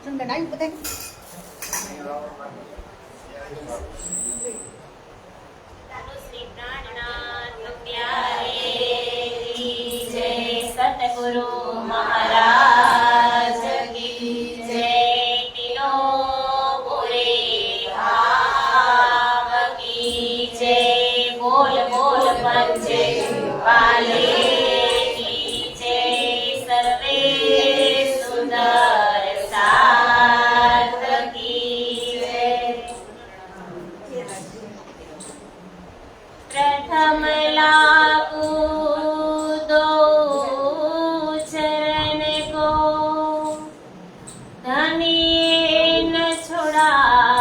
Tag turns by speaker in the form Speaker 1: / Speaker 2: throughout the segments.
Speaker 1: સુંદર આવ્યું બધા
Speaker 2: શ્રી પ્રાણનાથ પ્યારે કી જય, સતગુરુ મહારાજ કી જય, તીનો બોલે ભાવ કી જય, બોલ બોલ પંચે પાલે કી જય, સર્વે સુંદર સાર્થ કી જય। प्रथम लागू दो चरण को, धनी न छुड़ायो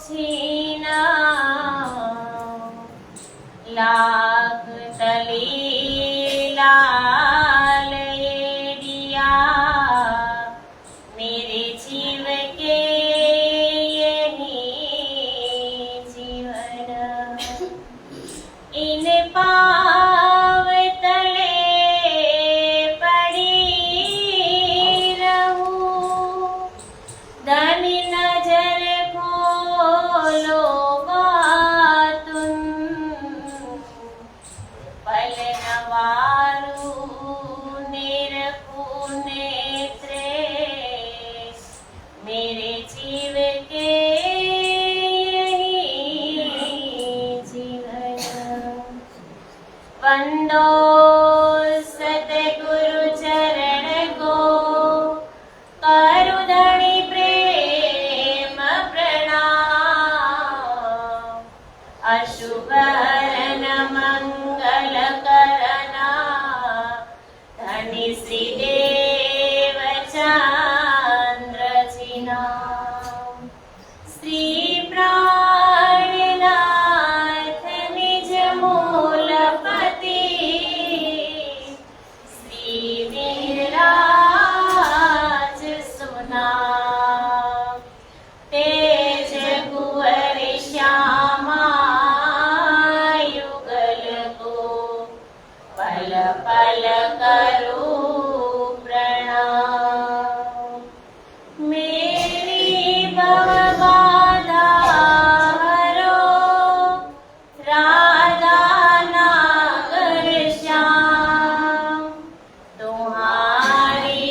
Speaker 2: छीना, लाख तली लाल ये दिया, मेरे जीव के इन पाव तले पड़ी रहूं, धनी नजर खोलो बातुन, पल नवारू निरखू नेत्रे, मेरे जीव के वंदो सतगुरु चरण को, करु धनी प्रेम प्रणाम, अशुभ हरन मंगल करना, धनी श्री देव चंद्र जी नाम। श्री प्राणनाथ निज मूलपति, श्री वीरराज सुनाम, तेज कुंवर श्यामा युगल को, पल पल करो प्रणाम। मेरी भवबाधा हरो, राधा नागर श्याम, तुम्हारी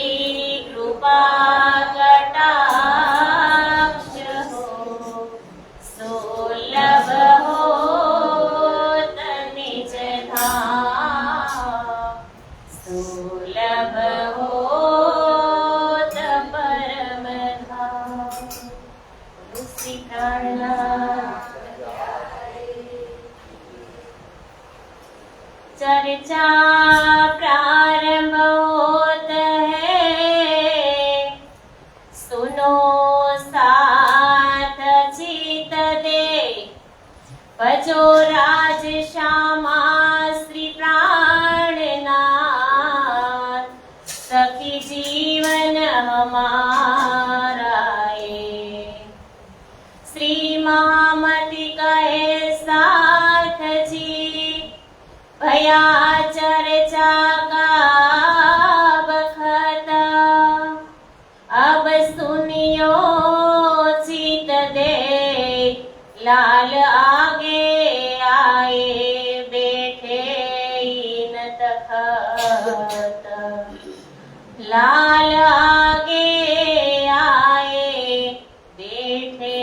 Speaker 2: कृपा कटाक्ष हो, सुलभ हो निज धाम, सुलभ हो परम धाम। श्री प्राणनाथ चर्चा प्रारंभ होत है, सुनो साथ चित दे, भजो राज श्यामा श्री प्राणनाथ, सखी जीवन हमारा ये, श्री महामति कहे साथ जी, भया चर्चा का बखत, अब सुनियो चित दे, लाल आगे आए बैठे इन तखत, लाल आगे आए बैठे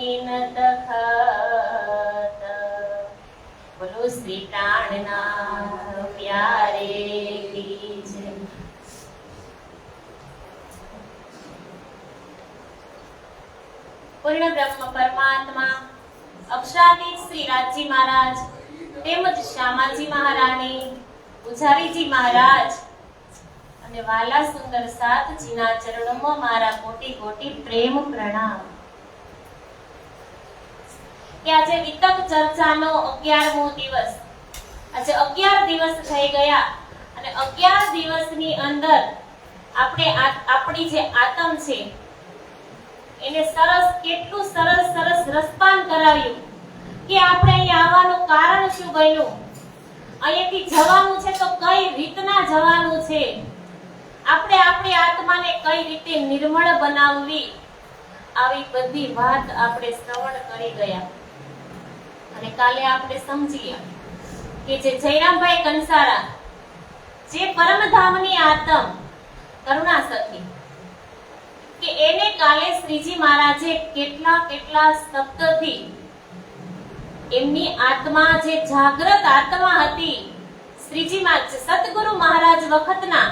Speaker 2: इन तखत। बोलो श्री प्राणनाथ प्यारे की जय। પૂર્ણ બ્રહ્મ પરમાત્મા અક્ષરાતીત શ્રી રાજજી મહારાજ તેમજ શ્યામાજી મહારાણી, પૂજારીજી મહારાજ અને વાલા સુંદર સાતજીના ચરણોમાં મારા કોટી કોટી પ્રેમ પ્રણામ। કે આજે વિતક ચર્ચાનો 11મો દિવસ, આજે 11 દિવસ થઈ ગયા અને 11 દિવસની અંદર આપણે આપણી જે આત્મ છે એને સરસ કેટલું સરસ રસપાન કરાવ્યું કે આપણે અહીંયા આવવાનું કારણ શું બન્યું, અહીંયાથી જવાનું છે તો કઈ રીતના જવાનું છે, આપણે આપણી આત્માને કઈ રીતે નિર્મળ બનાવવી, આવી બધી વાત આપણે શ્રવણ કરી ગયા. અને કાલે આપણે સમજીએ કે જે જયરામભાઈ કંસારા, જે પરમધામની આત્મ કરુણા સખી, કે એને કાલે શ્રીજી મહારાજે કેટલા શબ્દથી એમની આત્મા, જે જાગૃત આત્મા હતી, શ્રીજી સતગુરુ મહારાજ વખતના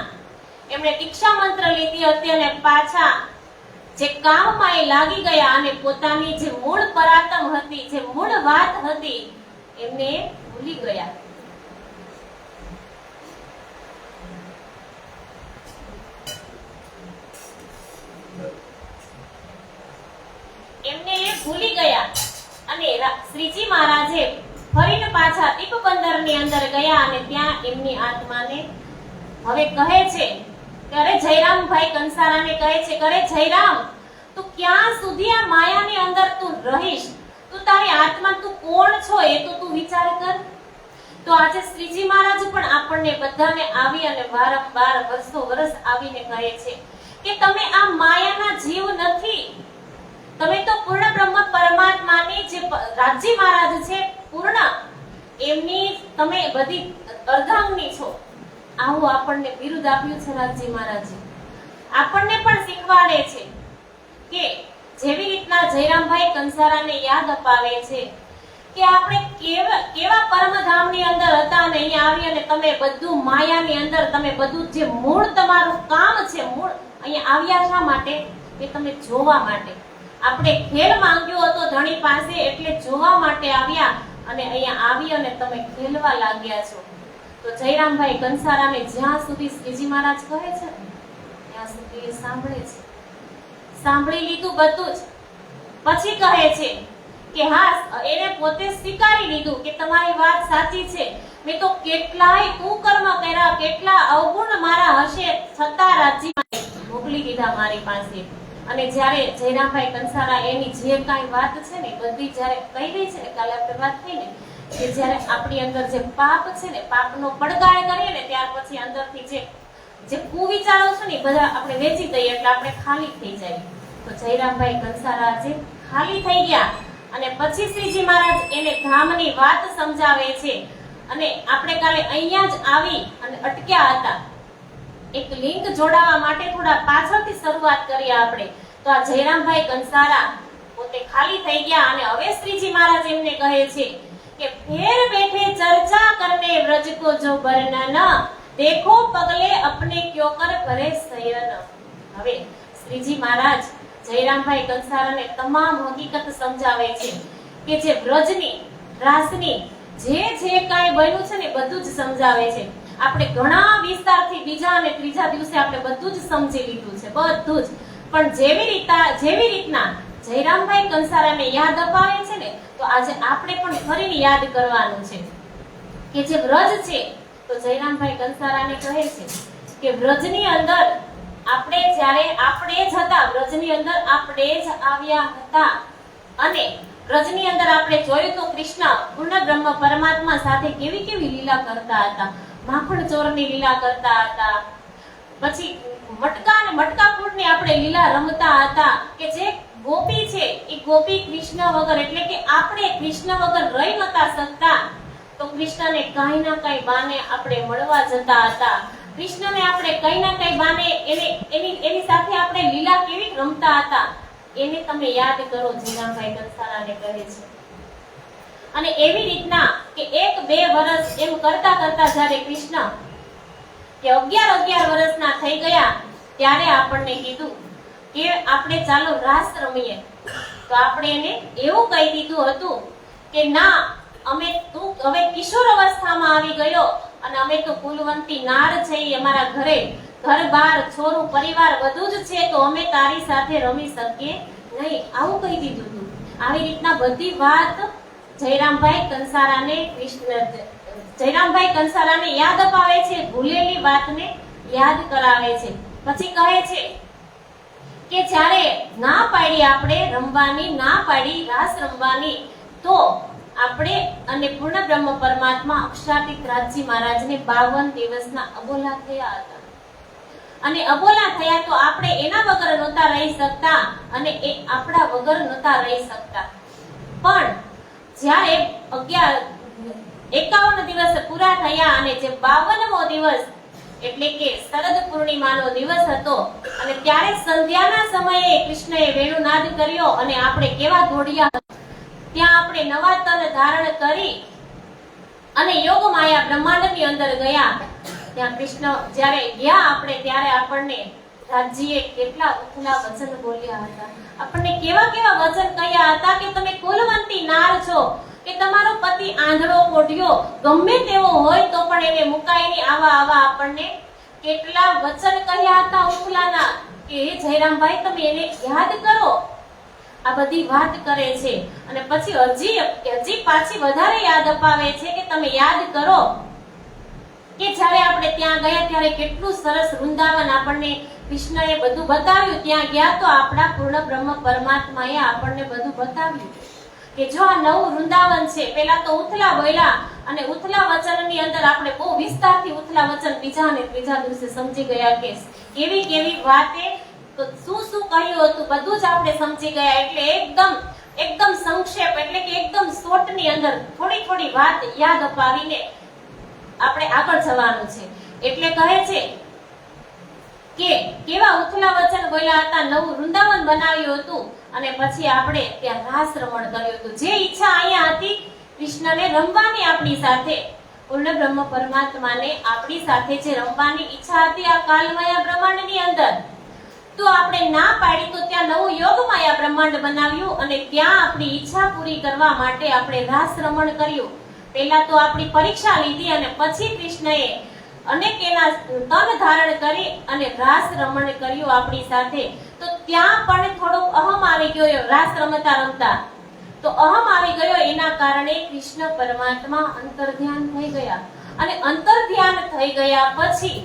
Speaker 2: એમણે દીક્ષા મંત્ર લીધી હતી અને પાછા જે કામમાં એ લાગી ગયા અને પોતાની જે મૂળ પરાતમ હતી, જે મૂળ વાત હતી, એમને ભૂલી ગયા. એમને એ ભૂલી ગયા અને શ્રીજી મહારાજે ફરીને પાછા દીપબંદરની અંદર ગયા અને ત્યાં એમની આત્માને હવે કહે છે કે અરે જયરામભાઈ કંસારાને કહે છે કે અરે જયરામ, તું ક્યાં સુધી આ માયાની અંદર તું રહીશ? તું તારી આત્મા, તું કોણ છો એ તો તું વિચાર કર. તો આજે શ્રીજી મહારાજ પણ આપણને બધાને આવી અને વારંવાર વર્ષો આવીને કહે છે કે તમે આ માયાના જીવ નથી, તમે તો પૂર્ણ બ્રહ્મ પરમાત્માની જે રાજજી મહારાજ છે પૂર્ણ, એમની તમે બધી અર્ધાંગની છો. આવું આપણને બિરુદ આપ્યું છે રાજજી મહારાજે. આપણને પણ શીખવાડે છે કે જેવી રીતના જયરામભાઈ કંસારાને યાદ અપાવે છે કે આપણે કેવા પરમધામની અંદર હતા અને અહીંયા આવી અને તમે બધું માયાની અંદર, તમે બધું જે મૂળ તમારું કામ છે, મૂળ અહીંયા આવ્યા શા માટે? કે તમે જોવા માટે. આપણે ખેલ માંગ્યો હતો ધણી પાસે એટલે જોવા માટે આવ્યા અને અહીંયા આવી અને તમે ખેલવા લાગ્યા છો. તો જયરામભાઈ કંસારાને જ્યાં સુધી શ્રીજી મહારાજ કહે છે ત્યાં સુધી સાંભળે છે. સાંભળી લીધું બધું જ. પછી કહે છે કે હા, એને પોતે સ્વીકારી લીધું કે તમારી વાત સાચી છે, મેં તો કેટલાય કુકર્મ કર્યા, કેટલા અવગુણ મારા હશે, છતાં રાજ્યમાં મોકલી દીધા મારી પાસે. અને જ્યારે જયરામભાઈ કંસારા એની જે કાંઈ વાત છે ને બધી જ્યારે કહી રહી છે ને, કાલે આપણે વાત થઈ ને કે જ્યારે આપણી અંદર જે પાપ છે ને, પાપનો પડગાળ કરીએ ને ત્યાર પછી અંદરથી જે કુવિચારો છે ને બધા આપણે વેચી દઈએ એટલે આપણે ખાલી થઈ જાય. તો જયરામભાઈ કંસારા જે ખાલી થઈ ગયા અને પછી શ્રીજી મહારાજ એને ધામની વાત સમજાવે છે. અને આપણે કાલે અહીંયા જ આવી અને અટક્યા હતા. એક લિંક જોડાવા માટે થોડા પાછળથી શરૂઆત કરી આપણે. તો આ જયરામભાઈ કંસારા પોતે ખાલી થઈ ગયા અને હવે શ્રીજી મહારાજ એમને કહે છે કે ફેર બેઠે ચર્ચા કરને વ્રજ કો જો વર્ણન, દેખો પગલે અપને ક્યો કર કરે શયન. હવે શ્રીજી મહારાજ જયરામભાઈ કંસારાને તમામ હકીકત સમજાવે છે કે જે વ્રજની, રાસની જે કાંઈ બન્યું છે ને બધું જ સમજાવે છે. આપણે ઘણા વિસ્તારથી બીજા અને ત્રીજા દિવસે આપણે બધું જ સમજી લીધું છે, બધું જ. પણ જેવી રીતના જયરામભાઈ કંસારાને યાદ અપાવે છે ને, તો આજે આપણે પણ ફરીને યાદ કરવાનું છે કે જે વ્રજ છે. તો જયરામભાઈ કંસારાને કહે છે કે વ્રજની અંદર આપણે જ હતા, વ્રજની અંદર આપણે જ આવ્યા હતા. અને વ્રજની અંદર આપણે જોયું તો કૃષ્ણ પૂર્ણ બ્રહ્મ પરમાત્મા સાથે કેવી લીલા કરતા હતા. માખણ ચોરની લીલા કરતા હતા, પછી મટકાફૂટની આપણે લીલા રમતા હતા. કે જે ગોપી છે એ ગોપી કૃષ્ણ વગર, એટલે કે આપણે કૃષ્ણ વગર રહી નતા શકતા. તો કૃષ્ણને કાંઈ ના કાંઈ બાને આપણે મળવા જતા હતા. કૃષ્ણને આપણે કઈ ના કઈ બાને એની સાથે આપણે લીલા કેવી રમતા હતા એને તમે યાદ કરો. જયરામભાઈ કંસારાને કહે છે. અને એવી રીતના કે 1-2 વર્ષ એમ કરતા જ્યારે કૃષ્ણ કે 11 વર્ષના થઈ ગયા ત્યારે આપણને કીધું કે આપણે ચાલો રાસ રમીએ. તો આપણે એને એવું કહી દીધું હતું કે ના, તું હવે કિશોર અવસ્થામાં આવી ગયો અને અમે તો કુલવંતી નાર છે, અમારા ઘર બાર છોરું પરિવાર બધું જ છે, તો અમે તારી સાથે રમી શકીએ નહીં, આવું કહી દીધું હતું. આવી રીતના બધી વાત જયરામભાઈ કંસારાને યાદ અપાવે છે, ભૂલેલી વાતને યાદ કરાવે છે. પછી કહે છે કે જ્યારે ના પાડી આપણે રમવાની, ના પાડી રાસ રમવાની, તો આપણે અને પૂર્ણ બ્રહ્મ પરમાત્મા અક્ષરાતીત રાજજી મહારાજને 52 દિવસના અબોલા થયા હતા. અને અબોલા થયા તો આપણે એના વગર નહોતા રહી શકતા અને એ આપણા વગર નહોતા રહી શકતા. પણ જ્યારે 51 દિવસ પૂરા થયા અને જે 52મો દિવસ એટલે કે શરદ પૂર્ણિમાનો દિવસ હતો અને ત્યારે સંધ્યાના સમયે કૃષ્ણએ વેણુનાદ કર્યો અને આપણે કેવા દોડ્યા. ત્યાં આપણે નવા તન ધારણ કરી અને યોગ માયા બ્રહ્માંડની અંદર ગયા. ત્યાં કૃષ્ણ જ્યારે ગયા આપણે ત્યારે આપણને રાજીએ કેટલા ઉથલા વચન બોલ્યા હતા. આપણને કેવા કેવા વચન કહ્યા હતા કે તમે કુલવંતી નાર છો, કે તમારો પતિ આંધળો કોઢિયો ગમે તેવો હોય તો પણ એને મુકાય નહીં. આવા આપણને કેટલા વચન કહ્યા હતા ઉથલાના કે હે જયરામભાઈ તમે એને યાદ કરો. આ બધી વાત કરે છે અને પછી હજી પાછી વધારે યાદ અપાવે છે કે તમે યાદ કરો કે જ્યારે આપણે ત્યાં ગયા ત્યારે કેટલું સરસ વૃંદાવન આપણને કૃષ્ણએ બધું બતાવ્યું. ત્યાં ગયા તો આપણા પૂર્ણ બ્રહ્મ પરમાત્માએ આપણને બધું બતાવ્યું કે જો આ નવું વૃંદાવન છે. પેલા તો ઉથલા બોલ્યા અને ઉથલા વચનની અંદર આપણે બહુ વિસ્તારથી ઉથલા વચન ત્રીજા દિવસે સમજી ગયા કે કેવી વાતે શું કહ્યું હતું બધું જ આપણે સમજી ગયા. એટલે એકદમ સંક્ષેપ એટલે કે એકદમ શોર્ટની અંદર થોડી વાત યાદ અપાવીને આપણે આગળ જવાનું છે. એટલે કહે છે કે કેવા ઉથલા વચન બોલ્યા હતા, નવું વૃંદાવન બનાવ્યું હતું અને પછી આપણે ત્યાં રાસ રમણ કર્યું હતું. જે ઈચ્છા અહીંયા હતી કૃષ્ણને રમવાની આપણી સાથે, પૂર્ણ બ્રહ્મ પરમાત્માને આપણી સાથે જે રમવાની ઈચ્છા હતી આ કાલમાયા બ્રહ્માંડની અંદર, તો આપણે ના પાડી તો ત્યાં નવું યોગ માયા બ્રહ્માંડ બનાવ્યું અને ત્યાં આપણી ઈચ્છા પૂરી કરવા માટે આપણે રાસ રમણ કર્યું. પહેલા તો આપણી પરીક્ષા લીધી અને પછી કૃષ્ણએ અનેક એના તન ધારણ કરી અને રાસ રમણ કર્યું આપણી સાથે. તો ત્યાં પણ થોડોક અહમ આવી ગયો. રાસ રમતા તો અહમ આવી ગયો. એના કારણે કૃષ્ણ પરમાત્મા અંતર્ધ્યાન થઈ ગયા અને અંતર્ધ્યાન થઈ ગયા પછી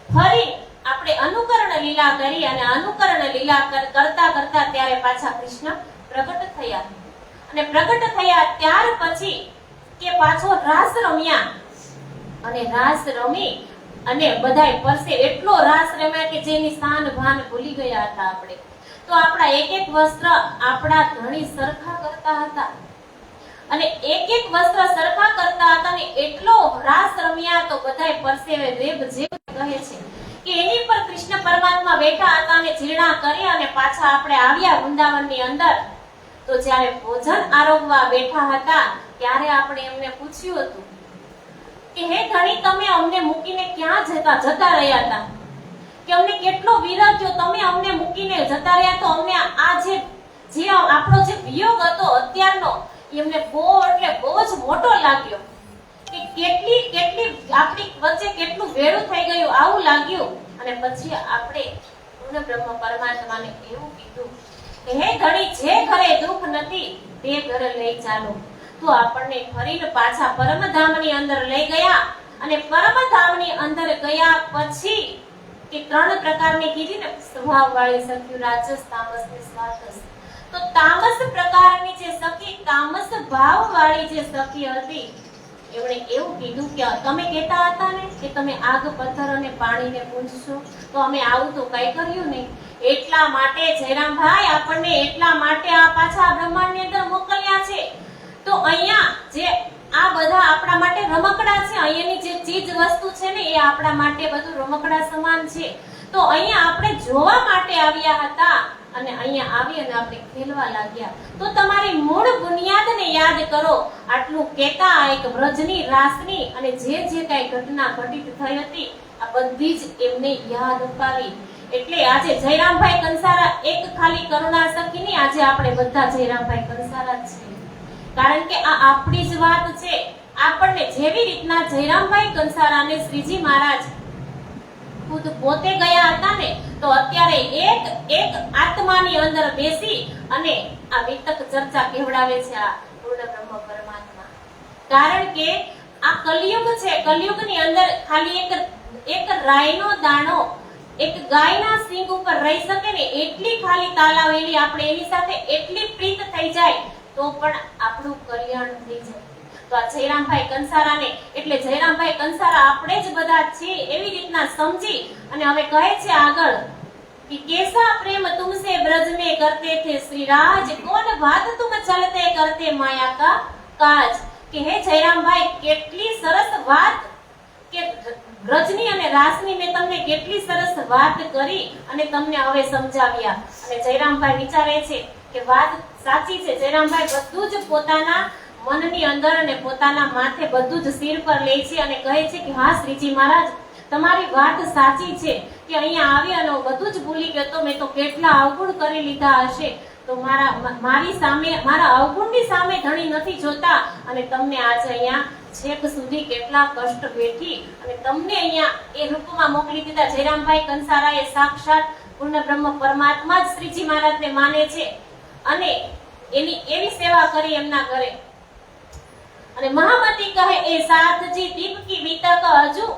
Speaker 2: ફરી આપણે અનુકરણ લીલા કરી અને અનુકરણ લીલા કરતા ત્યારે પાછા કૃષ્ણ પ્રગટ થયા અને પ્રગટ થયા ત્યાર પછી કે પાછો રાસ રમ્યા અને રાસ રમી અને બધાય પરસે એટલો રાસ રમ્યા કે જેની શાન ભાન ભૂલી ગયા હતા આપણે. તો આપણા એક વસ્ત્ર આપણા ધણી સરખા કરતા હતા અને એક વસ્ત્ર સરખા કરતા હતા ને એટલો રાસ રમ્યા તો બધાય પરસેવે રેબ જેબ કહે છે કે એની પર કૃષ્ણ પરમાત્મા બેઠા હતા અને જીર્ણા કરી અને પાછા આપણે આવ્યા વૃંદાવનની અંદર. તો જ્યારે ભોજન આરોગવા બેઠા હતા ત્યારે આપણે એમને પૂછ્યું હતું કે હે ધણી તમે અમને મૂકીને ક્યાં જતા રહ્યા હતા, કે અમને કેટલો વિરહ થયો, તમે અમને મૂકીને જતા રહ્યા. તો અમને આ જે આપણો જે વિયોગ હતો અત્યારનો એમને બહુ જ મોટો લાગ્યો કે કેટલી આપણી વચ્ચે કેટલું વેળું થઈ ગયું આવું લાગ્યું. અને પછી આપણે પૂર્ણ બ્રહ્મ પરમાત્માને એવું કીધું કે હે ધણી જે ઘરે દુઃખ નથી તે ઘરે લઈ ચાલો. તો આપણને ફરીને પાછા પરમધામની અંદર લઈ ગયા અને પરમધામની અંદર ગયા પછી કે 3 પ્રકારની કીધી ને સ્વભાવ વાળી સખી, રાજસ, તામસ ને સ્વાતસ. તો તામસ પ્રકારની જે સખી, તામસ ભાવ વાળી જે સખી હતી એમણે એવું કીધું કે તમે કહેતા હતા ને કે તમે આગ, પથ્થર અને પાણીને પૂજશો, તો અમે આવું તો કઈ કર્યું નહીં. એટલા માટે જયરામભાઈ આપણને એટલા માટે આ પાછા બ્રહ્માંડની અંદર મોકલ્યા છે. તો અહીંયા જે આ બધા આપણા માટે રમકડા છે, અહીંયાની જે ચીજ વસ્તુ છે ને એ આપણા માટે બધું રમકડા સમાન છે. તો અહીંયા આપણે જોવા માટે આવ્યા હતા અને અહીંયા આવી અને આપણે ખેલવા લાગ્યા. તો તમારી મૂળ બુનિયાદને યાદ કરો. આટલું કહેતા એક વ્રજની રાસની અને જે કઈ ઘટના ઘટિત થઈ હતી આ બધી જ એમને યાદ અપાવી. એટલે આજે જયરામભાઈ કંસારા એક ખાલી કરુણા સખી નહીં, આજે આપણે બધા જયરામભાઈ કંસારા જ છીએ. કારણ કે આ આપણી જ વાત છે. આપણને જેવી રીતના જયરામભાઈ કંસારાને શ્રીજી મહારાજ ખુદ પોતે ગયા હતા ને, તો અત્યારે એક આત્માની અંદર બેસી અને આ વિતક ચર્ચા કહેવડાવે છે આ પૂર્ણ બ્રહ્મ પરમાત્મા. કારણ કે આ કલિયુગ છે. કલિયુગની અંદર ખાલી એક રાઈનો દાણો એક ગાયના સિંગ ઉપર રહી શકે ને એટલી ખાલી તાલાવેલી આપણે એની સાથે એટલી પ્રીત થઈ જાય તો પણ આપણું કલ્યાણ થઈ જાય. તો આ જયરામભાઈ કંસારાને એટલે જયરામભાઈ કંસારા આપણે જ બધા છીએ એવી રીતના સમજી અને હવે કહે છે આગળ कि कैसा प्रेम तुमसे ब्रज में करते थे श्री राज, कौन बात तुम चलते करते माया का काज। કે હે જયરામભાઈ કેટલી સરસ વાત કે બ્રજની અને રાસની મેં તમને કેટલી સરસ વાત કરી અને તમને હવે સમજાવ્યા। અને જયરામભાઈ વિચારે છે કે વાત સાચી છે। જયરામભાઈ બધું જ પોતાના મનની અંદર અને પોતાના માથે બધું જ સિર પર લે છે અને કહે છે કે હા શ્રીજી મહારાજ તમારી વાત સાચી છે કે અહીંયા આવી અને બધું જ ભૂલી ગયો તો મેં તો કેટલા અવગુણ કરી લીધા હશે, તો મારી સામે મારા અવગુણની સામે ધણી નથી જોતા અને તમને આજે અહીંયા છેક સુધી કેટલા કષ્ટ વેઠી અને તમને અહીંયા એ રૂપમાં મોકલી દીધા। જયરામભાઈ કંસારાએ સાક્ષાત પૂર્ણ બ્રહ્મ પરમાત્મા જ શ્રીજી મહારાજને માને છે અને એની એવી સેવા કરી એમના ઘરે। અને મહામતી કહે એ સાથજી દીપ કી બીતક હજુ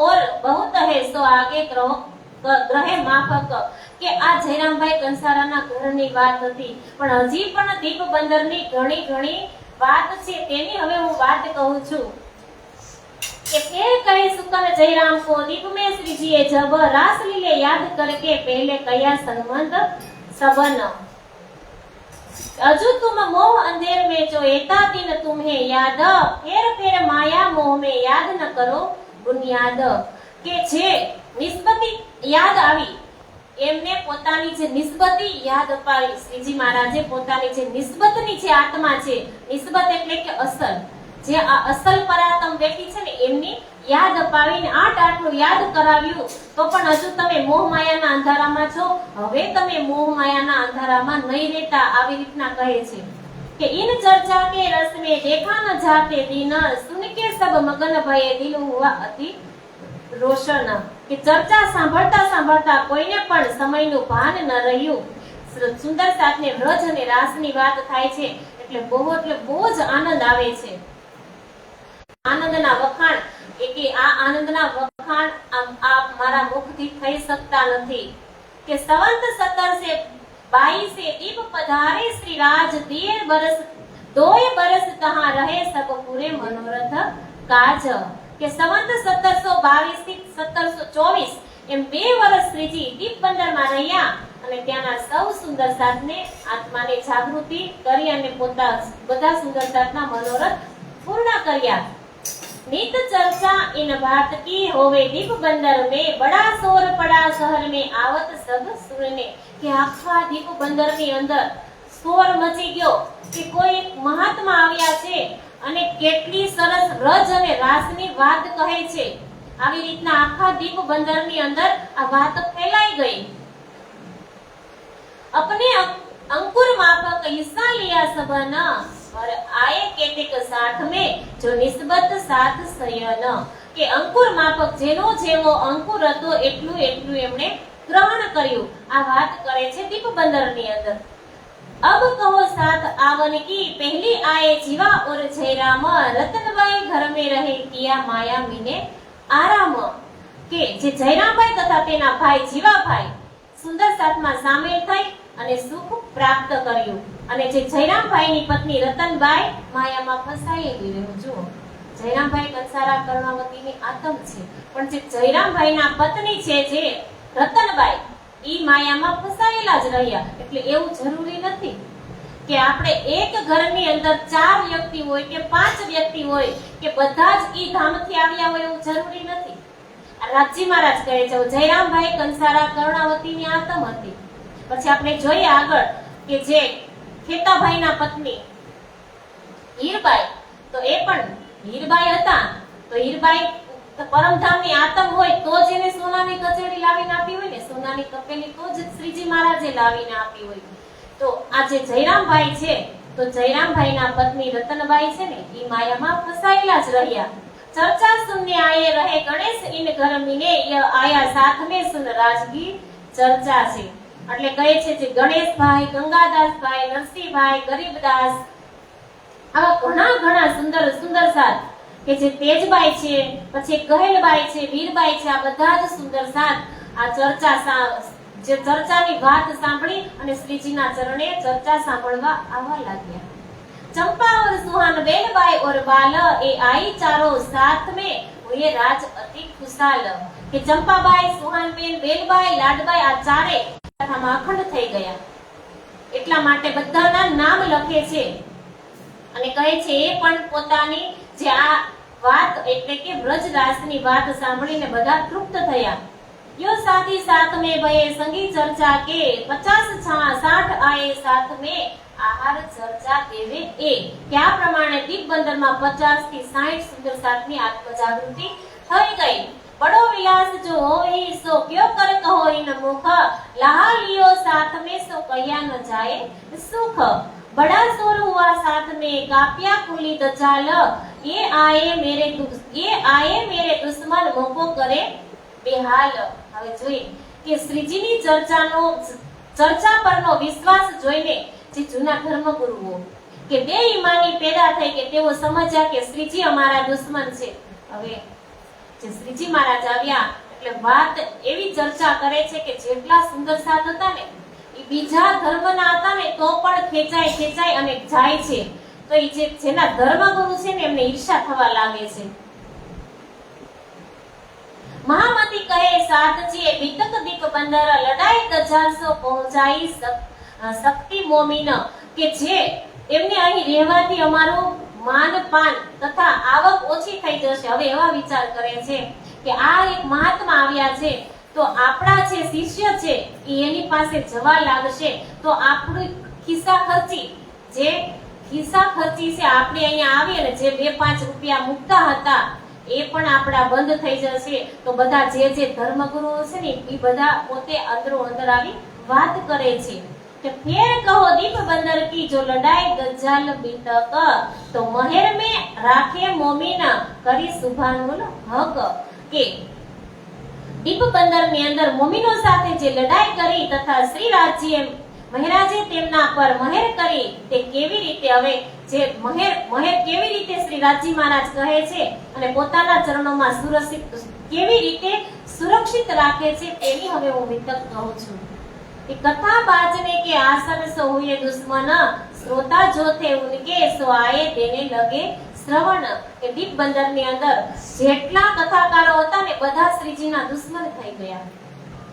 Speaker 2: और बहुत है सो आगे ग्रहे माफक કે આ જયરામભાઈ કંસારાના ઘરની વાત હતી પણ હજી પણ દીપ બંદરની ઘણી વાત છે તેની હવે હું વાત કહું છું કે ફેર કહે સુકન જયરામ કો દીપ में श्री जी जब रास लीले याद करके पहले कया संबंध सबन अजू तुम मोह अंधेर में जो एता दिन तुम्हें याद फेर फेर माया मोह में याद न करो બુનિયાદ કે જે નિસ્બતી યાદ આવી એમને પોતાની જે નિસ્બતી યાદ અપાવી। શ્રીજી મહારાજે પોતાની જે નિસ્બતની જે આત્મા છે, નિસ્બત એટલે કે અસલ, જે આ અસલ પરાતમ વ્યક્તિ છે ને એમની યાદ અપાવીને આટલું યાદ કરાવ્યું તો પણ હજુ તમે મોહ માયાના અંધારામાં છો, હવે તમે મોહ માયાના અંધારામાં નહીં રહેતા। આવી રીતના કહે છે કે इन चर्चा के रस में देखा न जाते दिन सुन के सब मगन भये दिल हुआ अति रोशन કે ચર્ચા સાંભળતા સાંભળતા કોઈને પણ સમયનું ભાન ન રહ્યું। સુંદર સાથને વ્રજ અને રાસની વાત થાય છે એટલે બહુ જ આનંદ આવે છે। આનંદના વખાણ કે આ આનંદના વખાણ આ મારા મુખથી થઈ શકતા નથી કે સંવંત 17 से 22 से दीप पधारे श्री राज दिए बरस 2 बरस तहां रहे सब पूरे मनोरथ काज કે સંવંત 1722 થી 1724 એમ 2 વર્ષ શ્રીજી દીપ બંદરમાં રહ્યા અને ત્યાંના સૌ સુંદર સાધને આત્માને જાગૃતિ કરી અને બધા સુંદર સાધના મનોરથ પૂર્ણ કર્યા। नित चर्चा इन बात की होवे दीप बंदर में बड़ा शोर पड़ा शहर में आवत सब सुरने કે આખા દીપ બંદર ની અંદર શોર મચી ગયો કે કોઈ મહાત્મા આવ્યા છે અને કેટલી સરસ રજ અને રાસની વાત કહે છે। આવી રીતના આખા દીપ બંદર ની અંદર આ વાત ફેલાઈ ગઈ। अपने अंकुर मापक हिस्सा लिया सबना और आए केतिक साथ में जो निस्बत साथ सयन કે અંકુર માપક જેનો જેવો અંકુર હતો એટલું એમણે ગ્રહણ કર્યું। આ વાત કરે છે દીપ બંદરની અંદર। अब कहो साथ आवन की पहली आए जीवा और जयराम रतनबाई घर में रहे किया माया मीने आराम કે જે જયરામભાઈ તથા તેના ભાઈ જીવાભાઈ સુંદર સાથમાં સામેલ થઈ અને સુખ પ્રાપ્ત કર્યું અને જે જયરામભાઈની પત્ની રતનબાઈ માયામાં ફસાયેલી રહ્યું। જુઓ જયરામભાઈ કંસારા કર્ણાવતીની આતમ છે પણ જે જયરામભાઈના પત્ની છે જે રતનબાઈ ઈ માયામાં ફસાયેલા જ રહ્યા। એટલે એવું જરૂરી નથી કે આપણે એક ઘરની અંદર 4 વ્યક્તિ હોય કે 5 વ્યક્તિ હોય કે બધા જ ઈ ધામથી આવ્યા હોય એવું જરૂરી નથી। રાજી મહારાજ કહે છે જયરામભાઈ કંસારા કર્ણાવતીની આતમ હતી। પછી આપણે જોઈએ આગળ કે જે ખેતાભાઈના પત્ની હીરબાઈ તો એ પણ હીરબાઈ હતા તો હીરબાઈ પરમધામની આતમ હોય તો જ એને સોનાની કચેરી લાવીને આપી હોય ને, સોનાની તપેલી તો જ શ્રીજી મહારાજે લાવીને આપી હોય। તો આ જે જયરામભાઈ છે તો જયરામભાઈના પત્ની રતનબાઈ છે ને એ માયામાં ફસાયેલા જ રહ્યા। ચર્ચા સુનને આયે રહે ગણેશ ઇન ઘર મીને આયા સાથ મે સુન રાજગી ચર્ચા છે। એટલે કહે છે જે ગણેશભાઈ, ગંગાદાસભાઈ, નરસિંહભાઈ, ગરીબદાસ આવા ઘણા સુંદર સાથ કે જે તેજબાઈ છે, પછી ગહેલબાઈ છે, વીરબાઈ છે, આ બધા જ સુંદર સાથ આ ચર્ચાની વાત સાંભળી અને શ્રીજીના ચરણે ચર્ચા સાંભળવા આવવા લાગ્યા। चंपा और सुहान बेलबाई और बाल ए आई चारो साथ में हुए राज अति खुशाल કે ચંપાબાઈ, સુહાનબેન, બેલબાઈ, લાડબાઈ આ ચારે કથામાં અખંડ થઈ ગયા. એટલા માટે બધાના નામ લખે છે અને કહે છે એ પણ પોતાની જે આ વાત એટલે કે વ્રજરાસની વાત સાંભળીને બધા તૃપ્ત થયા. યો સાથી સાથ में भये संगी चर्चा के 50-60 आए साथ में आहार चर्चा देवे ए કે આ પ્રમાણે દીપબંદરમાં 50 થી 60 સુંદર સાથની આત્મજાગૃતિ થઈ ગઈ. बड़ो विलास जो होई सो क्यों कर कहो इन मुख लहा लियो साथ में सो कहिया न जाए सुख. बड़ा शोर हुआ साथ में कापिया खुली तो चाल ये आए मेरे दुश्मन मोको करे बेहाल. હવે જોઈએ કે શ્રીજીની ચર્ચા પરનો વિશ્વાસ જોઈને જે જૂના ધર્મગુરુઓ કે બે ઈમાની પેદા થઈ કે તેઓ સમજ્યા કે શ્રીજી અમારા દુશ્મન છે. હવે જે શ્રીજી મહારાજ આવ્યા એટલે વાત એવી ચર્ચા કરે છે કે જેટલા સુંદર સાથ હતા ને એ બીજા ધર્મના હતા ને તો પણ ખેંચાય અને જાય છે. તો એ જેના ધર્મગુરુ છે ને એમને ઈર્ષા થવા લાગે છે. महामती कहे साथ जी बीतक दीप बंदर लड़ाई दजारसो पहुंचाई शक्ति मोमीन કે જે એમને અહીં રહેવાથી અમારું માન પાન તથા આવક ઓછી થઈ જશે. હવે એવા વિચાર કરે છે કે આ એક મહાત્મા આવ્યા છે તો આપણા જે શિષ્ય છે એની પાસે જવા લાગશે તો આપણું ખિસ્સા ખર્ચી છે આપણે અહીંયા આવીએ ને જે 2-5 રૂપિયા મુકતા હતા એ પણ આપણા બંધ થઈ જશે. તો બધા જે ધર્મગુરુઓ છે ને એ બધા પોતે અંદરો અંદર આવી વાત કરે છે કે ફેર કહો દીપ બંદર કી જો લડાઈ ગજાલ બીતક તો મહેર में રાખે મોમીન કરી સુભાનુલ હક. કે દીપ બંદર ની અંદર મોમીનો સાથે જે લડાઈ કરી તથા શ્રી રાજ્ય મહારાજે તેમના પર મહેર કરી તે કેવી રીતે હવે જે મહેર કેવી રીતે શ્રી રાજજી મહારાજ કહે છે અને પોતાના ચરણોમાં કેવી રીતે સુરક્ષિત રાખે છે તેની હવે હું વિતક કહું છું. कि कथा बाजने के आसन सो हुए दुश्मन श्रोता जो थे उनके सो आए देने लगे श्रवण. કે દીપ બંદર ની અંદર જેટલા કથાકારો હતા ને બધા શ્રીજીના દુશ્મન થઈ ગયા.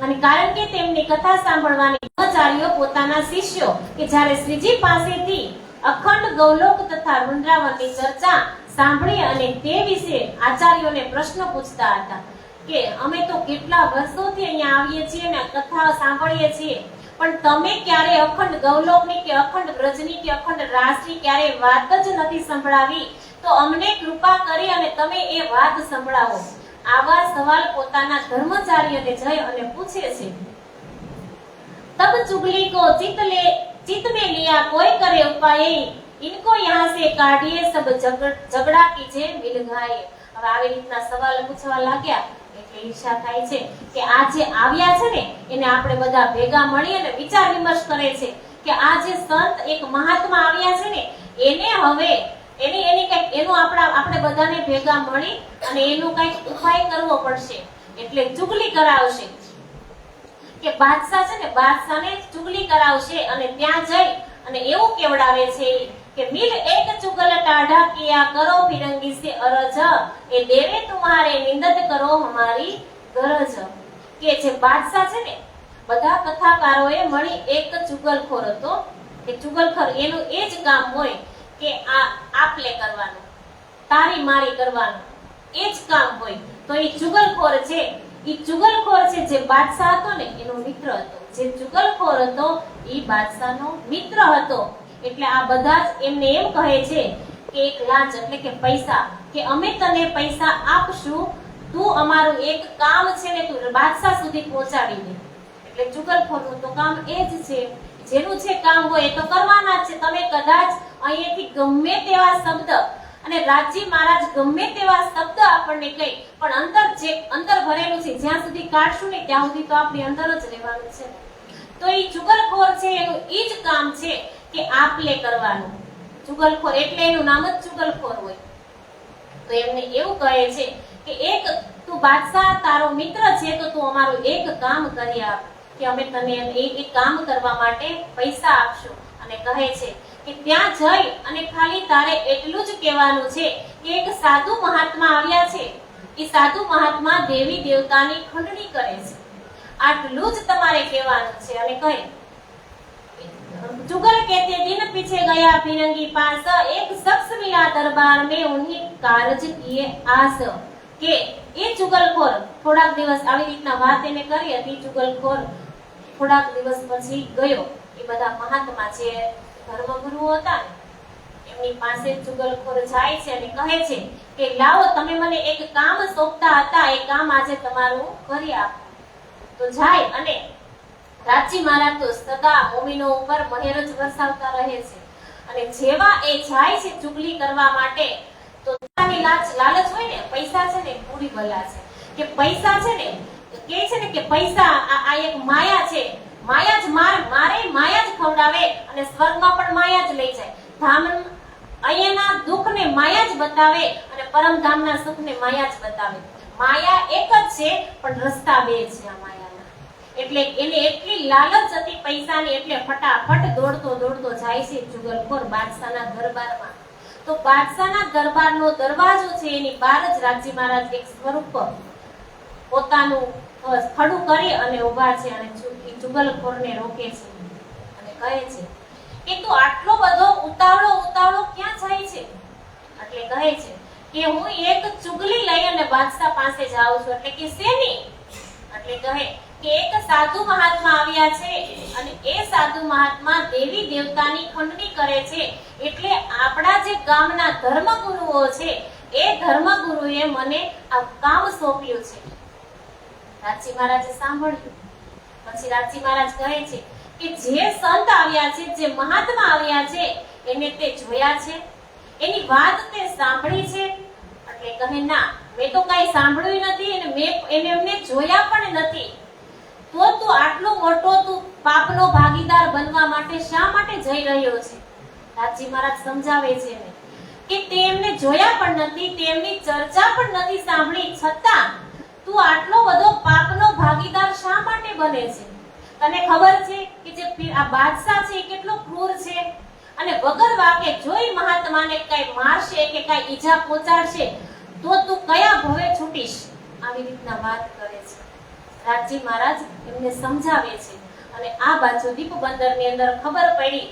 Speaker 2: અને કારણ કે તેમની કથા સાંભળવાની આચાર્યો પોતાના શિષ્યો કે જ્યારે શ્રીજી પાસેથી અખંડ ગૌલોક તથા વૃંદાવનની ચર્ચા સાંભળી અને તે વિશે આચાર્યોને પ્રશ્ન પૂછતા હતા કે અમે તો કેટલા વર્ષોથી અહીંયા આવીએ છીએ ને કથા સાંભળીએ છીએ પણ તમે ક્યારે અખંડ ગૌલોકની કે અખંડ વ્રજની કે અખંડ રાસની ક્યારે વાત જ નથી સંભળાવી. તો અમને કૃપા કરી અને તમે એ વાત સંભળાવો. આવા સવાલ પોતાના ધર્મચાર્યને જઈ અને પૂછે છે. તબ ચુગલી કો चित में लिया कोई करे उपाय इनको यहाँ से काढ़िए सब झगड़ा कीजिए मिल गाए. હવે આવી રીતના સવાલ પૂછવા લાગ્યા એટલે ઈચ્છા થાય છે કે આ જે આવ્યા છે ને એને આપણે બધા ભેગા મળી અને વિચાર વિમર્શ કરે છે કે આ જે સંત એક મહાત્મા આવ્યા છે ને એને હવે એની કઈક એનું આપણે બધાને ભેગા મળી અને એનું કઈક ઉપાય કરવો પડશે. એટલે ચુગલી કરાવશે કે બાદશાહ છે ને બાદશાહને ચુગલી કરાવશે અને ત્યાં જઈ અને એવું કેવડાવે છે કે મિલ એક ચુગલ टाढ़ा किया करो फिरंगी से अरज ए देवे तुम्हारे निंदत करो हमारी गरज. કે જે બાદશાહ છે ને બધા કથાકારોએ મળી એક ચુગલખોર હતો. કે ચુગલખોર એનું એ જ કામ હોય કે આપલે કરવાનું, તારી મારી કરવાનું, એ જ કામ હોય. તો એ ચુગલખોર છે જે બાદશાહ હતો ને એનો મિત્ર હતો. જે ચુગલખોર હતો એ બાદશાહનો મિત્ર હતો. એટલે આ બધા જ એમને એમ કહે છે કે એક લાંચ એટલે કે પૈસા, કે અમે તને પૈસા આપશું, તું અમારું એક કામ છે ને તું બાદશાહ સુધી પહોંચાડી દે. એટલે ચુગલખોરનું તો કામ એ જ છે, જેનું જે કામ હોય એ તો કરવાના જ છે. તમે કદાચ અહીંયાથી ગમે તેવા શબ્દ અને રાજજી મહારાજ ગમે તેવા શબ્દ આપણને કહી પણ અંદર ભરેલું છે જ્યાં સુધી કાઢશું ને ત્યાં સુધી તો આપણી અંદર જ રહેવાનું છે. તો એ ચુગલખોર છે એનું એ જ કામ છે કે આપલે કરવાનું. ચુગલખોર એટલે એનું નામ જ ચુગલખોર હોય. તો એમને એવું કહે છે કે એક તું બાદશાહ તારો મિત્ર છે તો તું અમારું એક કામ કરી આપ, કે અમે તને એક કામ કરવા માટે પૈસા આપશું. અને કહે છે કે ત્યાં જઈ અને ખાલી તારે એટલું જ કહેવાનું છે કે એક સાધુ મહાત્મા આવ્યા છે, એ સાધુ મહાત્મા દેવી દેવતાની ખંડણી કરે છે, આટલું જ તમારે કહેવાનું છે। અને કહે जुगल कहते दिन पीछे गया फिरंगी पास, एक शख्स मिला दरबार में उन्हीं कारज किए आस। કે એ ચુગલખોર થોડાક દિવસ આવી રીતના વાત એને કરી હતી। ચુગલખોર થોડાક દિવસ પછી ગયો, એ બધા મહાત્મા છે, ધર્મગુરુઓ હતા ને, એમની પાસે ચુગલખોર જાય છે અને કહે છે કે લાવો તમે મને એક કામ સોંપતા હતા, એ કામ આજે તમારું કરી આપો। તો જાય અને રાજી મહારાજ તો સદા મોમીનો ઉપર મહેર જ વરસાવતા રહે છે। અને જેવા એ જાય છે ચુગલી કરવા માટે, તો પોતાની લાલચ હોય ને, પૈસા છે ને પૂરી બલા છે, કે પૈસા છે ને કે છે ને કે પૈસા આ એક માયા છે, માયા જ મારે માયા જ ખવડાવે અને સ્વર્ગમાં પણ માયા જ લઈ જાય। ધામ અહીંયાના દુઃખને માયા જ બતાવે અને પરમધામના સુખને માયા જ બતાવે। માયા એક જ છે પણ રસ્તા બે છે આ માયાના। એટલે એને એટલી લાલચ હતી પૈસાની, એટલે ફટાફટ દોડતો જાય છે ચુગલખોર બાદશાહના દરબારમાં। તો બાદશાહના દરબારનો દરવાજો છે, એની બહાર જ રાજી મહારાજ એક સ્વરૂપ પોતાનું ખડું કરી અને ઊભા છે અને ચુગલખોરને રોકે છે અને કહે છે કે તું આટલો બધો ઉતાવળો ક્યાં જાય છે? એટલે કહે છે કે હું એક ચુગલી લઈ અને બાદશાહ પાસે જાઉં છું। એટલે કે શેની? એટલે કહે કે એક સાધુ મહાત્મા આવ્યા છે અને એ સાધુ મહાત્મા દેવી દેવતાની ખંડણી કરે છે, એટલે આપણા જે ગામના ધર્મગુરુઓ છે એ ધર્મગુરુએ મને આ કામ સોંપ્યું છે। રાજી મહારાજે સાંભળ્યું, પછી રાજી મહારાજ કહે છે કે જે સંત આવ્યા છે, જે મહાત્મા આવ્યા છે, એને તે જોયા છે, એની વાત તે સાંભળી છે? એટલે કહે ના, મેં તો કઈ સાંભળ્યું નથી અને મેં એમને જોયા પણ નથી। તો તું આટલો મોટો તું પાપનો ભાગીદાર બનવા માટે શા માટે જઈ રહ્યો છે? રાજી મહારાજ સમજાવે છે ને કે તેમને જોયા પણ નથી, તેમની ચર્ચા પણ નથી સાંભળી, છતાં તું આટલો બધો પાપનો ભાગીદાર શા માટે બને છે? તને ખબર છે કે જે આ બાદશાહ છે એ કેટલો ક્રૂર છે અને વગર વાકે જોઈ મહાત્માને કઈ મારશે કે કઈ ઈજા પહોંચાડશે તો તું કયા ભવે છૂટીશ? આવી રીતના વાત કરે છે। રાજી મહારાજ એમને સમજાવે છે અને આ બાજુ દીપ બંદરની અંદર ખબર પડી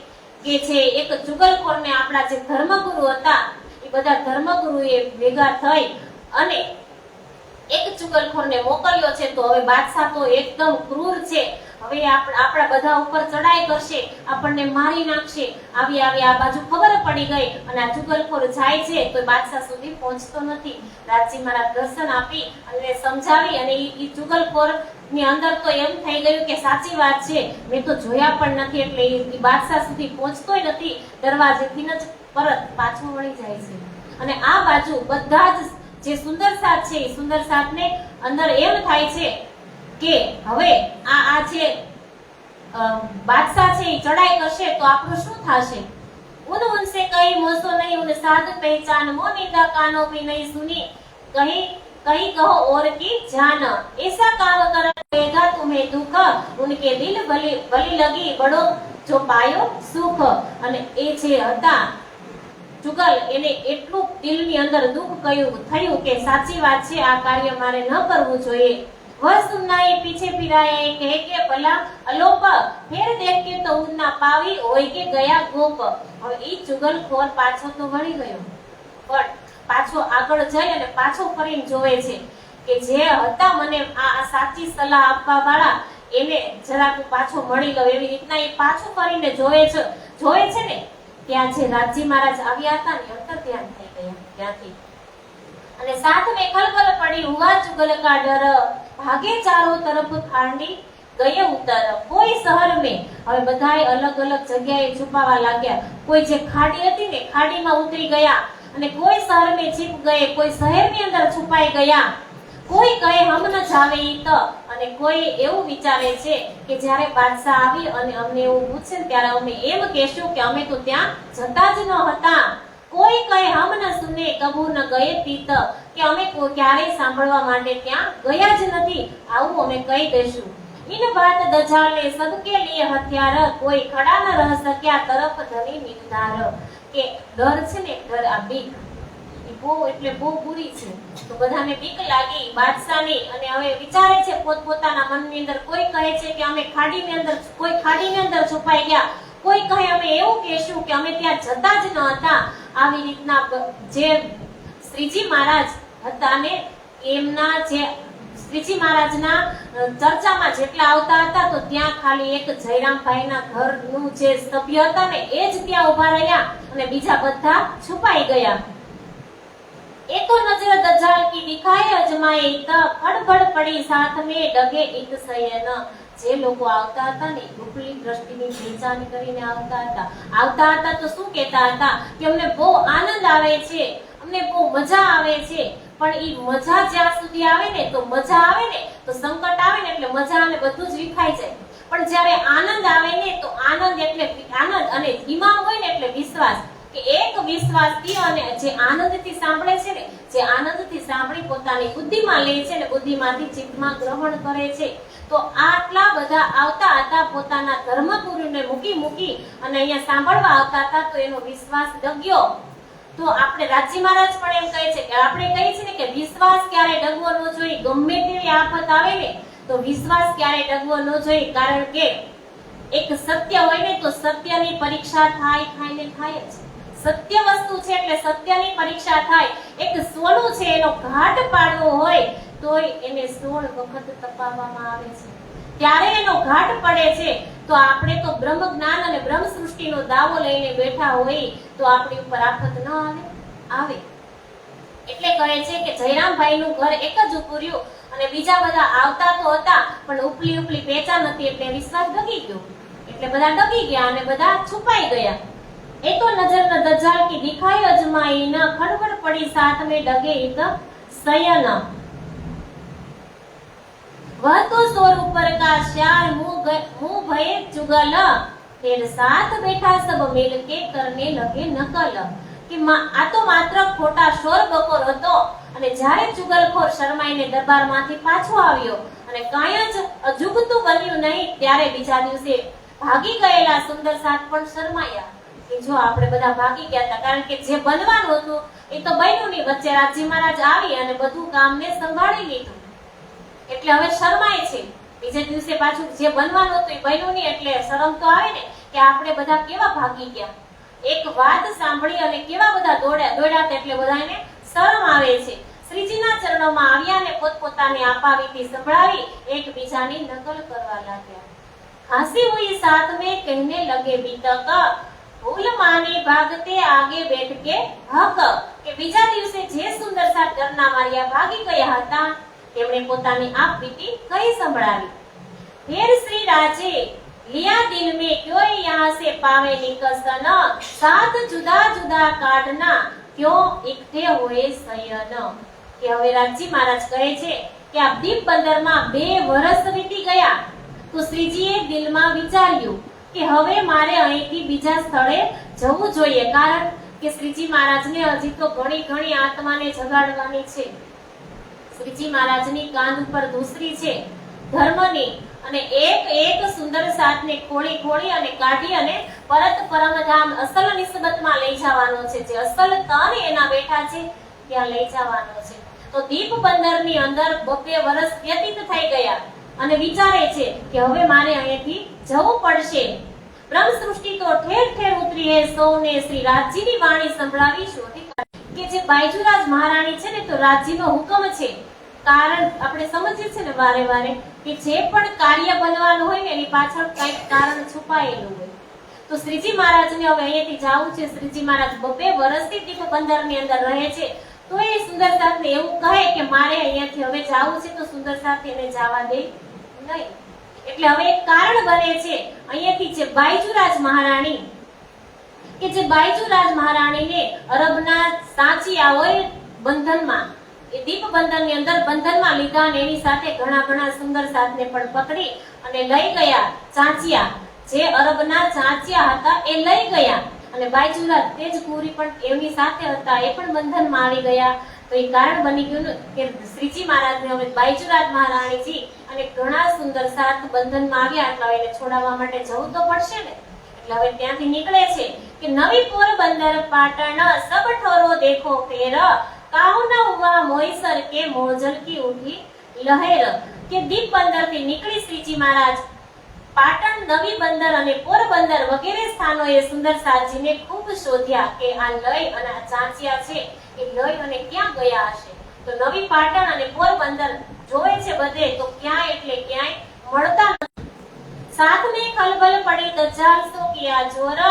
Speaker 2: કે છે એક ચુગલખોરને આપણા જે ધર્મગુરુ હતા એ બધા ધર્મગુરુએ ભેગા થઈ અને એક ચુગલખોરને મોકલ્યો છે। તો હવે બાદશાહ તો એકદમ ક્રૂર છે, હવે આપણા બધા ઉપર ચડાઈ કરશે, આપણને મારી નાખશે। આવી આ બાજુ ખબર પડી ગઈ અને આ ચુગલખોર જાય છે તો બાદશાહ સુધી પહોંચતો નથી। રાજી મહારાજ દર્શન આપી અને સમજાવી અને એ ચુગલખોર ની અંદર તો એમ થઈ ગયું કે સાચી વાત છે, મેં તો જોયા પણ નથી, એટલે એ બાદશાહ સુધી પહોંચતોય નથી, દરવાજેથી જ પરત પાછો વળી જાય છે। અને આ બાજુ બધા જ જે સુંદર સાથ છે એ સુંદર સાથને અંદર એમ થાય છે કે હવે આ જે બાદશાહ છે એ ચડાઈ કરશે તો આપણું શું થશે? उनसे कहीं मोसो नहीं, उन साधु पहचान मोनिंदा कानों भी नहीं सुनी, कहीं कहो और की जान, ऐसा काम करेगा तुम्हें दुख, उनके दिल बली लगी बड़ो जो पायो सुख। અને એ જે હતા ચુગલ, એને એટલું દિલની અંદર દુઃખ થયું કે સાચી વાત છે, આ કાર્ય મારે ન કરવું જોઈએ। वह सुनना ये पीछे फिराए कहे के भला अलोप, फिर देख के तो उन्ना पावी होय के गया गोप। હવે ઈ ચુગલખોર પાછો તો વળી ગયો, પણ પાછો આગળ જઈ અને પાછો ફરીને જોવે છે કે જે હતા મને આ સાચી સલાહ આપવા વાળા એને જરાક પાછો મળી લો, એવી રીતના એ પાછો ફરીને જોવે છે ને ત્યાં જે રાજી મહારાજ આવ્યા હતા ને અંતર ધ્યાન થઈ ગયા ત્યાંથી। અને साथ में खलबल पड़ी हुआ चुगल का डर, भागे चारों तरफ खांडी गए उतर। कोई शहर में હવે બધાય અલગ અલગ જગ્યાએ છુપાવા લાગ્યા, કોઈ જે ખાડી હતી ને ખાડીમાં ઉતરી ગયા અને કોઈ શહેર में छिप गए, કોઈ શહેરની અંદર છુપાઈ ગયા। કોઈ કહે હમ ન જાવે ઈ તો, અને કોઈ એવું વિચારે છે કે જ્યારે બાદશાહ આવી અને અમને એવું પૂછે ત્યારે અમે એમ કહેશું કે અમે તો ત્યાં જતા જ ન હતા। કોઈ કહે હમ ન સુને કબૂ ન ગયે તીત, કે અમે ક્યારેય સાંભળવા માટે ત્યાં ગયા જ નથી, આવું અમે કહી દઈશું। इन बात दजाल ने सदके लिए हथियार कोई खड़ा न रह सक्या तरफ धनी निर्धार के डर छे ने डर आ बीक બહુ એટલે બહુ બુરી છે તો બધાને બીક લાગી બાદશાહની અને હવે વિચારે છે પોતપોતાના મનની અંદર કોઈ કહે છે કે અમે ખાડીની અંદર કોઈ ખાડીની અંદર છુપાઈ ગયા કોઈ કહે અમે એવું કહેશું કે અમે ત્યાં જતા જ ન હતા આવી રીતના જે શ્રીજી મહારાજ હતા ને એમના જે શ્રીજી મહારાજના ચર્ચામાં જેટલા આવતા હતા તો ત્યાં ખાલી એક જયરામભાઈના ઘરનું જે સભ્ય હતા ને એ જ ત્યાં ઊભા રહ્યા અને બીજા બધા છુપાઈ ગયા एको नजर दज्जाल की दिखाए अजमाए त खड़बड़ पड़ी साथ में डगे एक सयन જે લોકો આવતા હતા ને ઉપલી દ્રષ્ટિની પહેચાન કરીને આવતા હતા તો શું કહેતા હતા કે અમને બહુ આનંદ આવે છે અમને બહુ મજા આવે છે પણ ઈ મજા જ્યાં સુધી આવે ને તો મજા આવે ને તો સંકટ આવે ને એટલે મજા અને બધું જ વિખાઈ જાય પણ જ્યારે આનંદ આવે ને તો આનંદ એટલે આનંદ અને ધીમા હોય ને એટલે વિશ્વાસ કે એક વિશ્વાસથી અને જે આનંદથી સાંભળે છે ને જે આનંદથી સાંભળી પોતાની બુદ્ધિમાં લે છે ને બુદ્ધિમાંથી ચિત્તમાં ગ્રહણ કરે છે તો આટલા બધા આવતા હતા પોતાના ધર્મગુરુને મૂકી અને અહીંયા સાંભળવા આવતા હતા તો એનો વિશ્વાસ ડગ્યો તો આપણે રાજી મહારાજ પણ એમ કહે છે કે આપણે કહીએ છીએ ને કે વિશ્વાસ ક્યારે ડગવો ન જોઈએ ગમે તેવી આફત આવે ને તો વિશ્વાસ ક્યારે ડગવો ન જોઈએ કારણ કે એક સત્ય હોય ને તો સત્યની પરીક્ષા થાય જ સત્ય વસ્તુ છે એટલે સત્યની પરીક્ષા થાય એક સોનું છે એનો ઘાટ પાડવો હોય તોય એને 16 વખત તપાવવામાં આવે છે ત્યારે એનો ઘાટ પડે છે તો આપણે તો બ્રહ્મ જ્ઞાન અને બ્રહ્મ સૃષ્ટિનો દાવો લઈને બેઠા હોય તો આપણી ઉપર આફત ન આવે એટલે કહે છે કે જયરામભાઈનું ઘર એક જ ઉભર્યું અને બીજા બધા આવતા તો હતા પણ ઉપલી પહેચાન હતી એટલે વિશ્વાસ ડગી ગયો એટલે બધા ડગી ગયા અને બધા છુપાઈ ગયા एको नजर न दज्जाल की दिखाई अजमाई न खड़बड़ पड़ी साथ में डगे एक सयन वह तो सोर ऊपर का श्यार मुंह भये चुगल फिर साथ बैठा सब मिल के करने लगे नकल कि आ तो मात्र खोटा शोर बकोर હતો અને જ્યારે ચુગલખોર શરમાઈને દરબારમાંથી પાછો આવ્યો અને કાંઈ જ અજુગતું બન્યું નહીં ત્યારે બીજા દિવસે ભાગી ગયેલા સુંદર સાથ પણ શરમાયા કે જો આપણે બધા ભાગી ગયા હતા કારણ કે જે બનવાનું હતું એ તો બન્યું નહીં વચ્ચે રાજી મહારાજ આવી અને બધું કામને સંભાળી લીધું એટલે હવે શરમાય છે બીજે દિવસે પાછું જે બનવાનું હતું એ બન્યું નહીં એટલે શરમ તો આવે ને કે આપણે બધા કેવા ભાગી ગયા એક વાત સાંભળી અને કેવા બધા દોડ્યા એટલે બધાને શરમ આવે છે શ્રીજીના ચરણોમાં આવ્યા અને પોતપોતાની આપાવીથી સંભળાવી એકબીજાની નકલ કરવા લાગ્યા हंसी हुई साथ में कहने लगे बीतक फूल मानी भागते आगे बैठ के हक કે બીજા દિવસે જે સુંદર સાથ ઘરના માર્યા ભાગી ગયા હતા તેમણે પોતાની આપ બીતી કઈ સંભળાવી फिर श्री राजे लिया दिल में क्यों यहाँ से पावे निकसन साथ जुदा जुदा काटना क्यों इकट्ठे हुए सयन કે હવે રાજી મહારાજ કહે છે કે આ દીપ બંદરમાં 2 વર્ષ વીતી ગયા તો શ્રીજીએ દિલમાં વિચાર્યું કે હવે મારે અહીંથી બીજા સ્થળે જવું જોઈએ કારણ કે શ્રીજી મહારાજને હજી તો ઘણી આત્માને જગાડવાની છે શ્રીજી મહારાજની કાંધ ઉપર દૂસરી છે ધર્મની અને એક સુંદર સાથને ખોળી અને કાઢી અને પરત પરમધામ અસલ નિસ્બતમાં લઈ જવાનો છે જે અસલ તન એના બેઠા છે ત્યાં લઈ જવાનો છે તો દીપ બંદરની અંદર 2 વર્ષ વ્યતીત થઈ ગયા અને વિચારે છે કે હવે મારે અહીંથી જવું પડશે બ્રહ્મ સૃષ્ટિ તો ઠેર ઠેર ઉતરી હે સૌને શ્રી રાજજીની વાણી સંભળાવી શોધી કે જે બાયજુરાજ મહારાણી છે ને તો રાજજીનો હુકમ છે કારણ આપણે સમજીએ છે ને વારે કે જે પણ કાર્ય બનવાનું હોય ને એની પાછળ કંઈક કારણ છુપાયેલું હોય તો શ્રીજી મહારાજને હવે અહીંયાથી જવું છે શ્રીજી મહારાજ 2 વર્ષથી દીપ બંદરની અંદર રહે છે તો એ સુંદર સાથને એવું કહે કે મારે અહીંયાથી હવે જવું છે તો સુંદર સાથ એને જવા દે નહીં એટલે હવે એક કારણ બને છે અહીંયાથી જે બાયજુરાજ મહારાણી કે જે બાયજુરાજ મહારાણીને અરબના સાચિયા હોય બંધનમાં એ દીપ બંધનની અંદર બંધનમાં લીધા અને એની સાથે ઘણા સુંદર સાથને પણ પકડી અને લઈ ગયા ચાંચિયા જે અરબના ચાંચિયા હતા એ લઈ ગયા અને બાયજુરાજ તેજપુરી પણ એમની સાથે હતા એ પણ બંધનમાં આવી ગયા તો એ કારણ બની ગયું ને કે શ્રીજી મહારાજને હવે બાયચુરાજ મહારાણીજી અને ઘણા સુંદર સાથ બંધનમાં આવ્યા એટલે એને છોડાવવા માટે જવું તો પડશે ને, એટલે હવે ત્યાંથી નીકળે છે કે નવી પોરબંદર પાટણ સબ ઠોરો દેખો ફેર, કાહુ ન હુઆ મોઈસર કે મોજલ કી ઉઠી લહેર, કે દીપ બંદર થી નીકળી શ્રીજી મહારાજ પાટણ, નવી બંદર અને પોરબંદર વગેરે સ્થાનોએ સુંદર સાતજીને ખૂબ શોધ્યા કે આ લઈ અને આ ચાંચિયા છે એ લઈ અને ક્યાં ગયા હશે. તો નવી પાટણ અને પોરબંદર જોવે છે બધે તો ક્યાંય એટલે ક્યાંય મળતા નથી. साथ में खलबल पड़ी दज्जाल सो किया जोर,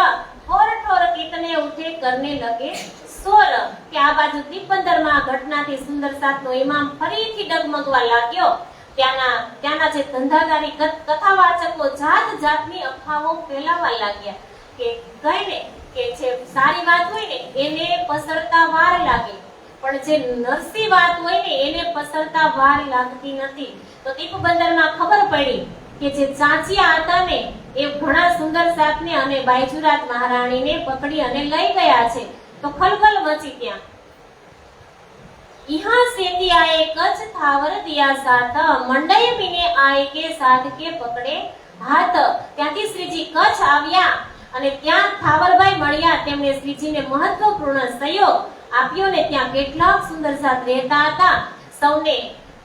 Speaker 2: ठोर ठोर कितने उठे करने लगे सोर, કે આ બાજુ દીપબંદરમાં ઘટનાથી સુંદર સાતનો ઇમામ ફરીથી ડગમગવા લાગ્યો. ત્યાંના જે ધંધાદારી કથાવાચકો જાત જાતની અફવાઓ ફેલાવા લાગ્યા કે કહીને કે જે સારી વાત હોય ને એને પસરતા વાર લાગે, પણ જે નરસી વાત હોય ને એને પસરતા વાર લાગતી નથી. તો દીપબંદરમાં ખબર પડી કે જે ચાંચિયા હતા ને એ ઘણા સુંદર સાતને અને બાયચુરાજ મહારાણીને પકડી અને લઈ ગયા છે. તો ખલબલ મચી ત્યાં. यहाँ सेती आए कच थावर दिया साथ, मंडई मीने आए के साथ के पकड़े हाथ. ત્યાંથી શ્રીજી કચ્છ આવ્યા અને ત્યાં થાવરભાઈ મળ્યા, તેમણે શ્રીજીને મહત્વપૂર્ણ સહયોગ આપ્યો ને ત્યાં કેટલાક સુંદર સાથ રહેતા હતા સૌને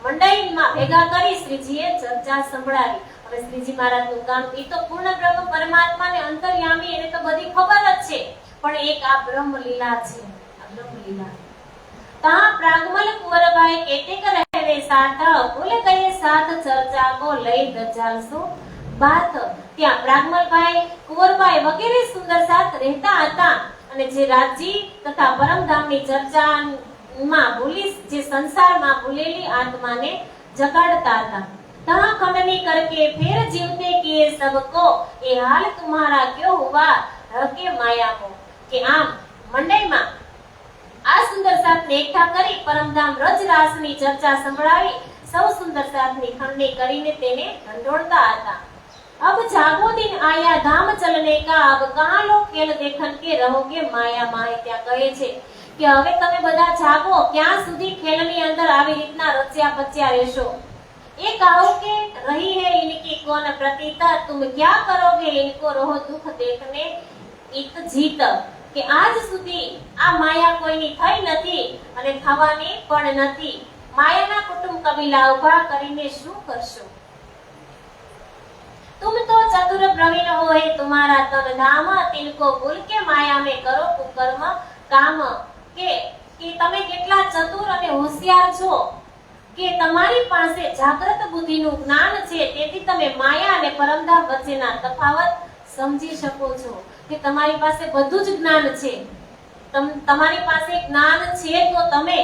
Speaker 2: મંડઈમાં ભેગા કરી શ્રીજીએ ચર્ચા સંભળાવી. હવે શ્રીજી મહારાજનું કામ એ તો પૂર્ણ બ્રહ્મ પરમાત્માને અંતર્યામી એને તો બધી ખબર જ છે, પણ એક આ બ્રહ્મ લીલા છે, આ બ્રહ્મ લીલા. તા પ્રાગમલ કુંવરભાઈ કેટેક રહેવે સાથ, ભૂલ ગયે સાથ ચર્ચા કો લઈ દજાલસો બાત. ત્યાં પ્રાગમલભાઈ, કુંવરભાઈ વગેરે સુંદર સાથ રહેતા હતા અને જે રાજજી તથા પરમધામની ચર્ચામાં ભૂલી, જે સંસારમાં ભૂલેલી આત્માને જગાડતા હતા. તા ખંડની કરકે ફેર જીવતે કિએ સબકો, એ હાલ તુમ્હારા ક્યો હુઆ હકે માયા કો. કે આમ મંડઈમાં આ સુંદર સાતને એકઠા કરી પરમધામ રજરાસની ચર્ચા સંભળાવી સૌ સુંદર સાતની ખંડણી કરીને તેને ઢંઢોળતા હતા. अब जागो दिन आया धाम चलने का, अब कहां लो खेल देखन के रहोगे माया माय. ત્યાં કહે છે કે હવે તમે બધા જાગો, ક્યાં સુધી ખેલની અંદર આવી રીતના રચ્યા પચ્યા રહેશો. एक आओ के रही है इनकी कौन प्रतीता, तुम क्या करोगे इनको रहो दुख देखने इत जीत. કે આજ સુધી આ માયા કોઈની થઈ નથી અને થવાની પણ નથી. માયાના કુટુંબ કબીલા ઉભા કરીને શું કરશો. तुम तो चतुर प्रवीण हो है तुम्हारा तन धाम, तिनको भूल के माया में करो कुकर्म काम. કે તમે કેટલા ચતુર અને હોશિયાર છો કે તમારી પાસે જાગૃત બુદ્ધિનું જ્ઞાન છે, તેથી તમે માયા અને પરમધામ વચ્ચેના તફાવત સમજી શકો છો. કે તમારી પાસે બધું જ જ્ઞાન છે, તમારી પાસે જ્ઞાન છે તો તમે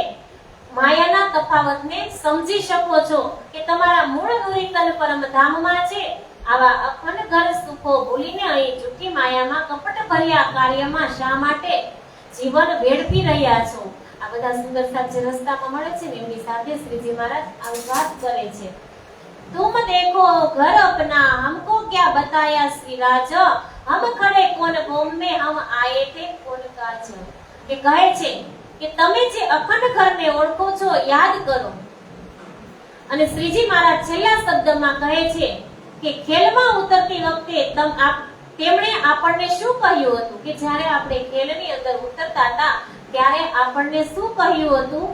Speaker 2: માયાના તફાવતને સમજી શકો છો કે તમારા મૂળ નુરીતન પરમધામમાં છે. આવા અખંડ ઘર સુખો ભૂલીને અહીં જૂઠી માયામાં કપટ ભર્યા કાર્યમાં શા માટે જીવન વેડફી રહ્યા છો. આ બધા સુંદર સાથ જે રસ્તામાં મળે છે ને એમની સાથે શ્રીજી મહારાજ આવી વાત કરે છે. तुम देखो घर अपना हमको क्या बताया श्रीराज, हम खड़े कौन भूम में हम आए थे कौन काज. કે કહે છે કે તમે જે અખંડ ઘરને ઓળખો છો યાદ કરો. અને શ્રીજી મહારાજ છેલ્લા શબ્દમાં કહે છે કે ખેલમાં ઉતરતી વખતે તેમણે આપણને શું કહ્યું હતું, કે જ્યારે આપણે ખેલની અંદર ઉતરતા હતા ત્યારે આપણને શું કહ્યું હતું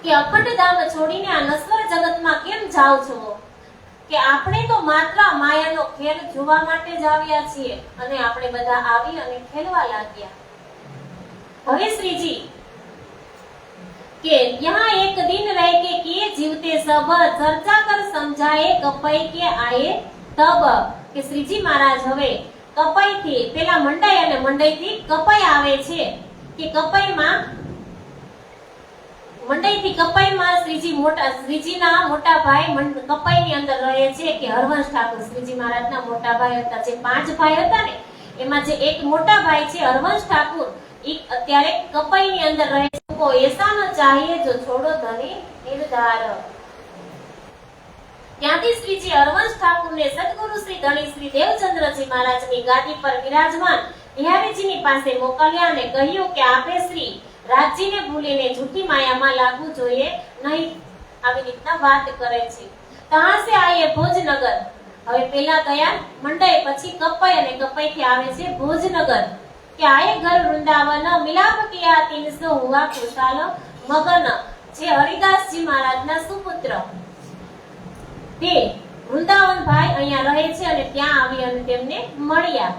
Speaker 2: કે અખંડ ધામ છોડીને આ નશ્વર જગતમાં કેમ જાઓ છો. કે આપણે તો માત્ર માયાનો ખેલ જોવા માટે જ આવ્યા છીએ અને આપણે બધા આવી અને ખેલવા લાગ્યા. હવે શ્રીજી કે यहाँ एक दिन रह के किए जीवते सब, चर्चा कर समझाए कपाई के आए तब. કે શ્રીજી મહારાજ હવે કપાઈથી પેલા મંડાઈ અને મંડાઈથી કપાઈ આવે છે કે કપાઈમાં મંડઈથી કપાઈમાં શ્રીજીના મોટા ભાઈ કપાઈની અંદર રહે છે કે હરવંશ ઠાકુર. શ્રીજી મહારાજના મોટા ભાઈ હતા, જે 5 ભાઈ હતા ને એમાં જે એક મોટા ભાઈ છે હરવંશ ઠાકુર, એ અત્યારે કપાઈની અંદર રહે છે. को ऐसा न चाहिए जो छोड़ो धनी निर्धार. ત્યાંથી શ્રીજી હરવંશ ઠાકુરને સદગુરુ શ્રી ધણી શ્રી દેવચંદ્રજી મહારાજની ગાદી પર વિરાજમાન બિહારીજીની પાસે મોકલ્યા અને કહ્યું કે આપે શ્રી રાજ્યને ભૂલીને જૂઠી માયામાં લાગવું જોઈએ નહીં, આવી રીતના વાત કરે છે. કહાં સે આયે ભોજનગર, હવે પેલા ગયા મંડઈ, પછી કપાઈ, અને કપાઈથી આવે છે ભોજનગર. કે આયે ઘર વૃંદાવન, મિલાપ કિયા 300 હુઆ ખુશાલ મગન. જે હરિદાસજી મહારાજના સુપુત્ર તે વૃંદાવન ભાઈ અહીંયા રહે છે, અને ત્યાં આવી અને તેમને મળ્યા.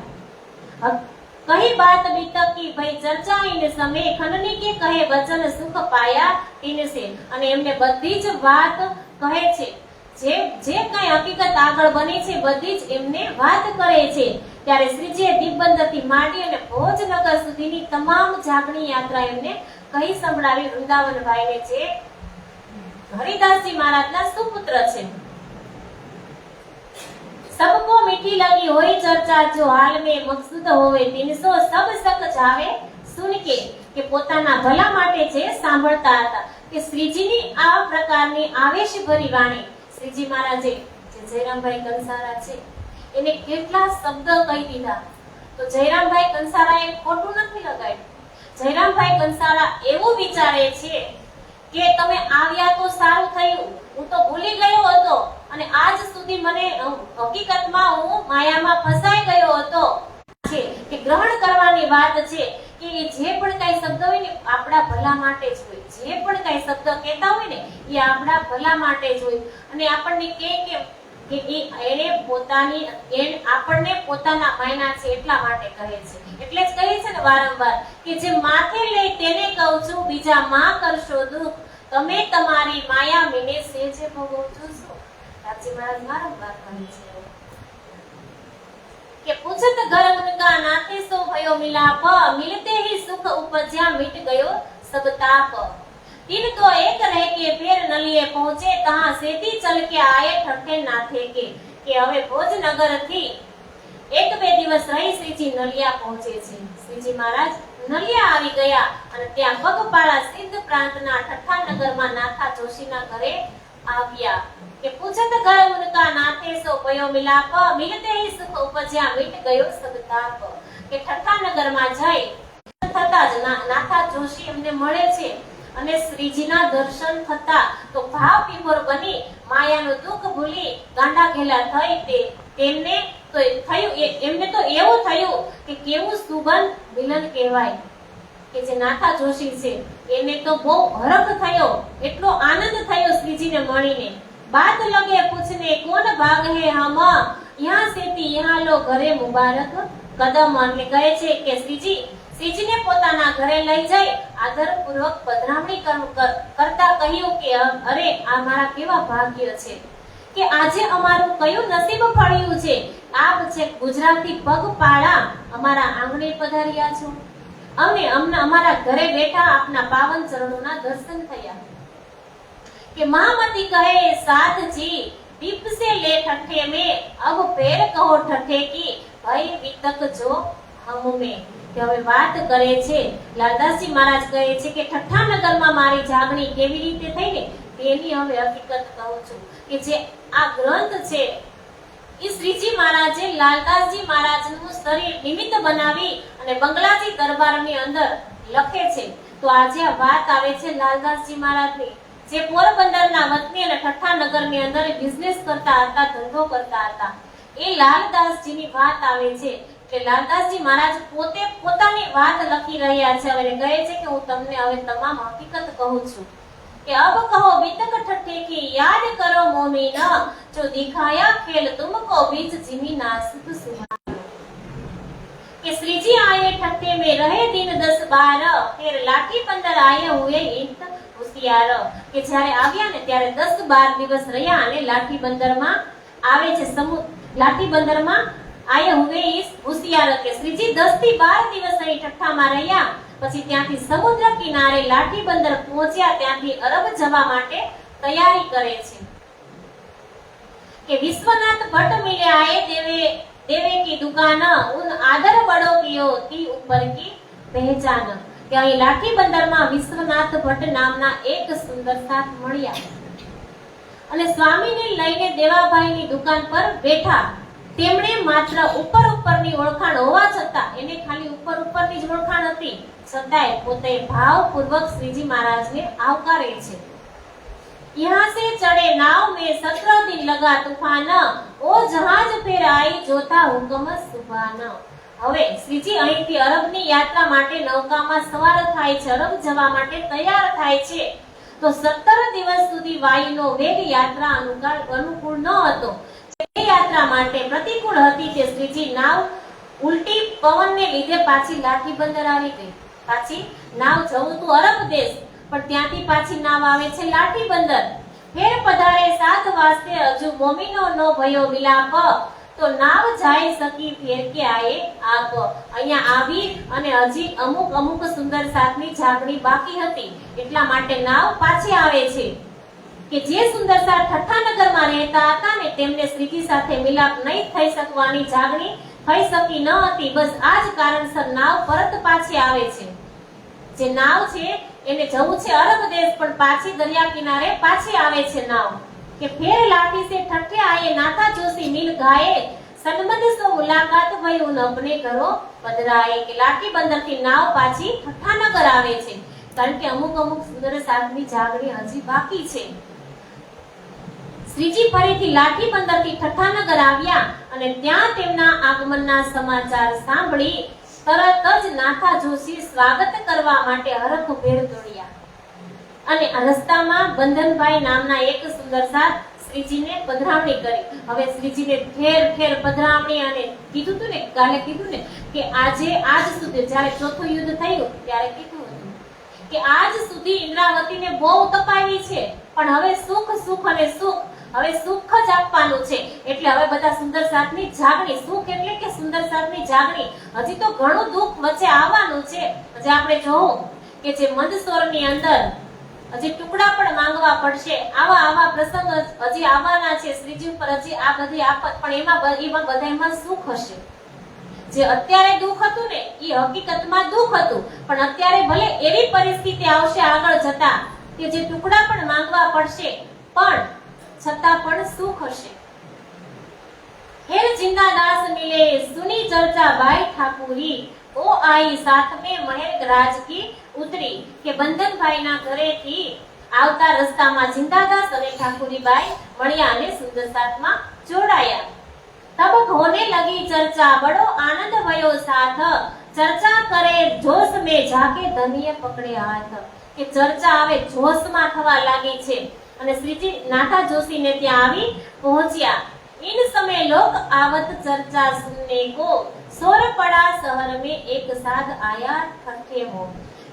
Speaker 2: કહી બાત બીતકી ભાઈ ચર્ચા ઇન સમે, ખનની કે કહે વચન સુખ પાયા ઇનસે. અને એમને બધી જ વાત કહે છે, જે કઈ હકીકત આગળ બની છે બધી જ એમને વાત કરે છે. ત્યારે શ્રીજીએ દિગ્બંધરથી માંડી અને ભોજનગર સુધીની તમામ જાગણી યાત્રા એમને કહી સંભળાવી વૃંદાવન ભાઈને, જે હરિદાસજી મહારાજના સુપુત્ર છે. सबको मीठी लगी होई चर्चा, जो हाल में मकसूद होवे 300 सब सक जावे सुन કે પોતાના ભલા માટે જે સાંભળતા હતા. કે શ્રીજીની આ પ્રકારની આવેશભરી વાણી શ્રીજી મહારાજે, જે જયરામભાઈ કંસારા છે એને કેટલા શબ્દ કહી દીધા. તો જયરામભાઈ કંસારાએ ખોટું નથી લગાડ્યું. જયરામભાઈ કંસારા એવું વિચારે છે કે તમે આવ્યા તો સારું થયું, હું તો ભૂલી ગયો હતો અને આજ સુધી મને હકીકતમાં હું માયામાં ફસાઈ ગયો હતો. છે કે ગ્રહણ કરવાની વાત છે કે જે પણ કઈ શબ્દ હોય ને આપણા ભલા માટે જ હોય. જે પણ કઈ શબ્દ કહેતા હોય ને એ આપણા ભલા માટે જ હોય. અને આપણને કે એને આપણને પોતાના માયના છે એટલા માટે કહે છે. એટલે જ કહે છે ને વારંવાર કે જે માથે લઈ તેને કહું છું, બીજા માં કરશો દુઃખ, તમે તમારી માયા મિને સેજે ભોગવો છો. રાજજી મહારાજ વારંવાર કહે છે કે પૂછત ઘર ઉનકા નાતે સો ભયો મિલાપ, મિલતે ही सुख उपज्या मिट गयो सब ताप. तीन तो एक रह के फिर नलिए पहुंचे, तहां सेती चल के आए ठठे नाथे के. કે હવે ભોજનગર થી એક બે દિવસ રહી શ્રીજી નલિયા પહોંચે છે. શ્રીજી મહારાજ નલિયા આવી ગયા અને ત્યાં પગપાળા સિદ્ધ પ્રાંતના ઠઠ્ઠા નગરમાં નાથા જોશીના ઘરે આવ્યા. કે પૂછત ઘર ઉનકા નાથે સો ભયો મિલાપ, મિલતે ही सुख उपज्या मिट गयो सब ताप. કે ઠઠ્ઠા નગરમાં જઈ થતા જ નાથા જોશી એમને મળે છે અને શ્રીજીના દર્શન થતા તો ભાવ વિભોર બની માયાનું દુઃખ ભૂલી ગાંડા ઘેલા થઈ તેમને તો થયું, એમને તો એવું થયું કે કેવું સુગંધ મિલન કહેવાય. કે જે નાથા જોશી છે એને તો બહુ હરખ થયો, એટલો આનંદ થયો શ્રીજીને મળીને. बात लगे पूछने कौन भाग है हम, यहाँ से थी यहाँ लो घरे मुबारक कदम. એટલે કહે છે કે શ્રીજીને પોતાના ઘરે લઈ જઈ આદરપૂર્વક પધરામણી કરતા કહ્યું કે અરે આ મારા કેવા ભાગ્ય છે કે આજે અમારું કયું નસીબ ફળ્યું છે. આપ છે ગુજરાતથી પગપાળા અમારા આંગણે પધાર્યા છો, અને અમને અમારા ઘરે બેઠા આપના પાવન ચરણોના દર્શન થયા. કે महामती कहे साथ जी दीप से ले ठठे में, अब फेर कहो ठठे की भय वितक जो हम में. કે હવે વાત કરે છે લાલદાસજી મહારાજ કહે છે કે ઠઠ્ઠા નગરમાં મારી જાગણી કેવી રીતે થઈ ને તેની હવે હકીકત કહું છું. કે જે આ ગ્રંથ છે એ શ્રીજી મહારાજે લાલદાસજી મહારાજનું શરીર નિમિત્ત બનાવી અને બંગલાજી દરબારની અંદર લખે છે. તો આજે આ વાત આવે છે લાલદાસજી મહારાજની, જે પોરબંદરના વતની અને ઠઠ્ઠા નગરની અંદર બિઝનેસ કરતા હતા, ધંધો કરતા હતા. એ લાલદાસજીની વાત આવે છે કે લાલદાસજી મહારાજ પોતે પોતાની વાત લખી રહ્યા છે અને કહે છે કે હું તમને હવે તમામ હકીકત કહું છું. કે અબ કહો બીતક ઠઠ્ઠે કી યાદ કરો મોમીન, જો દિખાયા ખેલ તુમકો બીચ જીમી નાસિક સુહાન. કે શ્રીજી આયે ઠઠ્ઠે में रहे दिन 10-12, फिर लाठी बंदर आए हुए इत હોશિયાર. કે જ્યારે આવ્યા ને ત્યારે 10-12 દિવસ રહ્યા અને લાઠી બંદરમાં આવે છે. લાઠી બંદરમાં આયા હુએ ઇસ હોશિયાર. કે શ્રીજી 10 થી 12 દિવસ અહીં ઠઠ્ઠામાં રહ્યા, પછી ત્યાંથી સમુદ્ર કિનારે લાઠી બંદર પહોંચ્યા, ત્યાંથી અરબ જવા માટે તૈયારી કરે છે. કે વિશ્વનાથ ભટ્ટ મિલે આए देवे की दुकान, उन आदर बड़ो कियो ती ऊपर की पहचान. કે અહીં લાઠી બંદરમાં વિશ્વનાથ ભટ્ટ નામના એક સુંદર સાથ મળ્યા અને સ્વામીને લઈને દેવાભાઈની દુકાન પર બેઠા. તેમણે માત્ર ઉપર ઉપરની ઓળખાણ હોવા છતાં એને ખાલી ઉપરની જ ઓળખાણ હતી, છતાંય પોતે ભાવપૂર્વક શ્રીજી મહારાજને આવકારે છે। यहाँ से चढ़े नाव में 17 दिन लगा तूफान, ओ जहाज फिर आई जोता हुकम सुभान। હવે શ્રીજી અહીંથી અરબની યાત્રા માટે નૌકામાં સવાર થાય છે, અરબ જવા માટે તૈયાર થાય છે। તો 17 દિવસ સુધી વાયુનો વેગ યાત્રા અનુકૂળ ન હતો। તે યાત્રા માટે પ્રતિકૂળ હતી તે શ્રીજી નાવ ઉલટી પવનને લીધે પાછી લાઠી બંદર આવી ગઈ। પાછી નાવ જવું તો અરબ દેશ, પણ ત્યાંથી પાછી નાવ આવે છે લાઠી બંદર। ફેર પધારે 7 વાસ્તે હજુ મોમીનો નો ભયો વિલાપ, તો નાવ જાય સકી ફેર કે આયે આપ। અહીંયા આવી અને હજી અમુક સુંદર સાથની જાગણી બાકી હતી, એટલા માટે નાવ પાછી આવે છે કે જે સુંદર સાથ ઠઠ્ઠાનગરમાં રહેતા હતા ને તેમને શ્રીજી સાથે મિલાપ નહીં થઈ શકવાની જાગણી થઈ શકી ન હતી। બસ આ જ કારણસર નાવ પરત પાછી આવે છે। જે નાવ છે એને જવું છે અરબ દેશ, પણ પાછી દરિયા કિનારે પાછી આવે છે નાવ કે ફેર લાઠી સે ઠઠ્ઠે આયે નાથા જોશી મિલ ગાયે, સન્મદ સો મુલાકાત ભઈ ઉન અપને ઘરો પધરાયે। કે લાઠી બંદરથી નાવ પાછી ઠઠ્ઠાનગર આવે છે, કારણ કે અમુક સુંદર સાથની જાગણી હજી બાકી છે। શ્રીજી ફરીથી લાઠી બંદરથી ઠઠ્ઠાનગર આવ્યા અને ત્યાં તેમના આગમનના સમાચાર સાંભળી તરત જ નાથા જોશી સ્વાગત કરવા માટે હરખભેર દોડ્યા। અને આ રસ્તામાં બંધનભાઈ નામના એક સુંદર સાથ શ્રીજીને પધરામણી કરી। હવે શ્રીજીને ઠેર પધરામણી અને કીધું તું ને, કાલે કીધું ને કે આજ સુધી જ્યારે ચોથું યુદ્ધ થયું ત્યારે કીધું હતું કે આજ સુધી ઇન્દ્રાવતીને બહુ તપાવી છે, પણ હવે સુખ અને સુખ હવે સુખ જ આપવાનું છે। એટલે હવે બધા સુંદર સાથની જાગણી, સુખ એટલે કે સુંદર સાથની જાગણી, હજી તો ઘણું દુઃખ વચ્ચે આવવાનું છે। હજી આપણે જોવું કે જે મંદસોરની અંદર હજી ટુકડા પણ માંગવા પડશે, આવા પ્રસંગ હજી આવવાના છે શ્રીજી ઉપર, હજી આ બધી આફત, પણ એમાં બધામાં સુખ હશે। જે અત્યારે દુઃખ હતું ને એ હકીકતમાં દુઃખ હતું, પણ અત્યારે ભલે એવી પરિસ્થિતિ આવશે આગળ જતા કે જે ટુકડા પણ માંગવા પડશે, પણ છતાં પણ સુખ હશે। હેર જિંદાદાસ મિલે સુની ચર્ચા ભાઈ ઠાકુરી, ઓ આઈ સાથ में महल राज की उतरी। કે બંધનભાઈના ઘરેથી આવતા રસ્તામાં જિંદાદાસ અને ઠાકુરીબાઈ મળ્યા અને સુંદર સાથમાં જોડાયા। तब होने लगी चर्चा, बड़ो आनंद भयो साथ, चर्चा करे जोश में जाके धनिये पकड़े हाथ। કે ચર્ચા આવે જોશમાં થવા લાગી છે અને શ્રીજી નાથા જોશીને ત્યાં આવી પહોંચ્યા। इन समय लोग आवत चर्चा सुनने को, सोर पड़ा शहर में एक साथ आया ठठ्ठे हो।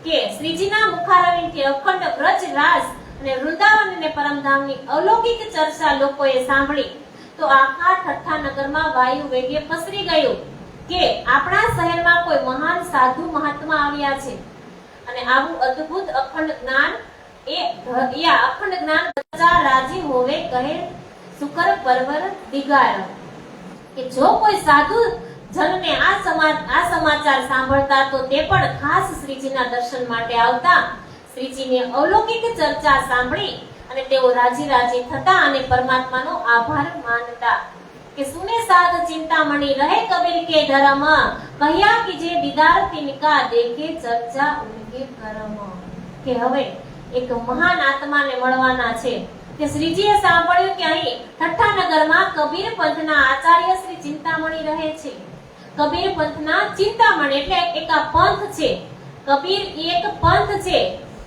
Speaker 2: કે શ્રીજીના મુખારવિંદથી અખંડ વ્રજ રાસ અને વૃંદાવન અને પરમધામની અલૌકિક ચર્ચા લોકોએ સાંભળી તો આખા ઠઠ્ઠાનગરમાં વાયુ વેગે પસરી ગયું કે આપણા શહેરમાં કોઈ મહાન સાધુ મહાત્મા આવ્યા છે અને આવું અદ્ભુત અખંડ જ્ઞાન અખંડ જ્ઞાન પ્રજા રાજી હોવે કહે સુકર પરવર દિગાર। કે જો કોઈ સાધુ જનને આ સમાચાર સાંભળતા તો તે પણ ખાસ શ્રીજીના દર્શન માટે આવતા। શ્રીજીની અલૌકિક ચર્ચા સાંભળી અને તેઓ રાજી થતા અને પરમાત્માનો આભાર માનતા। કે સુને સાધ ચિંતામણી રહે કબીર કે ધર્મ, કહ્યા કીજે દીદાર તિનકા દેખે ચર્ચા ઉનકે કરમ। કે હવે એક મહાન આત્માને મળવાના છે। કે શ્રીજીએ સાંભળ્યું કે અહીં ઠઠ્ઠાનગરમાં કબીર પંથના આચાર્ય શ્રી ચિંતામણી રહે છે। કબીર પંથના ચિંતામણી એટલે એક આ પંથ છે। કબીર એક પંથ છે,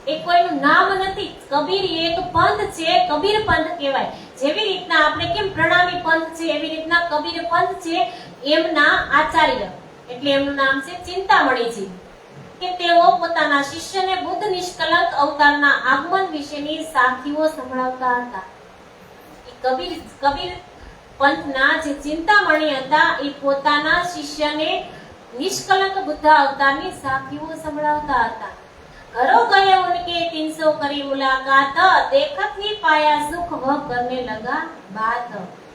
Speaker 2: એ કોઈનું નામ નથી। કબીર એક પંથ છે, કબીર પંથ કહેવાય। જેવી રીતના આપણે કેમ પ્રણામી પંથ છે એવી રીતના કબીર પંથ છે, એમના આચાર્ય એટલે એમનું નામ છે ચિંતામણીજી। કે તેઓ પોતાના શિષ્યને બુદ્ધ નિષ્કલંક અવતારના આગમન વિશેની સાખીઓ સંભળાવતા હતા। કબીર પંથના જે ચિંતામણી હતા એ પોતાના શિષ્યને નિષ્કલંક બુદ્ધ અવતારની સાખીઓ સંભળાવતા હતા। ઘરો ગયે ઉનકે 300 કરી મુલાકાત, देखत ही पाया सुख वह करने लगा बात।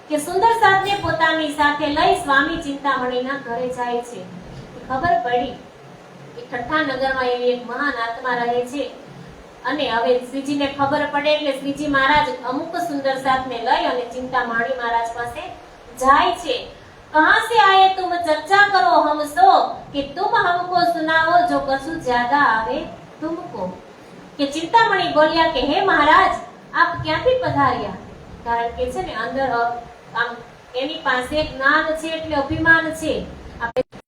Speaker 2: કે સુંદર સાથને પોતાની સાથે લઈ સ્વામી ચિંતામણીના ઘરે જાય છે। ખબર પડી કે ઠઠ્ઠાનગરમાં એવી એક મહાન આત્મા રહે છે અને હવે શ્રીજીને ખબર પડે એટલે શ્રીજી મહારાજ અમુક સુંદર સાથને લઈ અને ચિંતામણી મહારાજ પાસે જાય છે। कहां से आए तुम चर्चा कि तुम हमको सुनाओ जो कछु ज्यादा आवे तुमको। કે ચિંતામણી બોલ્યા કે હે મહારાજ આપ ક્યાંથી પધાર્યા? કારણ કે છે ને અંદર આમ એની પાસે જ્ઞાન છે એટલે અભિમાન છે,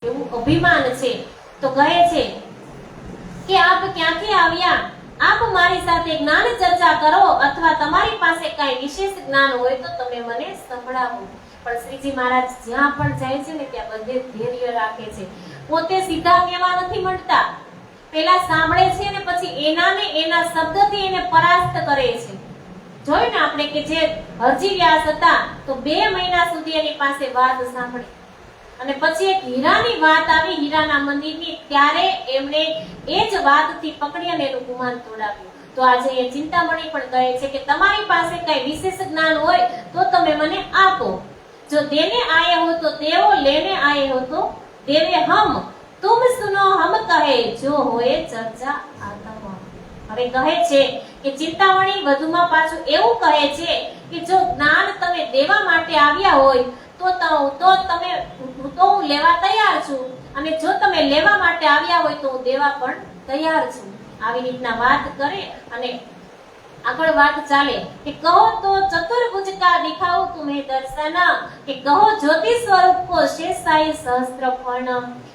Speaker 2: એવું અભિમાન છે. તો કહે છે કે આપ ક્યાંથી આવ્યા? આપ મારી સાથે જ્ઞાન ચર્ચા કરો અથવા તમારી પાસે કઈ વિશેષ જ્ઞાન હોય તો તમે મને સંભળાવો. પણ શ્રીજી મહારાજ જ્યાં પણ જાય છે ને ત્યાં બધે ધૈર્ય રાખે છે. પોતે સીધા કહેવા નથી માંડતા, પેલા સાંભળે છે ને પછી એના શબ્દથી એને પરાસ્ત કરે છે. જોયું ને આપણે કે જે હરજી વ્યાસ હતા તો 2 મહિના સુધી એની પાસે વાત સાંભળી અને પછી એક હીરાની વાત આવી, હીરાના મંદિરની, ત્યારે એમણે એ જ વાતથી પકડી અને એનું ગુમાન તોડાવ્યું. તો આજે એ ચિંતામણી પણ કહે છે કે તમારી પાસે કઈ વિશેષ જ્ઞાન હોય તો તમે મને આપો. जो देने आए हो तो देवो, लेने आए हो तो देवे हम, तुम सुनो हम कहे जो होए चर्चा आत्मा. હવે કહે છે કે ચિંતામણી વધુમાં પાછું એવું કહે છે કે જો જ્ઞાન તમે દેવા માટે આવ્યા હોય તો હું લેવા તૈયાર છું, અને જો તમે લેવા માટે આવ્યા હોય તો હું દેવા પણ તૈયાર છું. આવી રીતના વાત કરે અને આગળ વાત ચાલે કે કહો તો ચતુર્ભુજ કા દિખાઉ तुम्हें दर्शन, કે કહો ज्योति स्वरूप को शेषाई सहस्त्र फर्ण,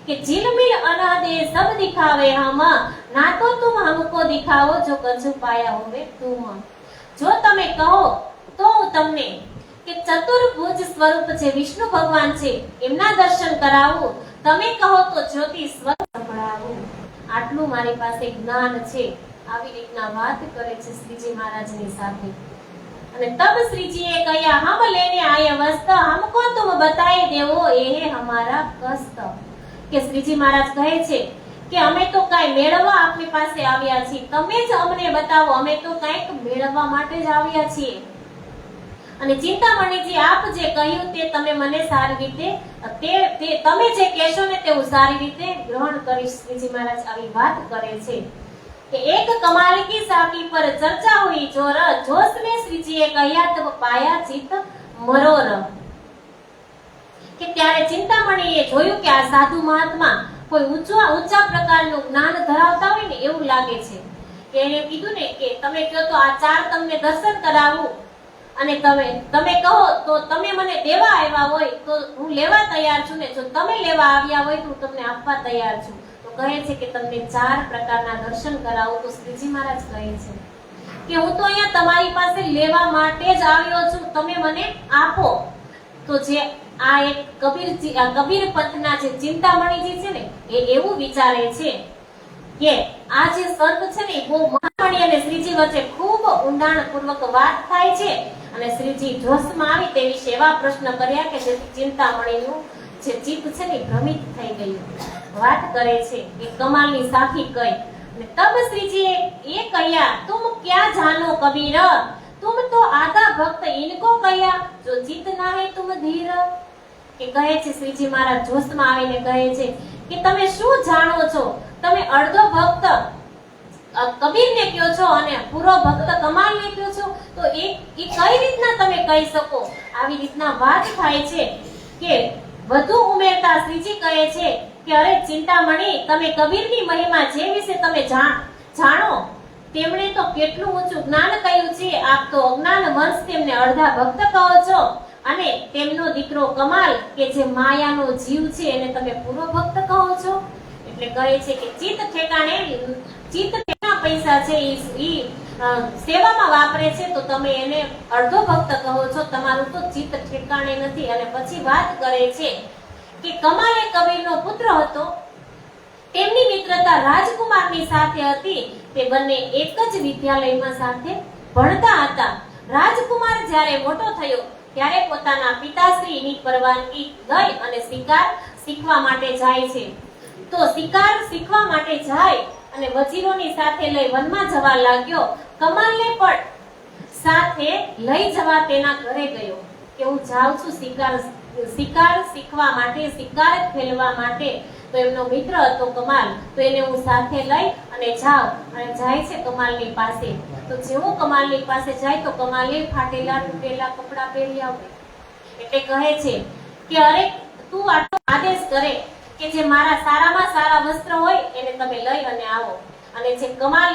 Speaker 2: કે झिलमिल अनहद ये सब दिखावे हम, ना तो तुम हमको दिखाओ जो कछु पाया होवे तुम. જો તમે કહો તો હું તમને કે ચતુર્ભુજ સ્વરૂપ છે વિષ્ણુ ભગવાન છે એમના દર્શન કરાવું, તમે કહો તો જ્યોતિ સ્વરૂપ સંભળાવું. આટલું મારી પાસે જ્ઞાન છે. આવી રીતના વાત કરે છે શ્રીજી મહારાજની સાથે. અને તબ શ્રીજીએ કહ્યા હમ લેને આયે વસ્ત, हमको तुम बताए देवो ये हमारा कष्ट. કે શ્રીજી મહારાજ કહે છે કે અમે તો કાઈ મેળવવા આપની પાસે આવ્યા છીએ, તમે જ અમને બતાવો, અમે તો કાઈક મેળવવા માટે જ આવ્યા છીએ. અને ચિંતામણીજી આપ જે કહ્યું તે તમે મને સારી રીતે તે તમે જે કહેશો ને તે હું સારી રીતે ગ્રહણ કરીશ. શ્રીજી મહારાજ આવી વાત કરે છે कि एक कमाल की साकी पर चर्चा हुई जोर, जोश में श्रीजीए કહ્યા તબ પાયા ચિત્ત મરોર. કે ત્યારે ચિંતામણીએ જોયું કે આ સાધુ મહાત્મા કોઈ ઊંચા પ્રકારનું જ્ઞાન ધરાવતા હોય ને એવું લાગે છે. કે એને કીધું ને કે તમે કહો તો આ 4 તમને દર્શન કરાવું, અને તમે કહો તો તમે મને દેવા આવ્યા હોય તો હું લેવા તૈયાર છું, ને જો તમે લેવા આવ્યા હોય તો હું તમને આપવા તૈયાર છું. કહે છે કે તમને 4 પ્રકારના દર્શન કરાવું. તો શ્રીજી મહારાજ કહે છે કે હું તો અહીંયા તમારી પાસે લેવા માટે જ આવ્યો છું, તમે મને આપો. તો જે આ એક કબીર પંથના જે ચિંતામણીજી છે ને એ એવું વિચારે છે કે આ જે સંત છે ને બહુ મહામણી અને શ્રીજી વચ્ચે ખૂબ ઊંડાણપૂર્વક વાત થાય છે, અને શ્રીજી જોશમાં આવી તે વિશે એવા પ્રશ્ન કર્યા કે જેથી ચિંતામણીનું જે ચિત્ત છે ને ભ્રમિત થઈ ગયું. વાત કરે છે કે કમાલની સાખી કઈ. અને તબ શ્રીજીએ એ કહ્યા तुम क्या जानो कबीर, तुम तो आधा भक्त इनको कहया जो जीत ना है तुम धीर. કે કહે છે શ્રીજી મહારાજ જોશમાં આવીને કહે છે કે તમે શું જાણો છો, તમે અડધો ભક્ત કબીરને કહો છો અને પૂરો ભક્ત કમાલને કહો છો, તો એ કઈ રીતના તમે કહી શકો? આવી રીતના વાત થાય છે. કે વધુ ઉમેરતા શ્રીજી કહે છે કે અરે ચિંતામણી, તમે કબીરની મહિમા જે વિશે તમે જાણો તેમણે તો કેટલું ઊંચું જ્ઞાન કહ્યું છે, આપ તો અજ્ઞાન વંશ તેમને અડધા ભક્ત કહો છો, અને તેમનો દીકરો કમાલ કે જે માયાનો જીવ છે એને તમે પૂરો ભક્ત કહો છો. એટલે કહે છે કે ચિત્ત તેના પૈસા છે ઈ સેવામાં વાપરે છે તો તમે એને અડધો ભક્ત કહો છો, તમારું તો ચિત્ત ઠેકાણે નથી. અને પછી વાત કરે છે કે કમાલ એ કબીરનો પુત્ર હતો, તેમની મિત્રતા રાજકુમારની સાથે હતી, તે બંને એક જ વિદ્યાલયમાં સાથે ભણતા હતા. રાજકુમાર જ્યારે મોટો થયો ત્યારે પોતાના પિતાશ્રીની પરવાનગી લઈ અને શિકાર શીખવા માટે જાય છે. તો શિકાર શીખવા માટે જાય અને વજીરોની સાથે લઈ વનમાં જવા લાગ્યો. કમાલને પણ સાથે લઈ જવા તેના ઘરે ગયો કે હું જાઉં છું શિકાર શીખવા માટે, શિકાર ખેલવા માટે. તો એમનો મિત્ર હતો કમાલ, તો એને હું સાથે લઈ અને જાઉં. અને જાય છે કમાલની પાસે. તો જેવો કમાલની પાસે જાય તો કમાલે ફાટેલા તૂટેલા કપડા પહેર્યા હોય. એટલે કહે છે કે અરે તું આટલો આદેશ કરે કે જે મારા સારામાં સારા વસ્ત્ર હોય એને તમે લઈ અને આવો. અને જે કમાલ,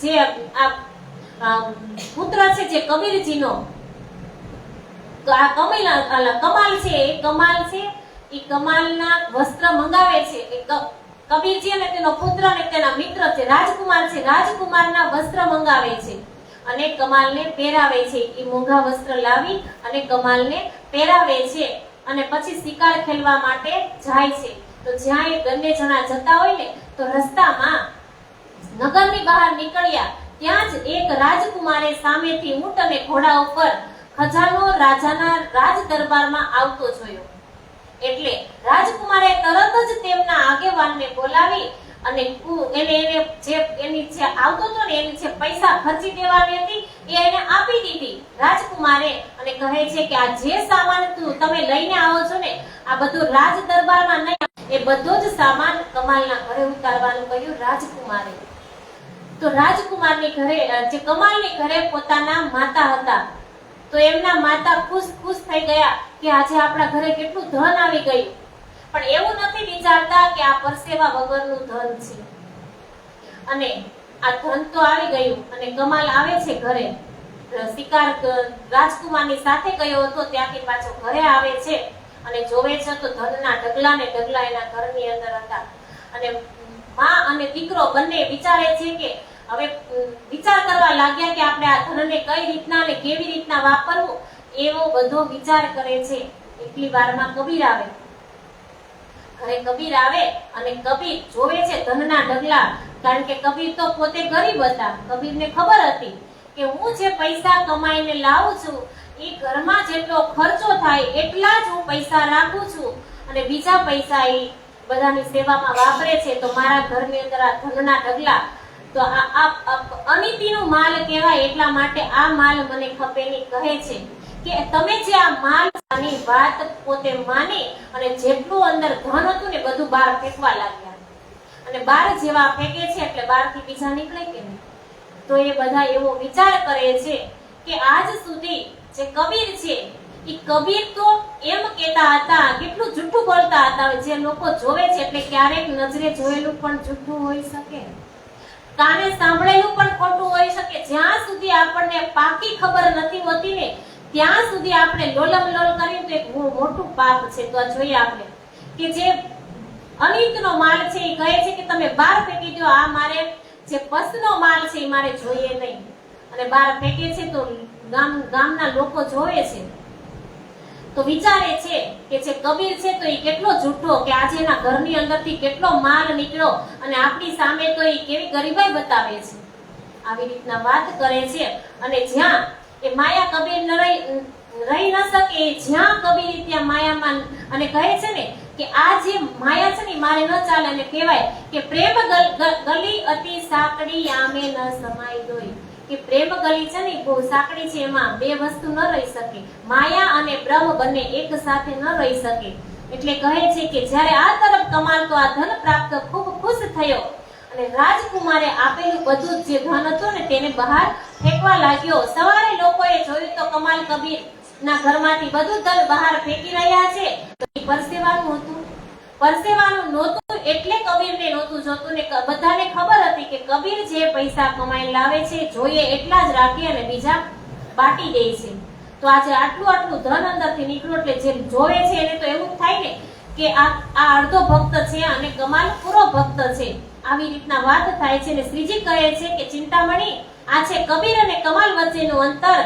Speaker 2: જે આ પુત્ર છે જે કબીરજીનો, તો આ કમાલ છે, એ કમાલ છે, એ કમાલના વસ્ત્ર મંગાવે છે. એ કબીરજી અને તેનો પુત્ર અને તેના મિત્ર છે રાજકુમાર છે, રાજકુમારના વસ્ત્ર મંગાવે છે અને કમાલને પહેરાવે છે. એ મોંઘા વસ્ત્ર લાવી અને કમાલને પહેરાવે છે અને પછી શિકાર ખેલવા માટે જાય છે. તો જ્યાં એ બંને જણા જતા હોય ને, તો રસ્તામાં નગરની બહાર નીકળ્યા ત્યાં જ એક રાજકુમારે સામેથી ઊંટ અને ઘોડા ઉપર ખજાનો રાજાના રાજ દરબારમાં આવતો જોયો. એટલે રાજકુમારે તરત જ તેમના આગેવાનને બોલાવી અને એની જે આવતો હતો ને એની જે પૈસા ખર્ચી દેવાની હતી એ એને આપી દીધી રાજકુમારે. અને કહે છે કે આ જે સામાન તમે લઈને આવો છો ને, આ બધું રાજ દરબારમાં નહીં, એ બધો જ સામાન કમાલના ઘરે ઉતારવાનું કહ્યું રાજકુમારે. તો રાજકુમારની ઘરે, જે કમાલની ઘરે પોતાના માતા હતા, તો એમના માતા ખુશ થઈ ગયા કે આજે આપણા ઘરે કેટલું ધન આવી ગયું. પણ એવું નથી વિચારતા કે આ પરસેવા વગરનું ધન છે. અને આ ધન તો આવી ગયું અને કમાલ આવે છે ઘરે, શિકાર રાજકુમારની સાથે ગયો હતો ત્યાંથી પાછો ઘરે આવે છે અને જોવે છે તો ધનના ઢગલા ને ઢગલા એના ઘરની અંદર હતા. અને માં અને દીકરો બંને વિચારે છે કે હવે વિચાર કરવા લાગ્યા કે આપણે આ ધનને કઈ રીતના અને કેવી રીતના વાપરવું, એવો બધો વિચાર કરે છે. એટલી વારમાં કબીર આવે. ઘરે કબીર આવે અને કબીર જોવે છે ધનના ઢગલા, કારણ કે કબીર તો પોતે ગરીબ હતા. કબીરને ખબર હતી કે હું જે પૈસા કમાઈને લાવું છું એ ઘરમાં જેટલો ખર્ચો થાય એટલા જ હું પૈસા રાખું છું અને બીજા પૈસા એ બધાની સેવામાં વાપરે છે. તો મારા ઘરની અંદર આ ધનના ઢગલા, તો આ અનીતિનું માલ કહેવાય. એટલા માટે આ માલ મને ખપે નહીં. કહે છે કે તમે જે આ માલની વાત પોતે માની અને જેટલું અંદર ધન હતું ને બધું બહાર ફેંકવા લાગ્યા. અને બહાર જેવા ફેંકે છે એટલે બહારથી બીજા નીકળે કે નહીં. તો એ બધા એવો વિચાર કરે છે કે આજ સુધી જે કબીર છે એ કબીર તો એમ કહેતા હતા, કેટલું જૂઠું બોલતા હતા. જે લોકો જોવે છે એટલે ક્યારેક નજરે જોયેલું પણ જૂઠું હોઈ શકે, કાને સાંભળેલું પણ ખોટું હોઈ શકે. જ્યાં સુધી આપણને પાકી ખબર નથી હોતી ને ત્યાં સુધી આપણે લોલમ લોલ કરીએ તો એક મોટું પાપ છે. તો જોઈએ આપણે કે જે અનિતનો માલ છે એ કહે છે કે તમે બહાર ફેંકી દો, આ મારે જે પસનો માલ છે એ મારે જોઈએ નહીં. અને બહાર ફેંકે છે તો ગામના લોકો જોવે છે તો વિચારે છે કે જે કબીર છે તો એ કેટલો જૂઠો, કે આજે એના ઘરની અંદરથી કેટલો માલ નીકળ્યો અને આપણી સામે તો એ કેવી ગરીબાઈ બતાવે છે. આવી રીતના વાત કરે છે. અને જ્યાં એ માયા કબીર રહી ન શકે, જ્યાં કબીર ત્યાં માયામાં, અને કહે છે ને કે આ જે માયા છે ને મારે ન ચાલે. અને કહેવાય કે પ્રેમ ગલી અતિ સાંકડી આમે ન સમાય દોય, કે પ્રેમ ગલી છે ને બહુ સાંકડી છે, એમાં બે વસ્તુ ન રહી શકે. માયા અને બ્રહ્મ બંને એક સાથે ન રહી શકે. એટલે કહે છે કે જ્યારે આ તરફ કમાલ તો આ ધન પ્રાપ્ત ખૂબ ખુશ થયો અને રાજકુમારે આપેલું બધું જે ધન હતું ને તેને બહાર ફેંકવા લાગ્યો. સવારે લોકોએ જોયું તો કમાલ કબીર ના ઘરમાંથી બધું ધન બહાર ફેંકી રહ્યા છે. તો એ પરસેવાનું હતું, પરસેવાનું નહોતું એટલે કબીરને નહોતું જોતું ને બધાને ખબર હતી કે કબીર જે પૈસા કમાઈને લાવે છે જોઈએ એટલા જ રાખી અને બીજા બાટી દે છે. તો આજે આટલું ધન અંદરથી નીકળ્યું એટલે જે જોવે છે એને તો એવું થાય ને કે આ અડધો ભક્ત છે અને કમાલ પૂરો ભક્ત છે. આવી રીતના વાત થાય છે. ને શ્રીજી કહે છે કે ચિંતામણી, આ છે કબીર અને કમાલ વચ્ચેનું અંતર.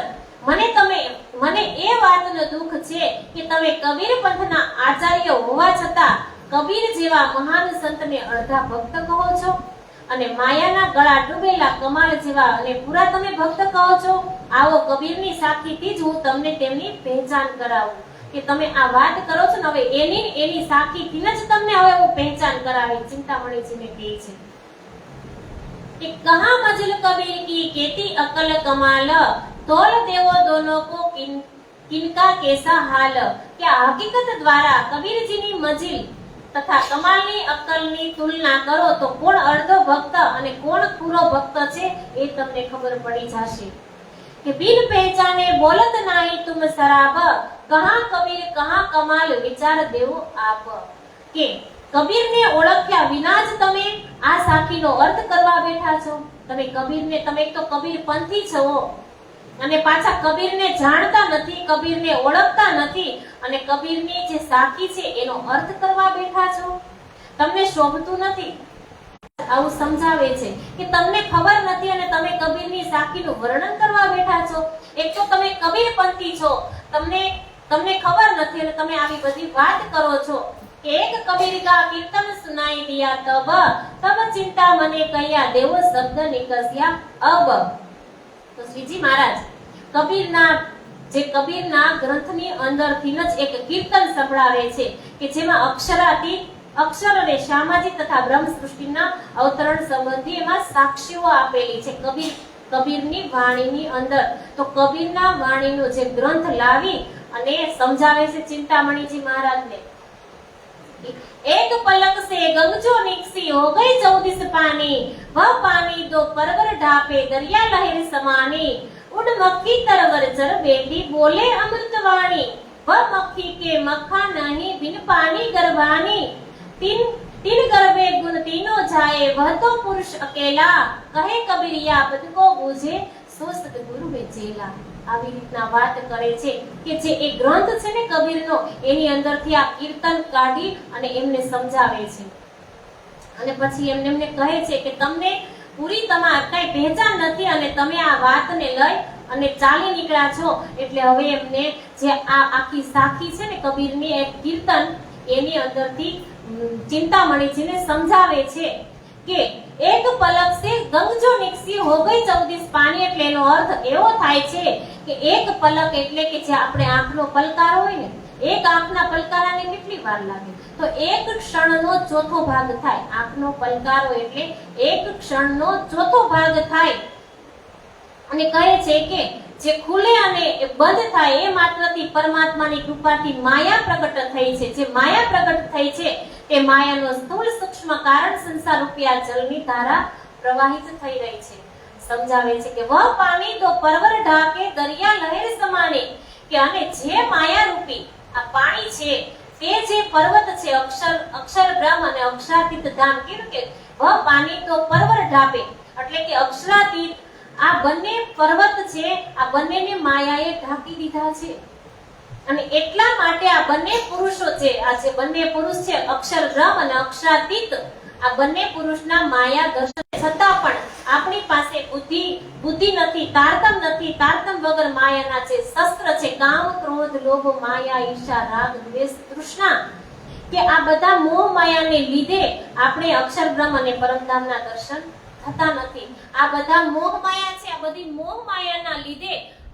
Speaker 2: મને એ વાતનો દુઃખ છે કે તમે કબીર પંથના આચાર્ય હોવા છતાં કબીર જેવા મહાન સંતને અડધા ભક્ત કહો છો અને માયાના ગળા ડૂબેલા કમાલ જેવા અને પૂરા તમે ભક્ત કહો છો. આવો કબીરની સાખીથી જ હું તમને તેમની પહેચાન કરાવું. કે તમે આ વાત કરો છો ને હવે એની સાખીથી જ તમને હવે હું પહેચાન કરાવી. ચિંતામણીજીને કહે છે कि कहाँ मजल कबीर की केती अकल कमाल, तोल देवो दोनों को किनका कैसा हाल. કે હકીકત દ્વારા કબીરજીની મજિલ તથા કમાલની અક્કલની તુલના કરો તો કોણ અડધો ભક્ત અને કોણ પૂરો ભક્ત છે એ તમને ખબર પડી જશે. કે બિન પહેચાને બોલત નહીં તુમ શરાબ, કહા કબીર કહા કમાલ વિચાર દેવો આપ. કે કબીરને ઓળખ્યા વિના જ તમે આ સાખીનો અર્થ કરવા બેઠા છો. તમે કબીરને, તમે તો કબીર પંથી છો અને પાછા કબીરને જાણતા નથી, કબીરને ઓળખતા નથી અને કબીરની જે સાખી છે એનો અર્થ કરવા બેઠા છો. તમને શોભતું નથી. આવું સમજાવે છે કે તમને ખબર નથી અને તમે કબીરની સાખીનું વર્ણન કરવા બેઠા છો. એક તો તમે કબીર પંથી છો, તમને ખબર નથી અને તમે આવી બધી વાત કરો છો કે એક કબીર કા કીર્તન સુનાઈ દિયા તબ તબ ચિંતા મને કયા દેવો શબ્દ નિકસ્યા અબ. તો શ્રીજી મહારાજ કબીરના ગ્રંથની અંદરથી જ એક કીર્તન સંભળાવે છે કે જેમાં અક્ષરાતીત, અક્ષર અને સામાજિક તથા બ્રહ્મ સૃષ્ટિના અવતરણ સંબંધી એમાં સાક્ષીઓ આપેલી છે કબીરની વાણીની અંદર. તો કબીરના વાણીનો જે ગ્રંથ લાવી અને સમજાવે છે ચિંતામણીજી મહારાજને. एक पलक से गंगजो निकसी हो गई 14 पानी, वह पानी दो परवर ढापे दरिया लहर समानी, उड़ मक्खी तरवर चर बेटी बोले अमृतवाणी, वह मक्खी के मक्खा नहीं बिन पानी गर्भानी, तीन गर्भे गुण तीनों जाए वह तो पुरुष अकेला, कहे कबीरिया पद को बूझे सो सतगुरु में चेला. આવી રીતના વાત કરે છે કે જે એ ગ્રંથ છે ને કબીરનો, એની અંદરથી આ કીર્તન કાઢી અને એમને સમજાવે છે. અને પછી એમને કહે છે કે તમને પૂરી તમાર કઈ પહેચાન નથી અને તમે આ વાતને લઈ અને ચાલી નીકળ્યા છો. એટલે હવે એમને જે આ આખી સાખી છે ને કબીરની એક કીર્તન, એની અંદરથી ચિંતામણીજીને સમજાવે છે કે એક પલક સે ગંગજો નિકસી હો ગઈ 14 પાણી. એટલે એનો અર્થ એવો થાય છે કે એક પલક એટલે કે જે આપણે આંખનો પલકારો હોય ને, એક આંખના પલકારાને કેટલી વાર લાગે? તો એક ક્ષણનો ચોથો ભાગ થાય. આંખનો પલકારો એટલે એક ક્ષણનો ચોથો ભાગ થાય. અને કહે છે કે જે ખુલે અને બંધ થાય એ માત્રથી પરમાત્માની કૃપાથી માયા પ્રગટ થઈ છે. જે માયા પ્રગટ થઈ છે તે માયાનો સ્થૂળ સૂક્ષ્મ કારણ સંસાર રૂપિયા જલની ધારા પ્રવાહિત થઈ રહી છે. સમજાવે છે કે વહ પાણી દો પરવર ઢાકે દરિયા લહેર સમાને, કે અને જે માયા રૂપી આ પાણી છે તે જે પર્વત છે, અક્ષર બ્રહ્મ અને અક્ષરાતીત ધામ, કેમ કે વહ પાણી તો પરવર ઢાપે એટલે કે અક્ષરાતીત આ બંને પર્વત છે, આ બંનેને માયાએ ઢાંકી દીધા છે. અને એટલા માટે આ બંને પુરુષો છે, આ જે બંને પુરુષ છે અક્ષર બ્રહ્મ અને અક્ષરાતીત, આ બંને પુરુષના માયા દર્શન છતાં પણ આપણી પાસે બુદ્ધિ નથી, તારતમ નથી. તારતમ વગર માયાના જે શસ્ત્ર છે કામ, ક્રોધ, લોભ, માયા, ઈર્ષા, રાગ, દ્વેષ, તૃષ્ણા, કે આ બધા મોહ માયાને લીધે આપણે અક્ષર બ્રહ્મ અને પરમધામના દર્શન થતા નથી. આ બધા મોહ માયા છે, આ બધી મોહ માયાના લીધે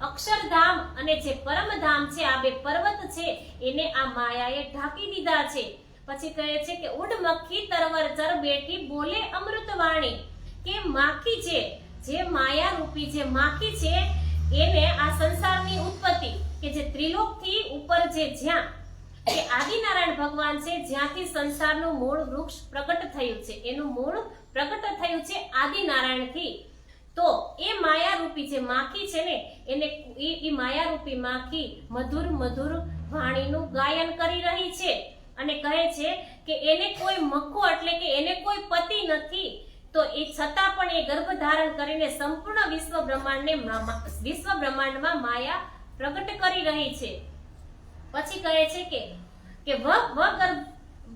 Speaker 2: અક્ષરધામ અને જે પરમધામ છે, આ બે પર્વત છે, એને આ માયાએ ઢાંકી દીધા છે. પછી કહે છે કે ઉડ મક્ખી તરવર ચર બેઠી બોલે અમૃતવાણી, કે માખી છે, જે માયા રૂપી જે માખી છે, એને આ સંસારની ઉત્પત્તિ કે જે ત્રિલોકથી ઉપર જે જ્યાં કે આદિનારાયણ ભગવાન છે, જ્યાંથી સંસારનું મૂળ વૃક્ષ પ્રગટ થયું છે, એનું મૂળ પ્રગટ થયું છે આદિનારાયણથી. તો એ માયા રૂપી જે માખી છે ને, એને એ માયા રૂપી માખી મધુર મધુર વાણીનું ગાયન કરી રહી છે અને કહે છે કે એને કોઈ મક્ખો એટલે કે એને કોઈ પતિ નથી. તો એ છતાં પણ એ ગર્ભ ધારણ કરીને સંપૂર્ણ વિશ્વ બ્રહ્માંડમાં માયા પ્રગટ કરી રહી છે. પછી કહે છે કે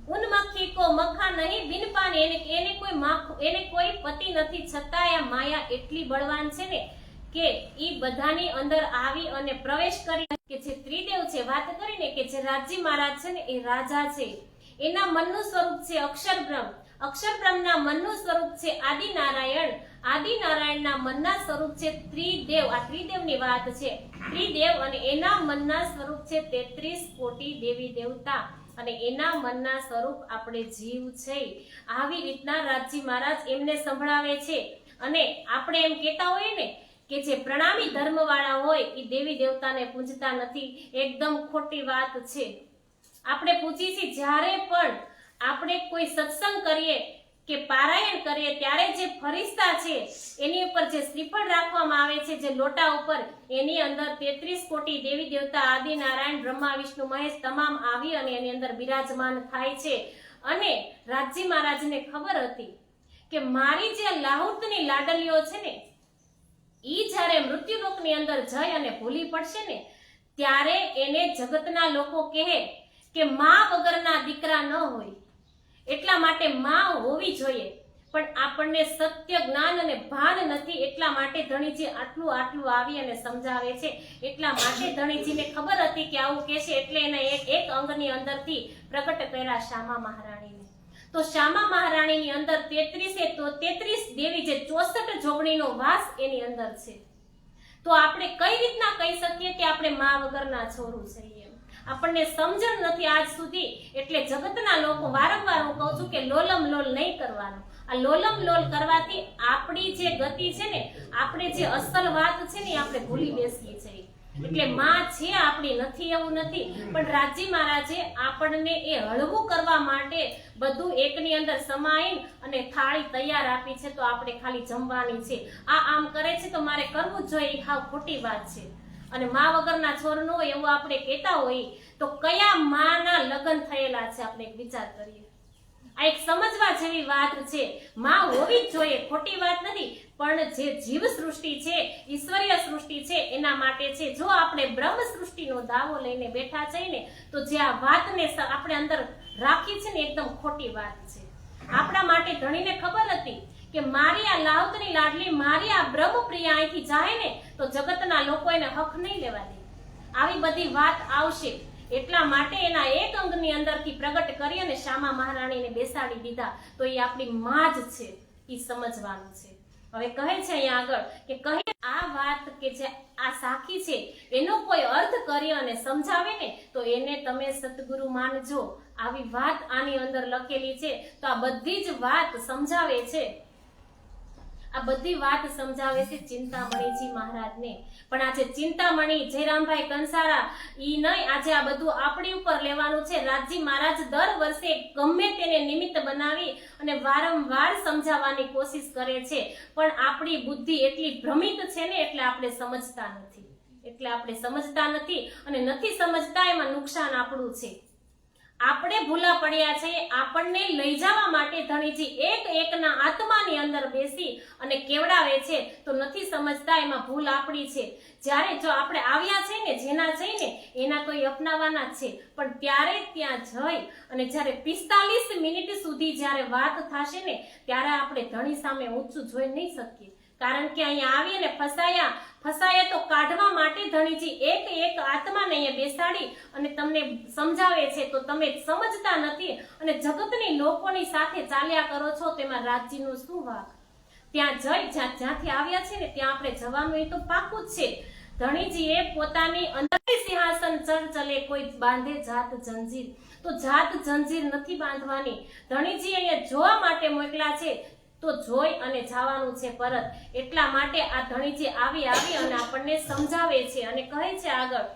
Speaker 2: ઉન મક્ખી કો મક્ખા નહીં બિન પાની, એને કોઈ પતિ નથી, છતાં આ માયા એટલી બળવાન છે ને કે ઈ બધાની અંદર આવી અને પ્રવેશ કરી. કે જે ત્રિદેવ છે, વાત કરીને કે જે રાજી મહારાજ છે ને એ રાજા છે, એના મનનું સ્વરૂપ છે અક્ષર બ્રહ્મ, અક્ષર બ્રહ્મના મનનું સ્વરૂપ છે આદિનારાયણ, આદિનારાયણના મનના સ્વરૂપ છે ત્રિદેવ. આ ત્રિદેવની વાત છે, ત્રિદેવ, અને એના મનના સ્વરૂપ છે 33 કોટી દેવી દેવતા, અને એના મનના સ્વરૂપ આપણે જીવ છે. આવી રીતના રાજી મહારાજ એમને સંભળાવે છે. અને આપણે એમ કહેતા હોઈએ ને કે જે પ્રણામી ધર્મ વાળા હોય એ દેવી દેવતાને પૂજતા નથી, એકદમ ખોટી વાત છે. આપણે પૂજીએ છીએ જ્યારે પણ આપણે કોઈ સત્સંગ કરીએ કે પારાયણ કરીએ ત્યારે જે ફરિશ્તા છે એની ઉપર જે શ્રીફળ રાખવામાં આવે છે, જે લોટા ઉપર, એની અંદર 33 કોટી દેવી દેવતા આદિનારાયણ બ્રહ્મા વિષ્ણુ મહેશ તમામ આવી અને એની અંદર બિરાજમાન થાય છે. અને રાજજી મહારાજને ખબર હતી કે મારી જે લાહુતની લાડલીઓ છે ને ઈ જ્યારે મૃત્યુલોકની અંદર જઈ અને ભૂલી પડશે ને ત્યારે એને જગતના લોકો કહે કે માં વગરના દીકરા ન હોય, એટલા માટે માં હોવી જોઈએ, પણ આપણને સત્ય જ્ઞાન અને ભાન નથી, એટલા માટે ધણીજી આટલું આવી અને સમજાવે છે. એટલા માટે ધણીજીને ખબર હતી કે આવું કહેશે, એટલે એને એક અંગની અંદરથી પ્રગટ કર્યા શ્યામા મહારાણીને. તો શ્યામા મહારાણીની અંદર 33 દેવી જે 64 જોગણીનો વાસ એની અંદર છે. તો આપણે કઈ રીતના કહી શકીએ કે આપણે માં વગરના છોરું છીએ? આપણને સમજણ નથી આજ સુધી, એટલે જગતના લોકો વારંવાર હું કહું છું કે લોલમ લોલ નહીં કરવાનું. આ લોલમ લોલ કરવાથી આપણી જે ગતિ છે ને, આપણે જે અસલ વાત છે ને આપણે ભૂલી બેસીએ છીએ. એટલે માં છે આપણી નથી એવું નથી, પણ રાજજી મહારાજે આપણને એ હળવું કરવા માટે બધું એકની અંદર સમાઈ અને થાળી તૈયાર આપી છે, તો આપણે ખાલી જમવાની છે. આમ કરે છે તો મારે કરવું જ જોઈએ, હાવ ખોટી વાત છે. અને માં વગરના છોર ન હોય એવું આપણે કહેતા હોઈએ તો કયા માના લગ્ન થયેલા છે? આપણે એક વિચાર કરીએ. આ એક સમજવા જેવી વાત છે. માં હોવી જ જોઈએ, ખોટી વાત નથી, પણ જે જીવ સૃષ્ટિ છે, ઈશ્વરીય સૃષ્ટિ છે, એના માટે છે. જો આપણે બ્રહ્મ સૃષ્ટિનો દાવો લઈને બેઠા છીએ ને, તો જે આ વાતને આપણે અંદર રાખી છે ને એકદમ ખોટી વાત છે. આપણા માટે ધણીને ખબર હતી કે મારી આ લાહુતની લાડલી, મારી આ બ્રહ્મપ્રિયા અહીંથી જાય ને તો જગતના લોકો એને હક નહીં લેવા દે, આવી બધી વાત આવશે. એટલા માટે એના એક અંગની અંદરથી પ્રગટ કરી અને શ્યામા મહારાણીને બેસાડી દીધા. તો એ આપણી માં જ છે, એ સમજવાનું છે. હવે કહે છે અહીંયા આગળ કે કહે આ વાત કે જે આ સાખી છે એનો કોઈ અર્થ કરી અને સમજાવે ને તો એને તમે સતગુરુ માનજો. આવી વાત આની અંદર લખેલી છે. તો આ બધી જ વાત સમજાવે છે, આ બધી વાત સમજાવે છે ચિંતામણીજી મહારાજને. પણ આજે ચિંતામણી જયરામભાઈ કંસારા ઈ નહીં, આજે આ બધું આપણી ઉપર લેવાનું છે. રાજજી મહારાજ દર વર્ષે ગમે તેને નિમિત્ત બનાવી અને વારંવાર સમજાવવાની કોશિશ કરે છે, પણ આપણી બુદ્ધિ એટલી ભ્રમિત છે ને એટલે આપણે સમજતા નથી. અને નથી સમજતા એમાં નુકસાન આપણું છે. આપણે ભૂલા પડ્યા છે. આપણને લઈ જવા માટે ધણીજી એકના આત્માની અંદર બેસી અને કેવડાવે છે, તો નથી સમજતા એમાં ભૂલ આપણી છે. જ્યારે જો આપણે આવ્યા છે ને, જેના છે ને એના કોઈ અપનાવવાના છે, પણ ત્યારે ત્યાં જઈ અને જ્યારે 45 મિનિટ સુધી જ્યારે વાત થશે ને ત્યારે આપણે ધણી સામે ઊંચું જોઈ નહીં શકીએ. કારણ કે અહીંયા આવીને ફસાયા તો કાઢવા માટે ધણીજી એક આત્માને અહીંયા બેસાડી અને તમને સમજાવે છે, તો તમે સમજતા નથી અને જગતની લોકોની સાથે ચાલ્યા કરો છો. તેમાં રાજજીનું શું વાંક? ત્યાં જ્યાંથી આવ્યા છે ને ત્યાં આપણે જવાનું એ તો પાકું જ છે. ધણીજીએ પોતાની અંદર સિંહાસન ચલે કોઈ બાંધે જાત જંજીર, તો જાત જંજીર નથી બાંધવાની. ધણીજી અહીંયા જોવા માટે મોકલા છે, તો જોઈ અને જવાનું છે પરત. એટલા માટે આ ધણીજી આવી અને આપણને સમજાવે છે અને કહે છે આગળ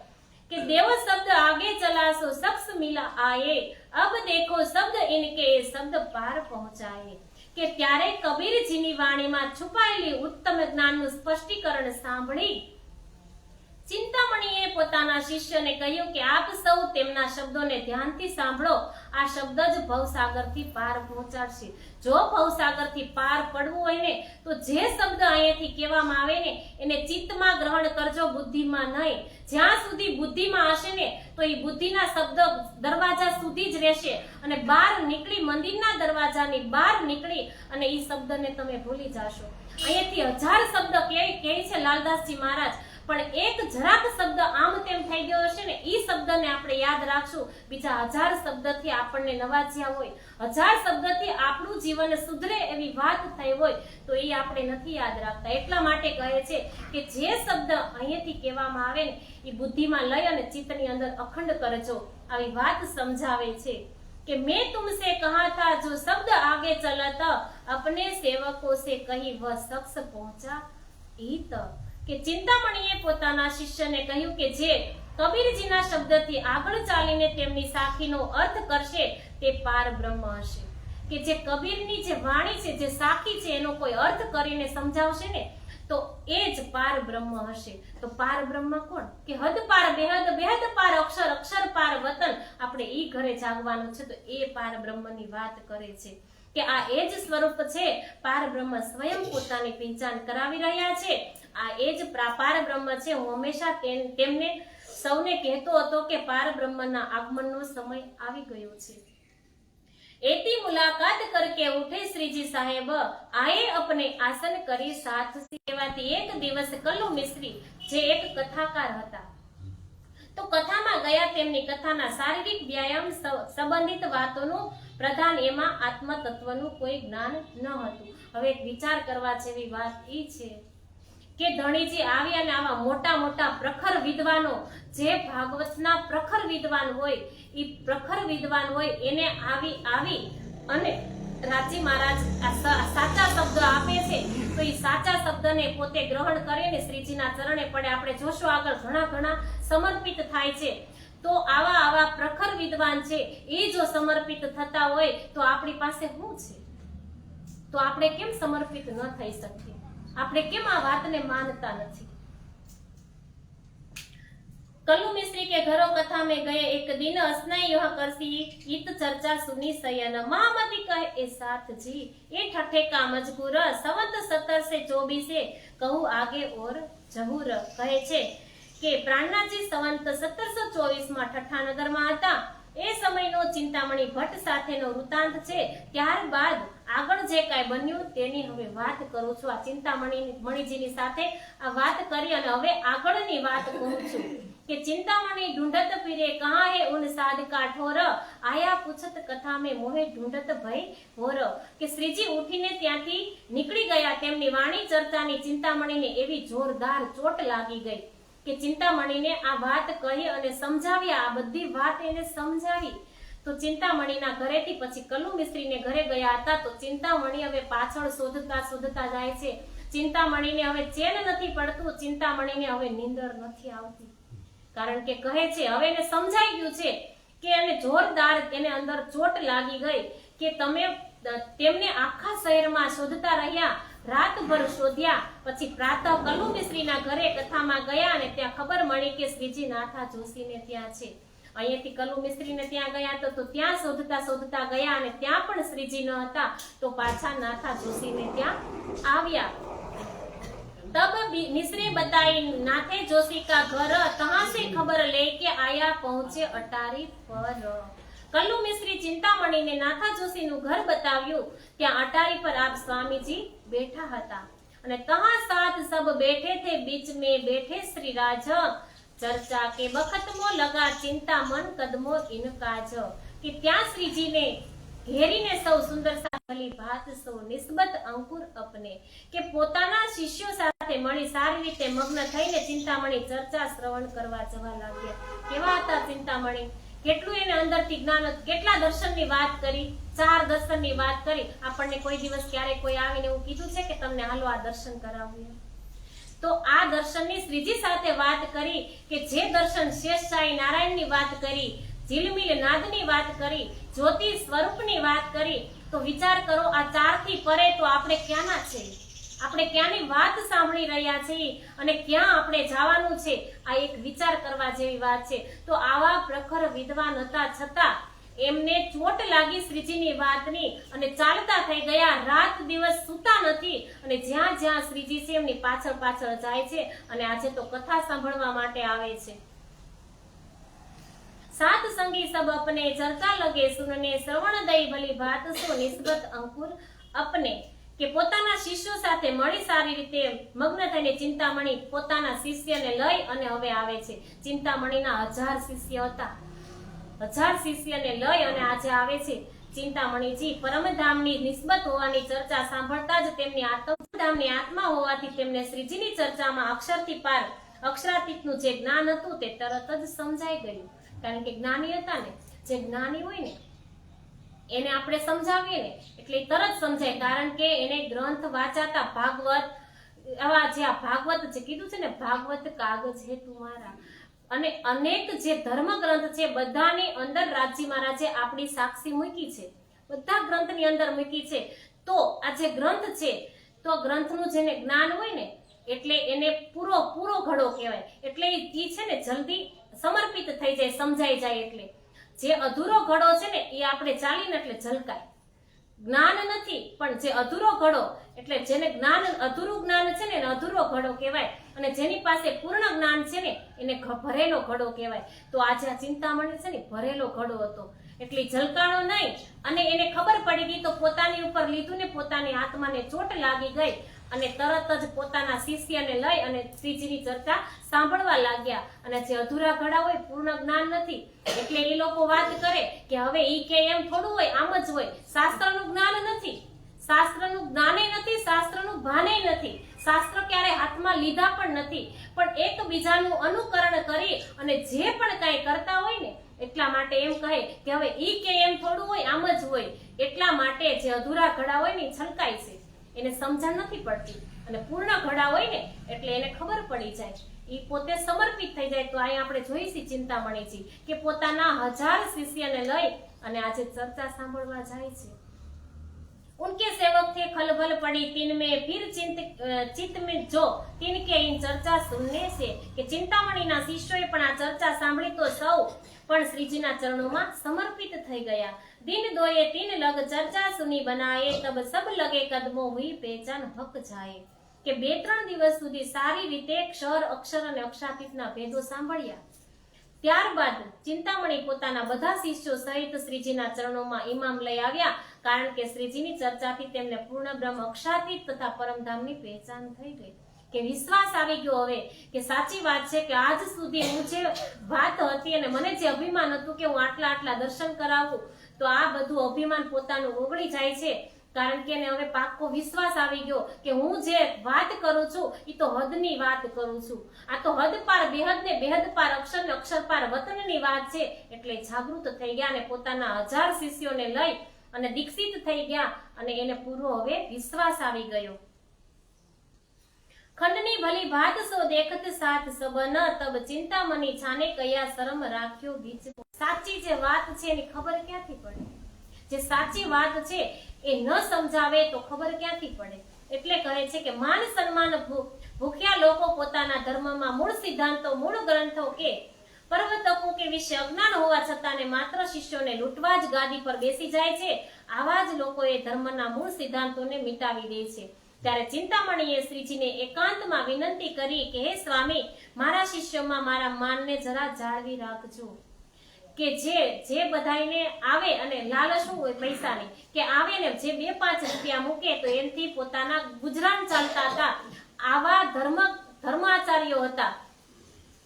Speaker 2: કે દેવો શબ્દ આગે ચલાસો શખ્સ મિલા આયે, અબ દેખો શબ્દ ઇનકે શબ્દ પાર પહોંચાયે. કે ત્યારે કબીરજીની વાણીમાં છુપાયેલી ઉત્તમ જ્ઞાનનું સ્પષ્ટીકરણ સાંભળી ચિંતામણીએ પોતાના શિષ્યને કહ્યું કે આપ સૌ તેમના શબ્દોને ધ્યાનથી સાંભળો. આ શબ્દ જ ભવસાગરથી પાર પહોંચાડશે. જો ભવસાગરથી પાર પડવું હોય ને તો જે શબ્દ અહીંયાથી કહેવામાં આવે ને એને ચિત્તમાં ગ્રહણ કરજો, બુદ્ધિમાં નહીં. જ્યાં સુધી બુદ્ધિમાં હશે ને તો એ બુદ્ધિના શબ્દ દરવાજા સુધી જ રહેશે અને બહાર નીકળી, મંદિરના દરવાજાની બહાર નીકળી અને એ શબ્દને તમે ભૂલી જશો. અહીંયાથી 1000 શબ્દ કહે છે લાલદાસજી મહારાજ, પણ એક જરાક શબ્દ આમ તેમ થઈ ગયો હશે ને એ શબ્દને આપણે યાદ રાખશું. બીજા 1000 શબ્દથી આપણને નવાજ્યા હોય, 1000 શબ્દથી આપણું જીવન સુધરે એવી વાત થઈ હોય તો એ આપણે નથી યાદ રાખતા. એટલા માટે કહે છે કે જે શબ્દ અહીંયાથી કહેવામાં આવે ને એ બુદ્ધિમાં લઈ અને ચિત્તની અંદર અખંડ કરજો. આવી વાત સમજાવે છે કે મેં તુમસે કહા થા જો શબ્દ આગે ચલત अपने सेवकों से कही वह शख्स पहुंचा इत. કે ચિંતામણીએ પોતાના શિષ્યને કહ્યું કે જે કબીરજીના શબ્દથી આગળ ચાલીને તેમની સાખીનો અર્થ કરશે તે પાર બ્રહ્મ હશે. કે જે કબીરની જે વાણી છે, જે સાખી છે, એનો કોઈ અર્થ કરીને સમજાવશે ને તો એ જ પાર બ્રહ્મ હશે. તો પાર બ્રહ્મ કોણ? કે હદ પાર, બેહદ, બેહદ પાર, અક્ષર, અક્ષર પાર વતન, આપણે ઈ ઘરે જાગવાનું છે. તો એ પાર બ્રહ્મની વાત કરે છે કે આ એ જ સ્વરૂપ છે. પાર બ્રહ્મ સ્વયં પોતાની પહેચાન કરાવી રહ્યા છે. આ એ જ પાર બ્રહ્મ છે. હું હંમેશા તેમને સૌને કહેતો હતો કે પાર બ્રહ્મના આગમનનો સમય આવી ગયો છે. एती मुलाकात करके उठे श्रीजी साहेब, आए अपने आसन करी साथ सेवाती. एक दिवस कल्लू मिस्त्री जे एक कथाकार हता, तो कथामां गया. तेमनी कथाना शारीरिक व्यायाम संबंधित वातोनुं प्रधान, एमां आत्मतत्वनुं कोई ज्ञान न हतुं. हवे एक विचार करवा जेवी वात ई छे કે ધણીજી આવ્યા ને આવા મોટા મોટા પ્રખર વિદ્વાનો, જે ભાગવતના પ્રખર વિદ્વાન હોય, એ પ્રખર વિદ્વાન હોય એને આવી અને રાજી મહારાજ સાચા શબ્દ આપે છે. તો એ સાચા શબ્દને પોતે ગ્રહણ કરીને શ્રીજીના ચરણે પડે. આપણે જોશું આગળ ઘણા સમર્પિત થાય છે. તો આવા પ્રખર વિદ્વાન છે, એ જો સમર્પિત થતા હોય તો આપણી પાસે શું છે? તો આપણે કેમ સમર્પિત ન થઈ શકીએ? આપણે કેમ આ વાતને માનતા નથી? कल्लू मिस्त्री के घरों कथा में गए. एक दिन असनाई यह करसी इत चर्चा सुनी सयन. महामती कहे ए साथ जी, ये ठठे का मजबूर, संवत 17 से 24 कहू आगे और जहूर. कहे छे के प्राणनाथजी संवत 1724 માં ઠઠ્ઠાનગર માં હતા. એ સમયનો ચિંતામણી ભટ્ટ સાથેનો વૃતાંત છે. ત્યારબાદ આગળ જે કાંઈ બન્યું તેની હવે વાત કરું છું. આ ચિંતામણીજીની સાથે આ વાત કરી અને હવે આગળની વાત કહું છું કે ચિંતામણી ઢૂંઢત પીરે કહા હે ઉન સાધ કા ઠોર, આયા પૂછત કથા में મોહે ઢૂંઢત ભય ભોર. કે શ્રીજી ઉઠીને ત્યાંથી નીકળી ગયા. તેમની વાણી ચર્ચાની ચિંતામણીને એવી જોરદાર ચોટ લાગી ગઈ કે ચિંતામણીને આ વાત કહી અને સમજાવ્યા. આ બધી વાત એને સમજાવી. તો ચિંતામણીના ઘરેથી પછી કલ્લુ મિસ્ત્રીને ઘરે ગયા હતા. તો ચિંતામણી હવે પાછળ શોધતા જાય છે. ચિંતામણીને હવે ચેન નથી પડતું. ચિંતામણીને હવે નીંદર નથી આવતી. કારણ કે કહે છે હવે એને સમજાઈ ગયું છે કે એને જોરદાર એને અંદર ચોટ લાગી ગઈ કે તેમને આખા શહેરમાં શોધતા રહ્યા. રાતભર શોધ્યા. પછી પ્રાતઃ કલ્લુ મિસ્ત્રીના ઘરે કથામાં ગયા અને ત્યાં ખબર મળી કે શ્રીજી નાથા જોશીને ત્યાં છે. અહીંયાથી કલ્લુ મિસ્ત્રીને ત્યાં ગયા તો ત્યાં શોધતા ગયા અને ત્યાં પણ શ્રીજી ન હતા. તો પાછા નાથા જોશીને ત્યાં આવ્યા. तब मिस्री बताई नाथे जोशी का घर, तहां से खबर लेके आया पहुंचे अटारी पर. कल्लू मिस्री चिंतामणी ने नाथा जोशी नु घर बताव्યું. ત્યાં अटारी पर आप स्वामी जी बैठा હતા અને तहां साथ सब बैठे थे. बीच में बैठे श्री राज, चर्चा के वक्त मो लगा चिंता मन कदमो इनकाज. कि ત્યાં श्रीजी ने घेरीने सौ सुंदर सा भली भात सौ निस्बत अंकुर अपने. के पोताना शिष्यो સાથે મળી સારી રીતે મગ્ન થઈને ચિંતામણી ચર્ચા શ્રવણ કરવા જવા લાગ્યા. કેવા હતા ચિંતામણી? કેટલું એને અંદરથી જ્ઞાન, કેટલા દર્શનની વાત કરી, 4 દર્શનની વાત કરી. આપણને કોઈ દિવસ ક્યારે કોઈ આવીને એવું કીધું છે કે તમને હાલો આ દર્શન કરાવું? તો આ દર્શનની શ્રીજી સાથે વાત કરી કે જે દર્શન શેષશાહી નારાયણની વાત કરી, झिलमिल नादनी बात करी, ज्योति स्वरूपनी बात करी. तो विचार करो आ 4 थी परे तो आपणे क्यांना छे? आपणे क्यांनी वात सांभळी रह्या छे अने क्यां आपणे जवानुं छे? आ एक विचार करवा जेवी वात छे. तो आवा प्रखर विद्वान हता छतां एमने चोट लागी श्रीजीनी वातनी अने चालता थई गया. रात दिवस सूता नथी अने ज्यां ज्यां श्रीजी छे एमनी पाछळ पाछळ जाय छे अने आजे तो कथा सांभळवा माटे आवे छे. सात संगी सब अपने चर्चा लगे सुनने, श्रवण दई भली भात सो निस्बत अंकुर अपने. के पोताना शिष्यो साथे मળી सारी रीते मग्न थईने चिंतामणी पोताना शिष्यने लई अने हवे आवे छे. चिंतामणीना 1000 शिष्य हता. 1000 शिष्यने लई अने આજે આવે છે. चिंतामणीजी परमधामनी निस्बत होवानी चर्चा सांभळता ज तेमनी आत्मधामनी आत्मा होवाथी तेमने श्रीजीनी चर्चामां अक्षरथी पार अक्षरातीतनुं जे ज्ञान हतुं ते तरत ज समजाई गयुं. कारण के ज्ञानी हता ने, जे ज्ञानी होय ने એને આપણે સમજાવીએ ને એટલે તરત સમજાય. કારણ કે એને ગ્રંથ વાંચાતા ભાગવત, આવા જે આ ભાગવત જે કીધું છે ને, ભાગવત કાગજ હે તુમારા, અને અનેક જે ધર્મ ગ્રંથ છે બધાની અંદર રાજી મહારાજે આપણી સાક્ષી મૂકી છે. બધા ગ્રંથની અંદર મૂકી છે. તો આ જે ગ્રંથ છે તો ગ્રંથનું જેને જ્ઞાન હોય ને એટલે એને પૂરો ઘડો કહેવાય. એટલે ઈ છે ને જલ્દી સમર્પિત થઈ જાય, સમજાઈ જાય. એટલે જે અધૂરો ઘડો છે ને એ આપણે ચાલીને એટલે ઝલકાય. જ્ઞાન નથી, પણ જે અધૂરો ઘડો એટલે જેને અધૂરું જ્ઞાન છે ને એને અધૂરો ઘડો કહેવાય, અને જેની પાસે પૂર્ણ જ્ઞાન છે ને એને ભરેલો ઘડો કહેવાય. તો આજે આ ચિંતામણી છે ને ભરેલો ઘડો હતો, એટલે ઝલકાણો નહીં, અને એને ખબર પડી ગઈ તો પોતાની ઉપર લીધું ને પોતાની આત્માને ચોટ લાગી ગઈ, અને તરત જ પોતાના શિષ્યને લઈ અને શ્રીજીની ચર્ચા સાંભળવા લાગ્યા. અને જે અધૂરા ઘડા હોય, પૂર્ણ જ્ઞાન નથી, એટલે એ લોકો વાત કરે કે હવે ઈ કે એમ થોડું હોય, આમ જ હોય. શાસ્ત્રનું જ્ઞાન નથી, શાસ્ત્રનું જ્ઞાને નથી, શાસ્ત્રનું ભાને નથી, શાસ્ત્ર ક્યારે હાથમાં લીધા પણ નથી, પણ એકબીજાનું અનુકરણ કરી અને જે પણ કાંઈ કરતા હોય ને એટલા માટે એમ કહે કે હવે ઈ કે એમ થોડું હોય, આમ જ હોય. એટલા માટે જે અધૂરા ઘડા હોય ને છલકાય છે, એને સમજણ નથી પડતી, અને પૂર્ણ ઘડા હોય ને એટલે એને ખબર પડી જાય, ઈ પોતે સમર્પિત થઈ જાય. તો અહીં આપણે જોઈશી ચિંતામણીજી કે પોતાના 1000 શિષ્યને લઈ અને આજે ચર્ચા સાંભળવા જાય છે. उनके सेवक थे खलबल पड़ी तीन में फिर चित्त में जो तिनके इन चर्चा सुनने से કે ચિંતામણીના શિષ્યોએ પણ આ ચર્ચા સાંભળી તો સૌ પણ શ્રીજીના ચરણોમાં સમર્પિત થઈ ગયા. दिन दोये तीन लग चर्चा सुनी बनाए तब सब लगे कदमों हुई पहचान हक जाए. કે 2-3 દિવસ સુધી સારી રીતે ક્ષર અક્ષર અને અક્ષાતીતના ભેદો સાંભળ્યા. ત્યારબાદ ચિંતામણી પોતાના બધા શિષ્યો સહિત શ્રીજીના ચરણોમાં ઇમામ લઈ આવ્યા, કારણ કે શ્રીજીની ચર્ચાથી તેમને પૂર્ણ બ્રહ્મ અક્ષાતીત તથા પરમધામની પહેચાન થઈ ગઈ. કે વિશ્વાસ આવી ગયો હવે કે સાચી વાત છે કે આજ સુધી હું જે વાત હતી અને મને જે અભિમાન હતું કે હું આટલા દર્શન કરાવું, તો આ બધું અભિમાન પોતાનું ઓગળી જાય છે, કારણ કે એને હવે પાક્કો વિશ્વાસ આવી ગયો કે હું જે વાત કરું છું એ તો હદની વાત કરું છું. આ તો હદ પાર બેહદ ને બેહદ પાર અક્ષર ને અક્ષર પાર વતનની વાત છે. એટલે જાગૃત થઈ ગયા અને પોતાના 1000 શિષ્યોને લઈ અને દીક્ષિત થઈ ગયા, અને એને પૂરો હવે વિશ્વાસ આવી ગયો. ખંડની ભલી ભાત સો દેખત સાથ સબન તબ ચિંતામણી છાને કયા શરમ રાખ્યો બીચ. સાચી જે વાત છે એની ખબર ક્યાંથી પડે? જે સાચી વાત છે એ ન સમજાવે તો ખબર ક્યાંથી પડે? એટલે કહે છે કે માન સન્માન ભૂખ્યા લોકો પોતાના ધર્મમાં મૂળ સિદ્ધાંતો મૂળ ગ્રંથો કે પર્વતકો કે વિશે અજ્ઞાન હોવા છતાં ને માત્ર શિષ્યોને લૂંટવા જ ગાદી પર બેસી જાય છે. આવા જ લોકોએ ધર્મના મૂળ સિદ્ધાંતોને મિટાવી દે છે. ત્યારે ચિંતામણીએ શ્રીજીને એકાંતમાં વિનંતી કરી કે હે સ્વામી, મારા શિષ્યોમાં મારા માનને જરા જાળવી રાખજો. કે જે બધાઈને આવે અને લાલચ શું હોય પૈસાની, કે આવે ને જે 2-5 રૂપિયા મૂકે તો એનથી પોતાના ગુજરાન ચાલતા હતા, આવા ધર્માચાર્યો હતા.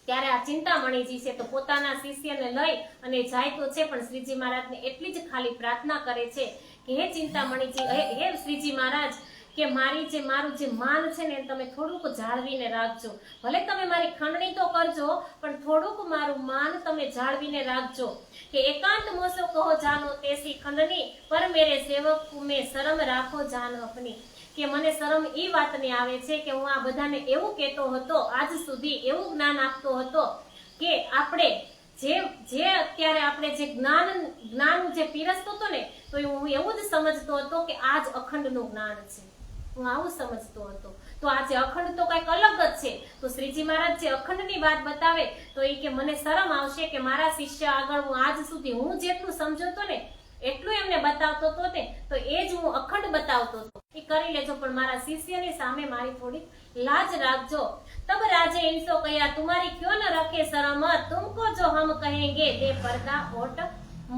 Speaker 2: ત્યારે આ ચિંતામણીજી છે તો પોતાના શિષ્યને લઈ અને જાય તો છે, પણ શ્રીજી મહારાજને એટલી જ ખાલી પ્રાર્થના કરે છે કે હે ચિંતામણીજી, હે શ્રીજી મહારાજ, કે મારું જે માન છે ને તમે થોડુંક જાળવીને રાખજો. ભલે તમે મારી ખંડણી તો કરજો, પણ થોડુંક મારું માન તમે જાળવીને રાખજો. કે એકાંત મોસો કહો જાનો તેસી ખંડની પર મેરે સેવક મેં શરમ રાખો જાન અપની. કે મને શરમ ઈ વાતની આવે છે કે હું આ બધાને એવું કહેતો હતો, આજ સુધી એવું જ્ઞાન આપતો હતો કે આપણે જે અત્યારે આપણે જે જ્ઞાન જે પીરસતો હતો ને, તો હું એવું જ સમજતો હતો કે આજ અખંડનું જ્ઞાન છે. હું આવું સમજતો હતો. તો આજે અખંડ તો કઈક અલગ જ છે. તો શ્રીજી મહારાજ જે અખંડની વાત બતાવે તો એ કે મને શરમ આવશે કે મારા શિષ્ય આગળ હું આજ સુધી હું જેટલું સમજતો ને એટલું એમને બતાવતો હતો ને, તો એ જ હું અખંડ બતાવતો હતો. એ કરી લેજો, પણ મારા શિષ્યની સામે મારી થોડી લાજ રાખજો. તબ રાજે ઇનસો કયા તુમારી ક્યો ન રખે શરમ તુમકો જો હમ કહેંગે દે પડદા ઓટ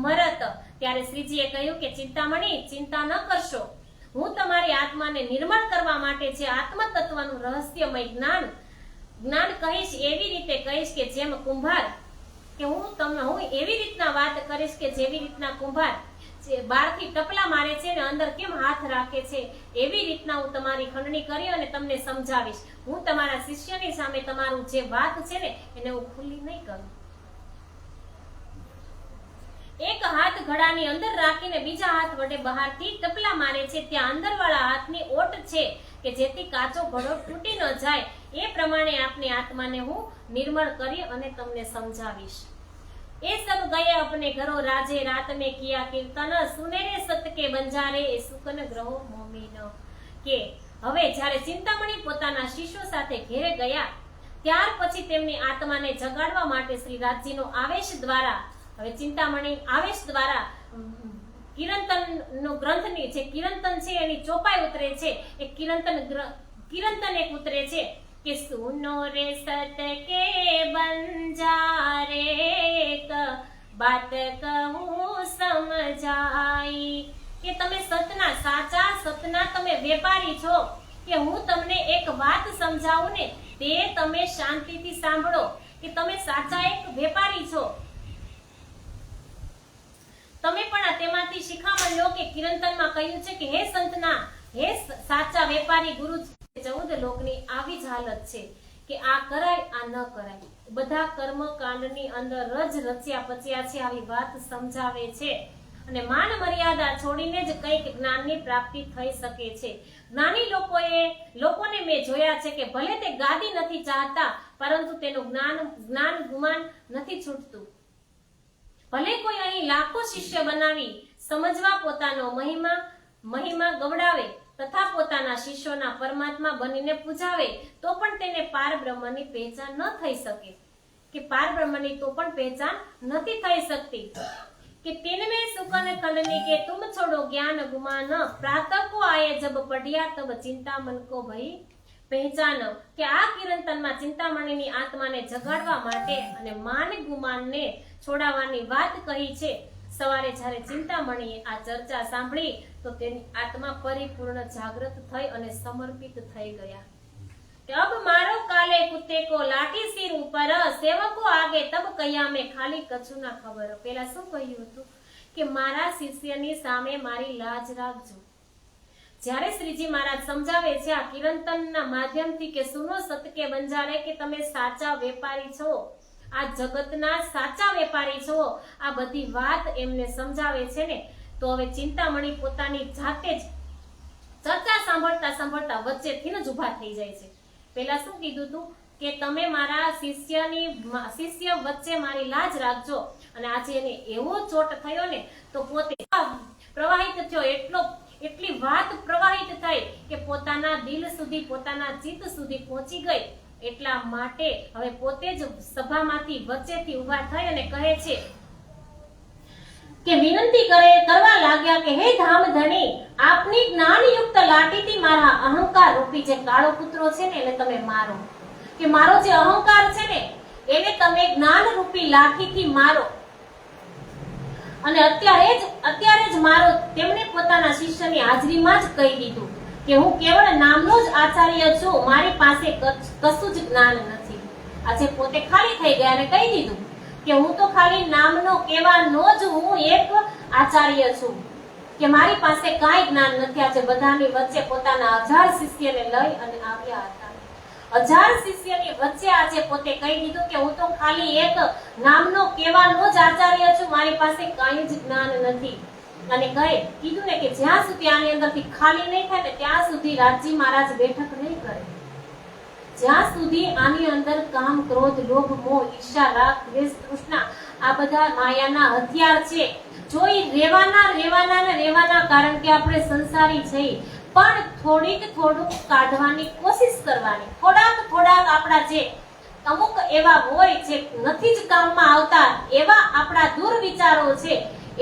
Speaker 2: મરત. ત્યારે શ્રીજીએ કહ્યું કે ચિંતામણી, ચિંતા ન કરશો, હું તમારી આત્માને નિર્મળ કરવા માટે જે આત્મ તત્વનું રહસ્યમય જ્ઞાન કહીશ, એવી રીતે કહીશ કે જેમ કુંભાર, કે હું એવી રીતના વાત કરીશ કે જેવી રીતના કુંભાર જે બહારથી ટપલા મારે છે ને અંદર કેમ હાથ રાખે છે, એવી રીતના હું તમારી ખંડણી કરી અને તમને સમજાવીશ. હું તમારા શિષ્યની સામે તમારું જે વાત છે ને એને હું ખુલ્લી નહીં કરું. એક હાથ ઘડાની અંદર રાખીને બીજા હાથ વડે બહારથી ટપલા મારે છે, ત્યાં અંદરવાળા હાથની ઓટ છે કે જેથી કાચો ઘડો તૂટી ન જાય. એ પ્રમાણે આપની આત્માને હું નિર્મળ કરી અને તમને સમજાવીશ. એ સબ ગયે અપને ઘરો રાજે રાત મેં કિયા કીર્તન સુનેરે સત કે બંજારે એ સુકન ગ્રહો મોમીન. કે હવે જ્યારે ચિંતામણી પોતાના શિષ્યો સાથે ઘેરે ગયા ત્યાર પછી તેમની આત્માને જગાડવા માટે શ્રી રાજજીનો આવેશ દ્વારા, હવે ચિંતામણી આવેશ દ્વારા કિરંતનનો ગ્રંથની જે કિરંતન છે એની ચોપાઈ ઉતરે છે. એ કિરંતન એક ઉતરે છે કે સુનો રે સત કે બંજારે બાત કહું સમજાઈ, કે તમે સતના સાચા સતના તમે વેપારી છો, કે હું તમને એક વાત સમજાવું ને તે તમે શાંતિથી સાંભળો, કે તમે સાચા એક વેપારી છો. તમે પણ આ તેમાંથી શિખામણ લો કે કિરંતનમાં કહ્યું છે કે હે સંતના, હે સાચા વેપારી ગુરુ, 14 લોકની આવી જ હાલત છે કે આ કરાય આ ન કરાય, બધા કર્મ કાંડની અંદર જ રચ્યા પચ્યા છે, આવી વાત સમજાવે છે. અને માન મર્યાદા છોડીને જ કંઈક જ્ઞાનની પ્રાપ્તિ થઈ શકે છે. જ્ઞાની લોકોને મેં જોયા છે કે ભલે તે ગાદી નથી ચાહતા પરંતુ તેનું જ્ઞાન ગુમાન નથી છૂટતું. ભલે કોઈ અહીં લાખો શિષ્ય બનાવી સમજવા પોતાનો મહિમા ગવડાવે તથા પોતાના શિષ્યોના પરમાત્મા બનીને પૂજાવે તો પણ તેને પાર બ્રહ્મની પહેચાન ન થઈ શકે, કે પાર બ્રહ્મની તો પણ પહેચાન નથી થઈ શકતી. कि तिनमें सुकन खंडनी के तुम छोड़ो ज्ञान गुमान, प्रातः को आए जब पढ़िया तब चिंता मन को भई पहचान. કે આ કિરંતનમાં ચિંતામણીની આત્માને જગાડવા માટે અને માન ગુમાનને છોડાવવાની વાત કહી છે. સવારે જ્યારે ચિંતામણીએ આ ચર્ચા સાંભળી તો તેની આત્મા પરિપૂર્ણ જાગૃત થઈ અને સમર્પિત થઈ ગયા. कि अब मारो काले कुत्ते को लाठी सिर ऊपर, सेवको आगे तब कया में खाली कछु ना खबर. પેલા શું કહ્યું હતું કે મારા શિષ્યની સામે મારી લાજ રાખજો. જ્યારે શ્રીજી મહારાજ સમજાવે છે આ કિરંતનના માધ્યમથી કે સુનો સતકે બંજારે, કે તમે સાચા વેપારી છો, આ જગતના સાચા વેપારી છો, આ બધી વાત એમને સમજાવે છે ને, તો હવે ચિંતામણી પોતાની જાતે જ ચર્ચા સાંભળતા સાંભળતા વચ્ચેથી જ ઊભા થઈ જાય છે. પેલા શું કીધું તું કે તમે મારા શિષ્ય વચ્ચે મારી લાજ રાખજો, અને આજે એને એવો ચોટ થયો ને તો પોતે પ્રવાહિત થયો, એટલી વાત પ્રવાહિત થઈ કે પોતાના દિલ સુધી પોતાના ચિત્ત સુધી પહોંચી ગઈ. એટલા માટે હવે પોતે જ સભામાંથી વચ્ચેથી ઊભા થઈ અને કહે છે કે વિનંતી કરવા લાગ્યા કે હે ધામધણી, આપની જ્ઞાનયુક્ત લાઠીથી મારા અહંકાર રૂપી જે કાળો કૂતરો છે ને એને તમે મારો, કે મારો જે અહંકાર છે ને એને તમે જ્ઞાન રૂપી લાઠીથી મારો. અને અત્યારે જ મારો. તેમણે પોતાના શિષ્યની હાજરીમાં જ કહી દીધું કે હું કેવળ નામનો જ આચાર્ય છું, મારી પાસે કશું જ જ્ઞાન નથી. આજે પોતે ખાલી થઈ ગયા અને કહી દીધું કે હું તો ખાલી નામનો કહેવાનો જ હું એક આચાર્ય છું, કે મારી પાસે કાંઈ જ્ઞાન નથી. આજે બધાની વચ્ચે પોતાના 1000 શિષ્યને લઈ અને આવ્યા હતા. 1000 શિષ્યની વચ્ચે આજે પોતે કહી દીધું કે હું તો ખાલી એક નામનો કહેવાનો જ આચાર્ય છું, મારી પાસે કાંઈ જ જ્ઞાન નથી. અને કીધું ને કે જ્યાં સુધી આની અંદરથી ખાલી નહીં થાય ને ત્યાં સુધી રાજજી મહારાજ બેઠક નહીં કરે. જ્યાં સુધી આની અંદર કામ, ક્રોધ, લોભ, મોહ, ઈર્ષા, રાગ, દ્વેષ, તૃષ્ણા આ બધા માયાના હથિયાર છે. જો એ રેવાના કારણ કે આપણે સંસારી છીએ, પણ થોડુંક કાઢવાની કોશિશ કરવાની. થોડાક આપણા જે અમુક એવા હોય જે નથી જ કામમાં આવતા એવા આપણા દુર્વિચારો છે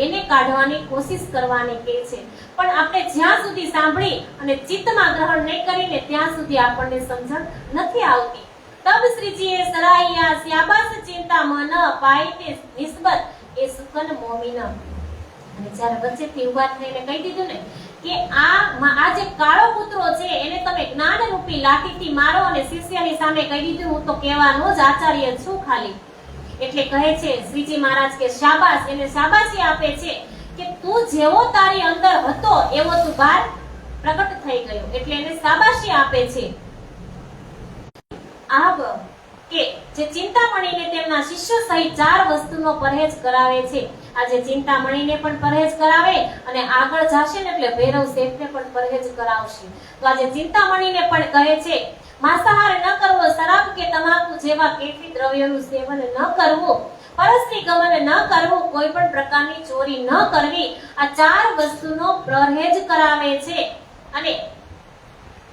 Speaker 2: એને કાઢવાની કોશિશ કરવાની કે છે. પણ આપણે જ્યાં સુધી સાંભળી અને ચિત્તમાં ગ્રહણ નહીં કરીને ત્યાં સુધી આપણને સમજણ નથી આવતી. તબ શ્રીજીએ સરાહિયા શ્યાબાસ ચિંતા મન પાઈ તે નિસ્બત એ સુકન મોમિન. અને જ્યારે વચ્ચેથી ઊભા થઈને કહી દીધું ને કે આ જે કાળો કૂતરો છે એને તમે જ્ઞાન રૂપી લાઠીથી મારો, અને શિષ્યની સામે કહી દીધું હું તો કહેવાનો જ આચાર્ય છું ખાલી. એટલે કહે છે શ્રીજી મહારાજ કે શાબાશ, એને શાબાશી આપે છે કે તું જેવો તારી અંદર હતો એવો તું બહાર પ્રગટ થઈ ગયો, એટલે એને શાબાશી આપે છે. કે જે ચિંતામણીને તેમના શિષ્યો સહિત 4 વસ્તુનો પરહેજ કરાવે છે. આજે ચિંતામણીને પણ પરહેજ કરાવે અને આગળ જશે ને એટલે ભૈરવ શેઠને પણ પરહેજ કરાવશે. તો આજે ચિંતામણીને પણ કહે છે માંસાહાર ન કરવો, શરાબ કે તમાકુ જેવા કેફી દ્રવ્યોનું સેવન ન કરવું, પરસ્ત્રી ગમન ન કરવું, કોઈ પણ પ્રકારની ચોરી ન કરવી. આ 4 વસ્તુનો પરહેજ કરાવે છે. અને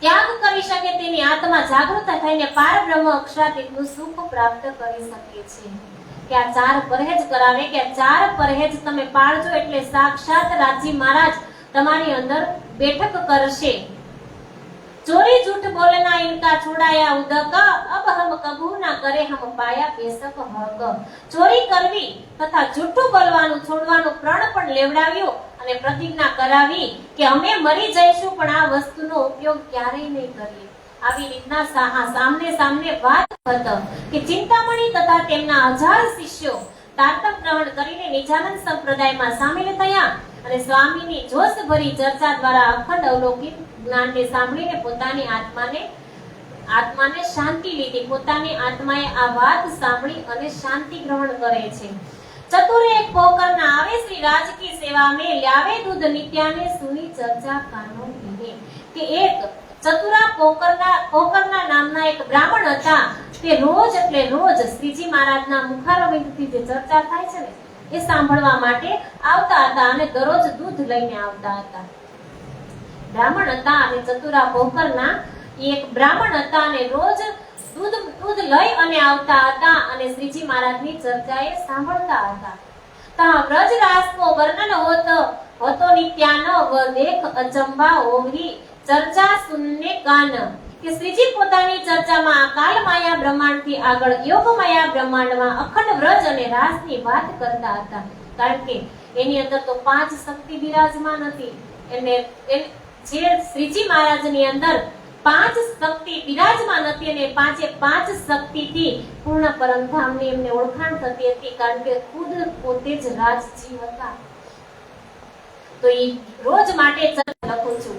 Speaker 2: ત્યાગ કરી શકે, તેની આત્મા જાગૃત થઈને પારબ્રહ્મ અક્ષરાતીતનું સુખ પ્રાપ્ત કરી શકે છે. કે આ ચાર પરહેજ કરાવે, કે આ ચાર પરહેજ તમે પાળજો એટલે સાક્ષાત રાજી મહારાજ તમારી અંદર બેઠક કરશે. ચોરી झूठ बोलना इनका छुड़ाया उदक, अब हम कबू ना करे हम पाया बेशक हक. ચોરી કરવી તથા જૂઠું બોલવાનું છોડવાનું પ્રણ પણ લેવડાવ્યું અને પ્રતિજ્ઞા કરાવી કે અમે મરી જઈશું પણ આ વસ્તુનો ઉપયોગ ક્યારેય નહીં કરીએ. આવી રીતના સામને સામને વાત હતો કે ચિંતામણી તથા તેમના 1000 શિષ્યો તારતમ ગ્રહણ કરીને નિજાનંદ સંપ્રદાયમાં સામેલ થયા અને સ્વામીની જોશભરી ચર્ચા દ્વારા અખંડ અવલોકિત જ્ઞાનને સાંભળીને પોતાની આત્માને શાંતિ લીધી. પોતાની આત્માએ આ વાત સાંભળી અને શાંતિ ગ્રહણ કરે છે. ચતુરે એક પોકરના આવે શ્રી રાજ કી સેવા में ल्यावे दूध नित्याने सुनी चर्चा कानो पीने. કે એક ચતુરા પોકરના નામના એક બ્રાહ્મણ હતા. તે રોજ એટલે રોજ શ્રીજી મહારાજના મુખારવિંદથી જે ચર્ચા થાય છે ને એ સાંભળવા માટે આવતા હતા અને દરરોજ દૂધ લઈને આવતા હતા. બ્રાહ્મણ હતા અને ચતુરા પોકરના એક બ્રાહ્મણ હતા અને રોજ દૂધ લઈ અને આવતા હતા અને શ્રીજી મહારાજની ચર્ચાએ સાંભળતા હતા. તા વ્રજ રાસનો વર્ણન હોતો નિત્યાનો દેખ અચંબા ઓવરી ચર્ચા સુનને કાન. કે શ્રીજી પોતાની ચર્ચામાં કાલ માયા બ્રહ્માંડથી આગળ યોગ માયા બ્રહ્માંડમાં અખંડ વ્રજ અને રાસની વાત કરતા હતા. કારણ કે એની અંદર તો 5 શક્તિ બિરાજમાન હતી. એને જે શ્રીજી મહારાજની અંદર 5 શક્તિ બિરાજમાન હતી અને 5 શક્તિથી પૂર્ણ પરમધામની એમને ઓળખાણ થતી હતી. કારણ કે ખુદ પોતે જ રાજજી હતા. તો એ રોજ માટે લખું છું.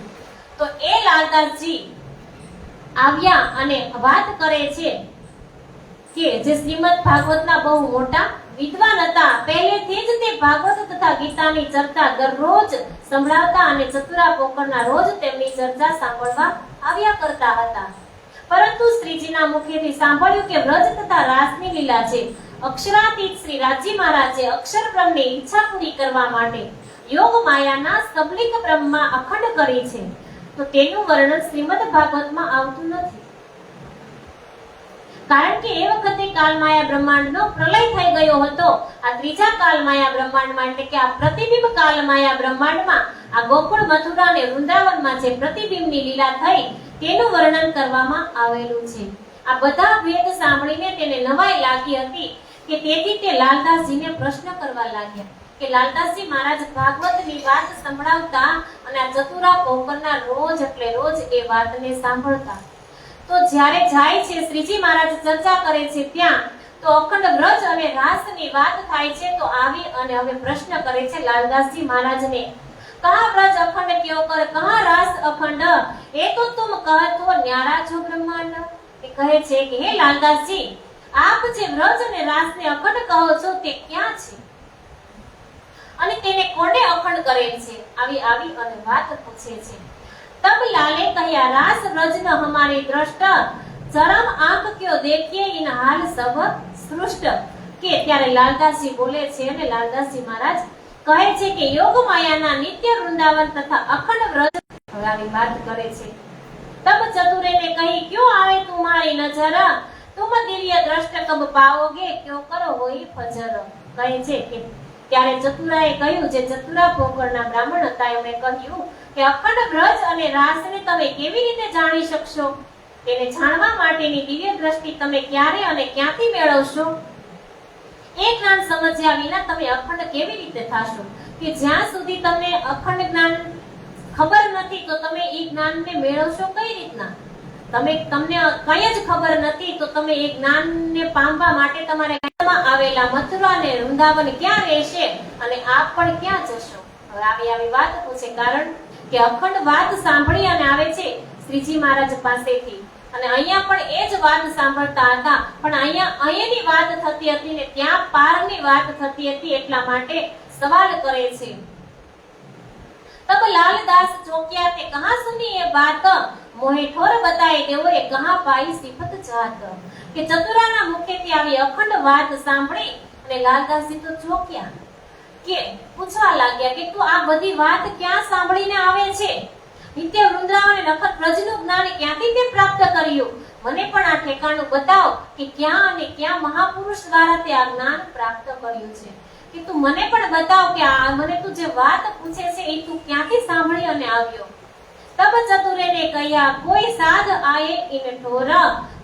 Speaker 2: તો એ લાલદાસજી આવ્યા અને વાત કરે છે કે જે શ્રીમદ ભાગવતના બહુ મોટા વિદ્વાન હતા. પહેલેથી જ તે ભાગવત તથા ગીતાની ચર્ચા દરરોજ સંભળાવતા અને ચતુરા પોકરના રોજ તેમની ચર્ચા સાંભળવા આવ્યા કરતા હતા. પરંતુ શ્રીજીના મુખેથી સાંભળ્યું કે વ્રજ તથા રાસની લીલા છે. અક્ષરાતીત શ્રી રાજી મહારાજે અક્ષર બ્રહ્મની ઈચ્છા પૂરી કરવા માટે યોગ માયાના સબલિક બ્રહ્મમાં અખંડ કરી છે. તો તેનું વર્ણન શ્રીમદ ભાગવતમાં આવતું નથી. કારણ કે એ વખતે કાલમાયા બ્રહ્માંડનો પ્રલય થઈ ગયો હતો. આ ત્રીજા કાલમાયા બ્રહ્માંડમાં એટલે કે આ પ્રતિબિંબ કાલમાયા બ્રહ્માંડમાં આ ગોકુળ મથુરા અને વૃંદાવનમાં જે પ્રતિબિંબની લીલા થઈ તેનું વર્ણન કરવામાં આવેલું છે. આ બધા ભેદ સાંભળીને તેને નવાઈ લાગી હતી કે તેથી તે લાલદાસજીને પ્રશ્ન કરવા લાગ્યા કે લાલદાસજી મહારાજ ભાગવતની વાત સંભળાવતા અને આ ચતુરા પોકરના રોજ એટલે રોજ એ વાતને સાંભળતા. તો જ્યારે જાય છે શ્રીજી મહારાજ ચર્ચા કરે છે ત્યાં તો અખંડ વ્રજ અને રાસની વાત થાય છે. તો આવી અને હવે પ્રશ્ન કરે છે લાલદાસજી મહારાજને, કહા વ્રજ અખંડ ક્યો કર, કહા રાસ અખંડ, એ તો તુમ કહતો ન્યારા છો બ્રહ્માંડ. એ કહે છે કે હે લાલદાસજી, આપ જે વ્રજ અને રાસને અખંડ કહો છો તે ક્યાં છે અને તેને કોણે અખંડ કરેલ છે? આવી અને વાત પૂછે છે. तब लाले कहिया रास व्रज न हमारी दृष्ट, चरम आंख क्यों देखिए इन हाल सब सृष्ट. કે ત્યારે લાલદાસજી બોલે છે અને લાલદાસજી મહારાજ કહે છે કે યોગ માયાના નિત્ય વૃંદાવન તથા અખંડ વ્રજ આવી વાત કરે છે. તબ ચતુરે ને કહી, ક્यों आवे तुम्हारी नजर, तुम दिव्य दृष्ट कब पाओगे, क्यों करो होई फजर. કહે છે કે ત્યારે ચતુરાએ કહ્યું, જે ચતુરા પોકરના બ્રાહ્મણ હતા એમણે કહ્યું કે અખંડ વ્રજ અને રાસને તમે કેવી રીતે જાણી શકશો? તેને જાણવા માટેની દિવ્ય દ્રષ્ટિ તમે ક્યારે અને ક્યાંથી મેળવશો? એ જ્ઞાન સમજ્યા વિના તમે અખંડ કેવી રીતે થાશો? કે જ્યાં સુધી તમને અખંડ જ્ઞાન ખબર નથી તો તમે એ જ્ઞાનને મેળવશો કઈ રીતના? તમને કઈ જ ખબર નથી તો તમે એ જ્ઞાનને પામવા માટે તમારે આવેલા મથુરા અને વૃંદાવન ક્યાં રહેશે અને આપ પણ ક્યાં જશો? હવે આવી વાત પૂછે. કારણ કે અખંડ વાત સાંભળી અને આવે છે શ્રીજી મહારાજ પાસેથી અને અહીંયા પણ એ જ વાત સાંભળતા હતા. પણ અહીંયાની વાત થતી હતી ને ત્યાં પારની વાત થતી હતી. એટલા માટે સવાલ કરે છે. तब लालदास चौकिया ते कहां सुनी ये बात, मोहे ठोर बताए देवो ये कहां पाई सिफत जात. કે ચતુરાના મુખેથી આવી અખંડ વાત સાંભળી અને લાલદાસજી તો ચોક્યા કે પૂછવા લાગ્યા કે તું આ બધી વાત ક્યાં સાંભળીને આવે છે? નિત્ય વૃંદાવન અને નખત વ્રજનું જ્ઞાન ક્યાંથી તે પ્રાપ્ત કર્યું? મને પણ આ ઠેકાણું બતાવ કે ક્યાં અને ક્યાં મહાપુરુષ દ્વારા તે આ જ્ઞાન પ્રાપ્ત કર્યું છે. કે તું મને પણ બતાવ કે આ મને તું જે વાત પૂછે છે એ તું ક્યાંથી સાંભળી અને આવ્યો? તબ ચતુરે ને કહ્યા, કોઈ સાધ આયે ઇન ઠોર,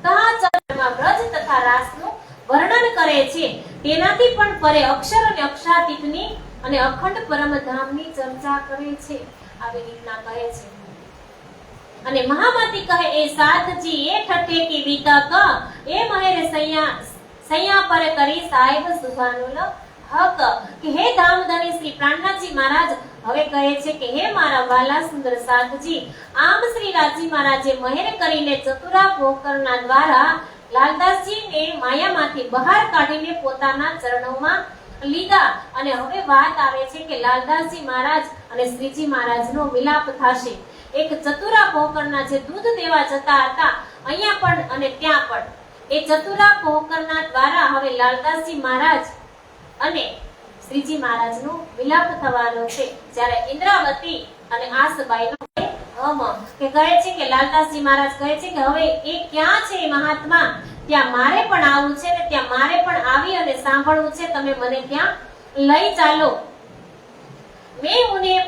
Speaker 2: કહા ચરણમાં બ્રજ તથા રાસનું વર્ણન કરે છે. તેનાથી પણ પરે અક્ષર અને અક્ષરાતીતની અને અખંડ પરમધામની ચર્ચા કરે છે. આવી રીતના કહે છે. અને મહામતી કહે, એ સાધજી એ ઠઠે કી વિતક, એ મહેર સૈયા પર કરી સાહેબ સુભાનુલ હક. કે હે ધામધણી શ્રી પ્રાણનાથજી મહારાજ હવે કહે છે કે હે મારા વાલા સુંદર સાધજી, આમ શ્રી રાજી મહારાજે મહેર કરીને ચતુરા પોકરના દ્વારા લાલદાસજીને માયામાંથી બહાર કાઢીને પોતાના ચરણોમાં લીધા. અને હવે વાત આવે છે કે લાલદાસજી મહારાજ અને શ્રીજી મહારાજનો વિલાપ થશે. એક ચતુરા પોકરના જે દૂધ દેવા જતા હતા અહીંયા પણ અને ત્યાં પણ, એ ચતુરા પોકરના દ્વારા હવે લાલદાસજી મહારાજ અને શ્રીજી મહારાજનો વિલાપ થવાનો છે. જ્યારે ઇન્દ્રાવતી અને આસબાઈનો કે કહે છે કે લાલદાસજી મહારાજ કહે છે કે હવે એ ક્યાં છે મહાત્મા, ત્યાં મારે પણ આવવું છે ને ત્યાં મારે પણ આવી અને સાંભળવું છે. તમે મને ત્યાં લઈ ચાલો. मैं उन्हें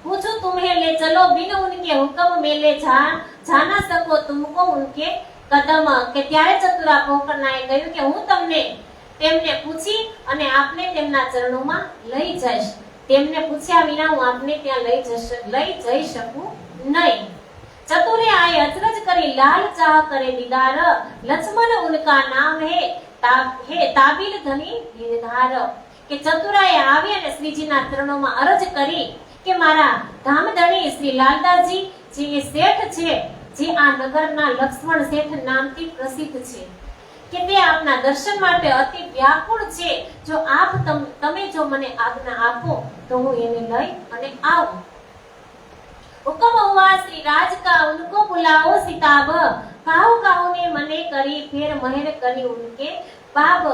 Speaker 2: पूछूं तुम्हें ले चलो, बिन उनके हुक्म में ले जाना सको तुमको उनके कदम. કે ત્યારે ચતુરા પોકરનાએ કહ્યું કે હું તમને તેમને પૂછી અને આપને તેમના ચરણોમાં લઈ જઈશ. તેમને પૂછ્યા વિના હું આપને ત્યાં લઈ જઈ શકું નહીં. चतुरे आए अचरज करी लाल चाह करे दीदार, लक्ष्मण उनका नाम है ताबिल धनी गिरधार. કે ચતુરાએ આવી અને શ્રીજીના ચરણોમાં અરજ કરી કે મારા ધામધણી શ્રી લાલદાસજી જે શેઠ છે, જે આ નગરના લક્ષ્મણ શેઠ નામથી પ્રસિદ્ધ છે, કે તે આપના દર્શન માટે અતિ વ્યાકુળ છે. જો આપ તમે જો મને આજ્ઞા આપો તો હું એને લઈ અને આવું. હુકમ હુઆ શ્રી રાજ કા ઉनको बुलाओ सिताब, काहू काहू ने मने करी फिर महेर करी उनके बाब.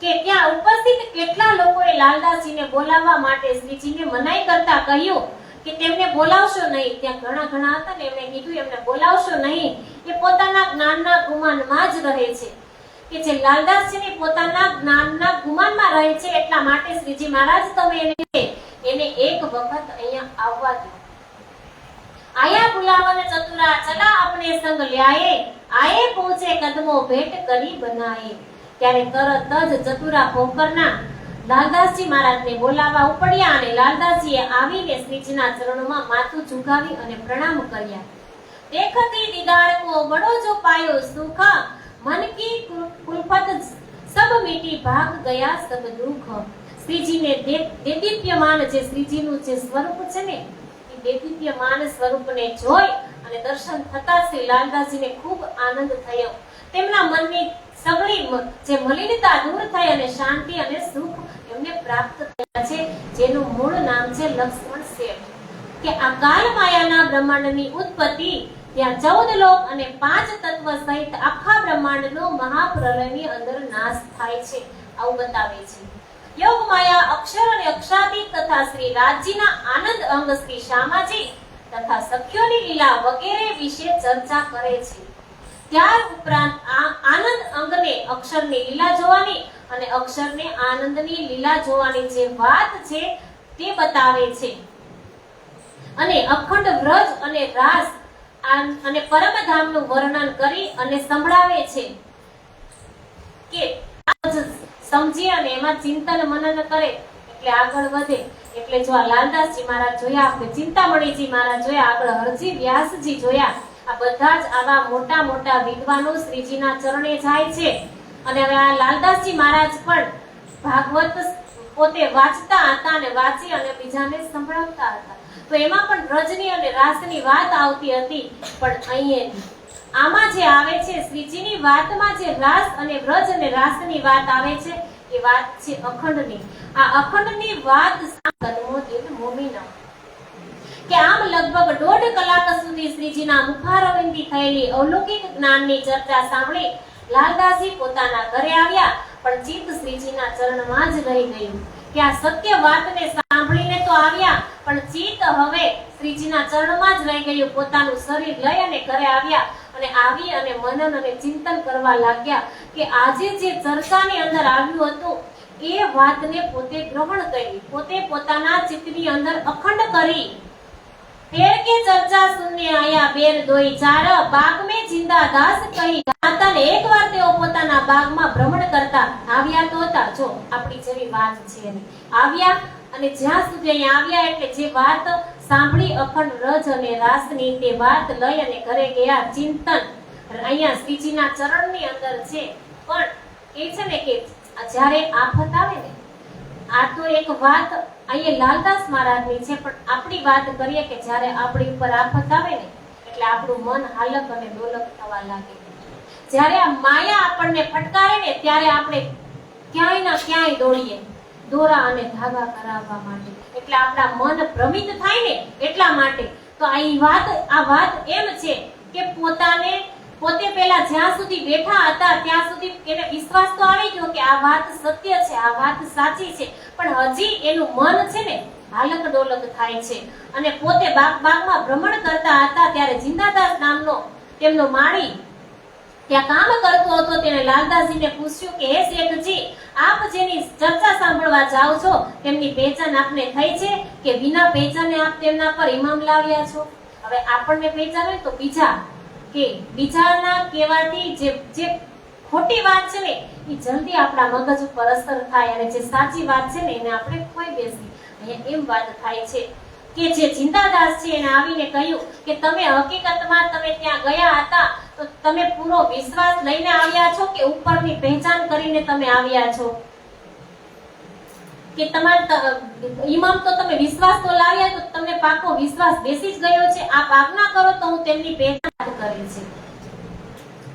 Speaker 2: કે ત્યાં ઉપસ્થિત કેટલા લોકોએ લાલદાસજીને બોલાવવા માટે શ્રીજીને મનાઈ કરતા કહ્યું કે તેમને બોલાવશો નહીં. ત્યાં ઘણા હતા ને એમણે કીધું એમને બોલાવશો નહીં. એ પોતાના જ્ઞાનના ગુમાનમાં જ રહે છે. કે જે લાલદાસજીને પોતાના જ્ઞાનના ગુમાનમાં રહે છે એટલા માટે શ્રીજી મહારાજ તમે એને એક વખત અહીંયા આવવા દો. આયા બુલાવન ચતુરા ચલા अपने संग ल्याए, आए पहुंचे कदमो भेंट करी बनाए. ત્યારે તરત જ ચતુરા પોકરના લાલદાસજી મહારાજને બોલાવવા ઉપડ્યા અને લાલદાસજીએ આવીને શ્રીજીના ચરણોમાં માથું ઝુકાવી અને પ્રણામ કર્યા. देखती दीदार को बड़ो जो पायो सुख, मन की कुलपत सब मिटी भाग गया सब दुख. શ્રીજીને દેદીપ્યમાન જે શ્રીજીનું જે સ્વરૂપ છે ને એ દેદીપ્યમાન સ્વરૂપને જોઈ અને દર્શન થતા શ્રી લાલદાસજીને ખૂબ આનંદ થયો. તેમના મનની સગળી જે મલિનતા દૂર થઈ અને શાંતિ અને સુખ એમને પ્રાપ્ત થયા છે, જેનું મૂળ નામ છે લક્ષ્મણ શેઠ. કે આ કાલ માયાના બ્રહ્માંડની ઉત્પત્તિ, ત્યાં 14 લોક અને 5 તત્વ સહિત આખા બ્રહ્માંડનો મહાપ્રલયની અંદર નાશ થાય છે, આવું બતાવે છે. યોગ માયા અક્ષર અને અક્ષરાતીત તથા શ્રી રાજજીના આનંદ અંગ શ્રી શ્યામાજી તથા સખ્યોની લીલા વગેરે વિશે ચર્ચા કરે છે. ત્યાર ઉપરાંત આનંદ અંગને અક્ષરની લીલા જોવાની અને અક્ષરને આનંદની લીલા જોવાની જે વાત છે તે બતાવે છે. અને અખંડ વ્રજ અને રાસ અને પરમધામનું વર્ણન કરી અને સંભળાવે છે. કે સમજી અને એમાં ચિંતન મનન કરે એટલે આગળ વધે. એટલે જો આ લાલદાસજી મહારાજ જોયા, આપણે ચિંતામણીજી મહારાજ જોયા, આગળ હરજી વ્યાસજી જોયા, આ બધા જ આવા મોટા મોટા વિદ્વાનો શ્રીજીના ચરણે જાય છે. અને હવે આ લાલદાસજી મહારાજ પણ ભાગવત પોતે વાંચતા હતા અને વાંચી અને બીજાને સંભળાવતા હતા. તો એમાં પણ વ્રજની અને રાસની વાત આવતી હતી. પણ અહીં આમાં જે આવે છે શ્રીજીની વાતમાં જે રાસ અને વ્રજ અને રાસની વાત આવે છે એ વાત છે અખંડની. આ અખંડની વાત કે આમ લગભગ 1.5 કલાક સુધી શ્રીજીના મુખારવિંદથી થયેલી અલૌકિક જ્ઞાનની ચર્ચા સાંભળી લાલદાસજી પોતાના ઘરે આવ્યા, પણ ચિત્ત શ્રીજીના ચરણમાં જ રહી ગયું. કે આ સત્ય વાતને સાંભળીને તો આવ્યા, પણ ચિત્ત હવે શ્રીજીના ચરણમાં જ રહી ગયું. પોતાનું શરીર લઈ અને ઘરે આવ્યા અને આવી અને મનન અને ચિંતન કરવા લાગ્યા કે આજે જે ચર્ચાની અંદર આવ્યું હતું એ વાતને પોતે ગ્રહણ કરી, પોતે પોતાના ચિત્તની અંદર અખંડ કરી. પેड़ के चर्चा सुनने आया बेर दोई चार बाग में जिंदा दास कही जाता ने एक વાર તેઓ પોતાના બાગમાં ભ્રમણ કરતા આવ્યા તો હતા. જો આપણી જેવી વાત છે, આવ્યા અને જ્યાં સુધી અહીંયા આવ્યા એટલે જે વાત સાંભળી અખંડ રજ અને રાસની તે વાત લઈ અને ઘરે ગયા. ચિંતન અહીંયા શ્રીજીના ચરણની અંદર છે, પણ એ છે ને કે જ્યારે આફત આવે ને, આ તો એક વાત અહીંયા લાલદાસ મહારાજની છે, પણ આપણી વાત કરીએ કે જ્યારે આપણી ઉપર આફત આવે ને એટલે આપણું મન હાલક અને ડોલક થવા લાગે. જ્યારે આ માયા આપણને ફટકારે ને ત્યારે આપણે ક્યાંય ના ક્યાંય દોડીએ દોરા અને ધાગા કરાવવા માટે, એટલે આપણા મન ભ્રમિત થાય ને એટલા માટે. તો આ વાત એમ છે કે પોતે પેલા જ્યાં સુધી બેઠા હતા ત્યાં સુધી એને વિશ્વાસ તો આવી ગયો કે આ વાત સત્ય છે, આ વાત સાચી છે, પણ હજી એનું મન છે ને હાલક ડોલક થાય છે. અને પોતે બાગમાં ભ્રમણ કરતા હતા ત્યારે જિંદાદાસ નામનો તેમનો માળી ત્યાં કામ કરતો હતો. તેને લાલદાસજીને પૂછ્યું કે હે શેઠજી, આપ જેની ચર્ચા સાંભળવા જાઓ છો તેમની પહેચાન આપને થઈ છે કે વિના પહેચાને આપ તેમના પર ઇમામ લાવ્યા છો? હવે આપણને પહેચાન હોય તો બીજાના કહેવાથી જે ખોટી વાત છે ને એ જલ્દી આપણા મગજ ઉપર અસર થાય અને જે સાચી વાત છે ને એને આપણે ખોઈ બેસી. અહીંયા એમ વાત થાય છે કે જે જિંદાદાસ છે એને આવીને કહ્યું કે તમે હકીકતમાં તમે ત્યાં ગયા હતા તો તમે પૂરો વિશ્વાસ લઈને આવ્યા છો કે ઉપરની પહેચાન કરીને તમે આવ્યા છો? કે તમારા ઇમામ તો તમે વિશ્વાસ તો લાવ્યા તો તમને પાકો વિશ્વાસ બેસી જ ગયો છે. આપ આજ્ઞા કરો તો હું તેમની પહેચાન કરી છે.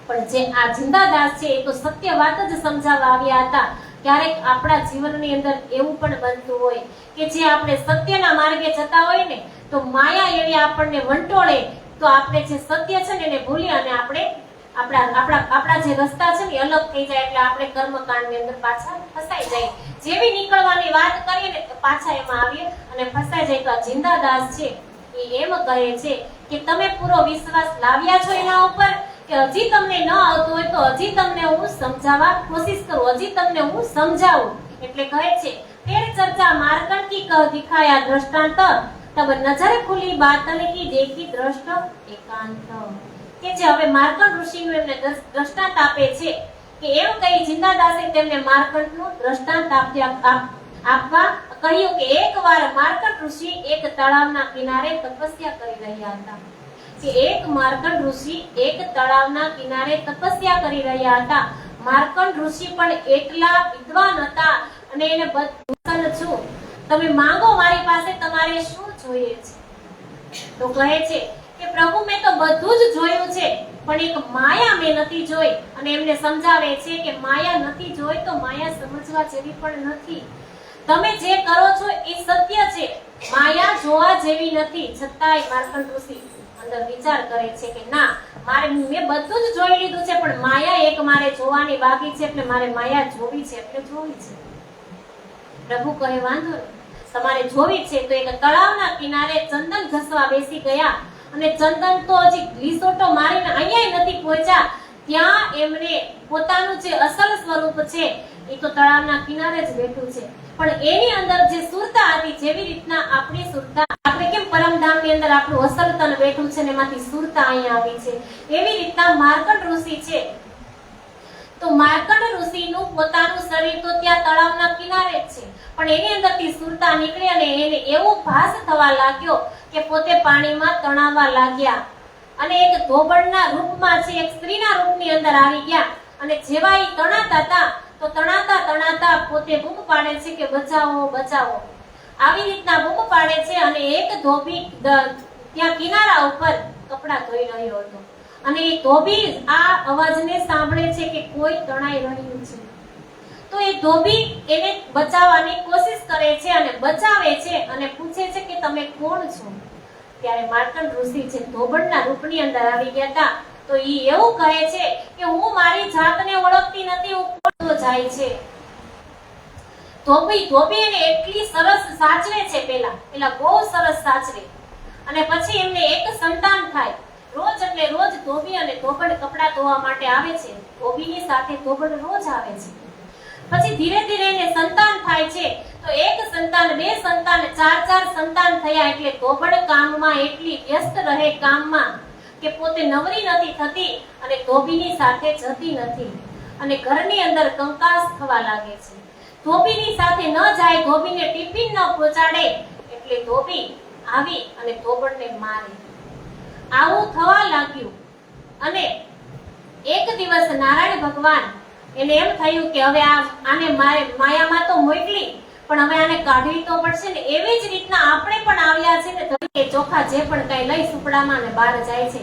Speaker 2: પણ જે આ જિંદાદાસ છે એ તો સત્ય વાત જ સમજાવવા આવ્યા હતા. ક્યારેક આપણા જીવનની અંદર એવું પણ બનતું હોય કે જે આપણે સત્યના માર્ગે જતા હોય ને તો માયા એવી આપણને વંટોળે તો આપણે જે સત્ય છે ને એને ભૂલી અને આપણે આપણા જે રસ્તા છે ને અલગ થઈ જાય, એટલે આપણે કર્મકાંડની અંદર પાછા ફસાઈ જાય. જેવી નીકળવાની વાત કરીએ ને તો પાછા એમાં આવીએ અને ફસાઈ જાય. તો આ જિંદાદાસ છે એ એમ કહે છે કે તમે પૂરો વિશ્વાસ લાવ્યા છો એના ઉપર કે હજી તમને ન આવતું હોય તો હજી તમને હું સમજાવવા કોશિશ કરું, હજી તમને હું સમજાવું. એટલે કહે છે તેર ચર્ચા માર્કંડ કી કહ દિખાયા દ્રષ્ટાંત તબ નજર ખુલી બાતન કી દેખી દ્રષ્ટ એકાંત. કે જે હવે માર્કંડ ઋષિનું એમને દ્રષ્ટાંત આપે છે કે એમ કહી જિંદાદાસે તેમને માર્કંડનું દ્રષ્ટાંત આપવા કહ્યું કે એકવાર માર્કંડ ઋષિ એક તળાવના કિનારે તપસ્યા કરી રહ્યા હતા. કે એક માર્કંડ ઋષિ એક તળાવના કિનારે તપસ્યા કરી રહ્યા હતા. માર્કંડ ઋષિ પણ એટલા વિદ્વાન હતા અને એને બધું છું, તમે માંગો મારી પાસે તમારે શું જોઈએ છે? તો કહે છે કે પ્રભુ મેં તો બધું જ જોયું છે પણ એક માયા મેં નથી જોઈ. અને એમને સમજાવે છે કે માયા નથી જોઈ તો માયા સમજવા જેવી પણ નથી. તમે જે કરો છો એ સત્ય છે, માયા જોવા જેવી નથી. છતાંય માર્કંડ ઋષિ અંદર વિચાર કરે છે કે ના, મેં બધું જ જોઈ લીધું છે પણ માયા એક મારે જોવાની બાકી છે, એટલે મારે માયા જોવી છે, એટલે જોવી છે. પ્રભુ કહે વાંધો નહીં, તમારે જોવી છે. તો એક તળાવના કિનારે ચંદન ઘસવા બેસી ગયા અને ચંદન તો હજી લીસોટો મારીને અહીંયા નથી પહોંચ્યા ત્યાં એમને પોતાનું જે અસલ સ્વરૂપ છે એ તો તળાવના કિનારે જ બેઠું છે, પણ એની અંદર જે સુરતા હતી, જેવી રીતના આપણી સુરતા, આપણે કેમ પરમધામની અંદર આપણું અસલ તન બેઠું છે ને એમાંથી સુરતા અહીંયા આવી છે, એવી રીતના માર્કંડ ઋષિ છે. તો માર્કંડ ઋષિનું પોતાનું શરીર તો ત્યાં તળાવના કિનારે જ છે, પણ એની અંદરથી સુરતા નીકળી અને એને એવો ભાસ થવા લાગ્યો કે પોતે પાણીમાં તણાવવા લાગ્યા અને એક ધોબણના રૂપમાં છે, એક સ્ત્રીના રૂપની અંદર આવી ગયા. અને જેવા એ તણાતા હતા તો તણાતા પોતે બૂમ પાડે છે કે બચાવો બચાવો, આવી રીતના બૂમ પાડે છે. અને એક ધોબી ત્યાં કિનારા ઉપર કપડા ધોઈ રહ્યો હતો અને એ ધોબી આ અવાજને સાંભળે છે કે કોઈ તણાઈ રહ્યું છે. તો એ ધોબી એને બચાવવાની કોશિશ કરે છે અને બચાવે છે અને પૂછે છે કે તમે કોણ છો? ત્યારે માર્કંડ ઋષિ છે ધોબણના રૂપની અંદર આવી ગયા હતા. તો ઈ એવું કહે છે કે હું મારી જાતને ઓળખતી નથી, હું કોણ જાય છે. ધોબી એને એટલી સરસ સાચવે છે, પેલા બહુ સરસ સાચવે, અને પછી એમને એક સંતાન થાય. રોજ એટલે રોજ ધોબી અને ધોબડ કપડા ધોવા માટે આવે છે. ધોબીની સાથે ધોબડ રોજ આવે છે. પછી ધીરે ધીરે એને સંતાન થાય છે. તો એક સંતાન, બે સંતાન, ચાર સંતાન થયા. એટલે ધોબડ કામમાં એટલી વ્યસ્ત રહે કામમાં કે પોતે નવરી નથી થતી અને ધોબીની સાથે જતી નથી, અને ઘરની અંદર કંકાસ થવા લાગે છે. ધોબીની સાથે ન જાય, ધોબીને ટિફિન ન પહોંચાડે એટલે ધોબી આવી અને ધોબડને મારે. આવું થવા લાગ્યું. અને એક દિવસ નારાયણ ભગવાન, એને એમ થયું કે હવે આને માયામાં તો મોકલી, પણ હવે આને કાઢવી તો પડશે ને. એવી જ રીતના આપણે પણ આવ્યા છે ને, ચોખા જે પણ કઈ લઈ સુપડામાં ને બહાર જાય છે.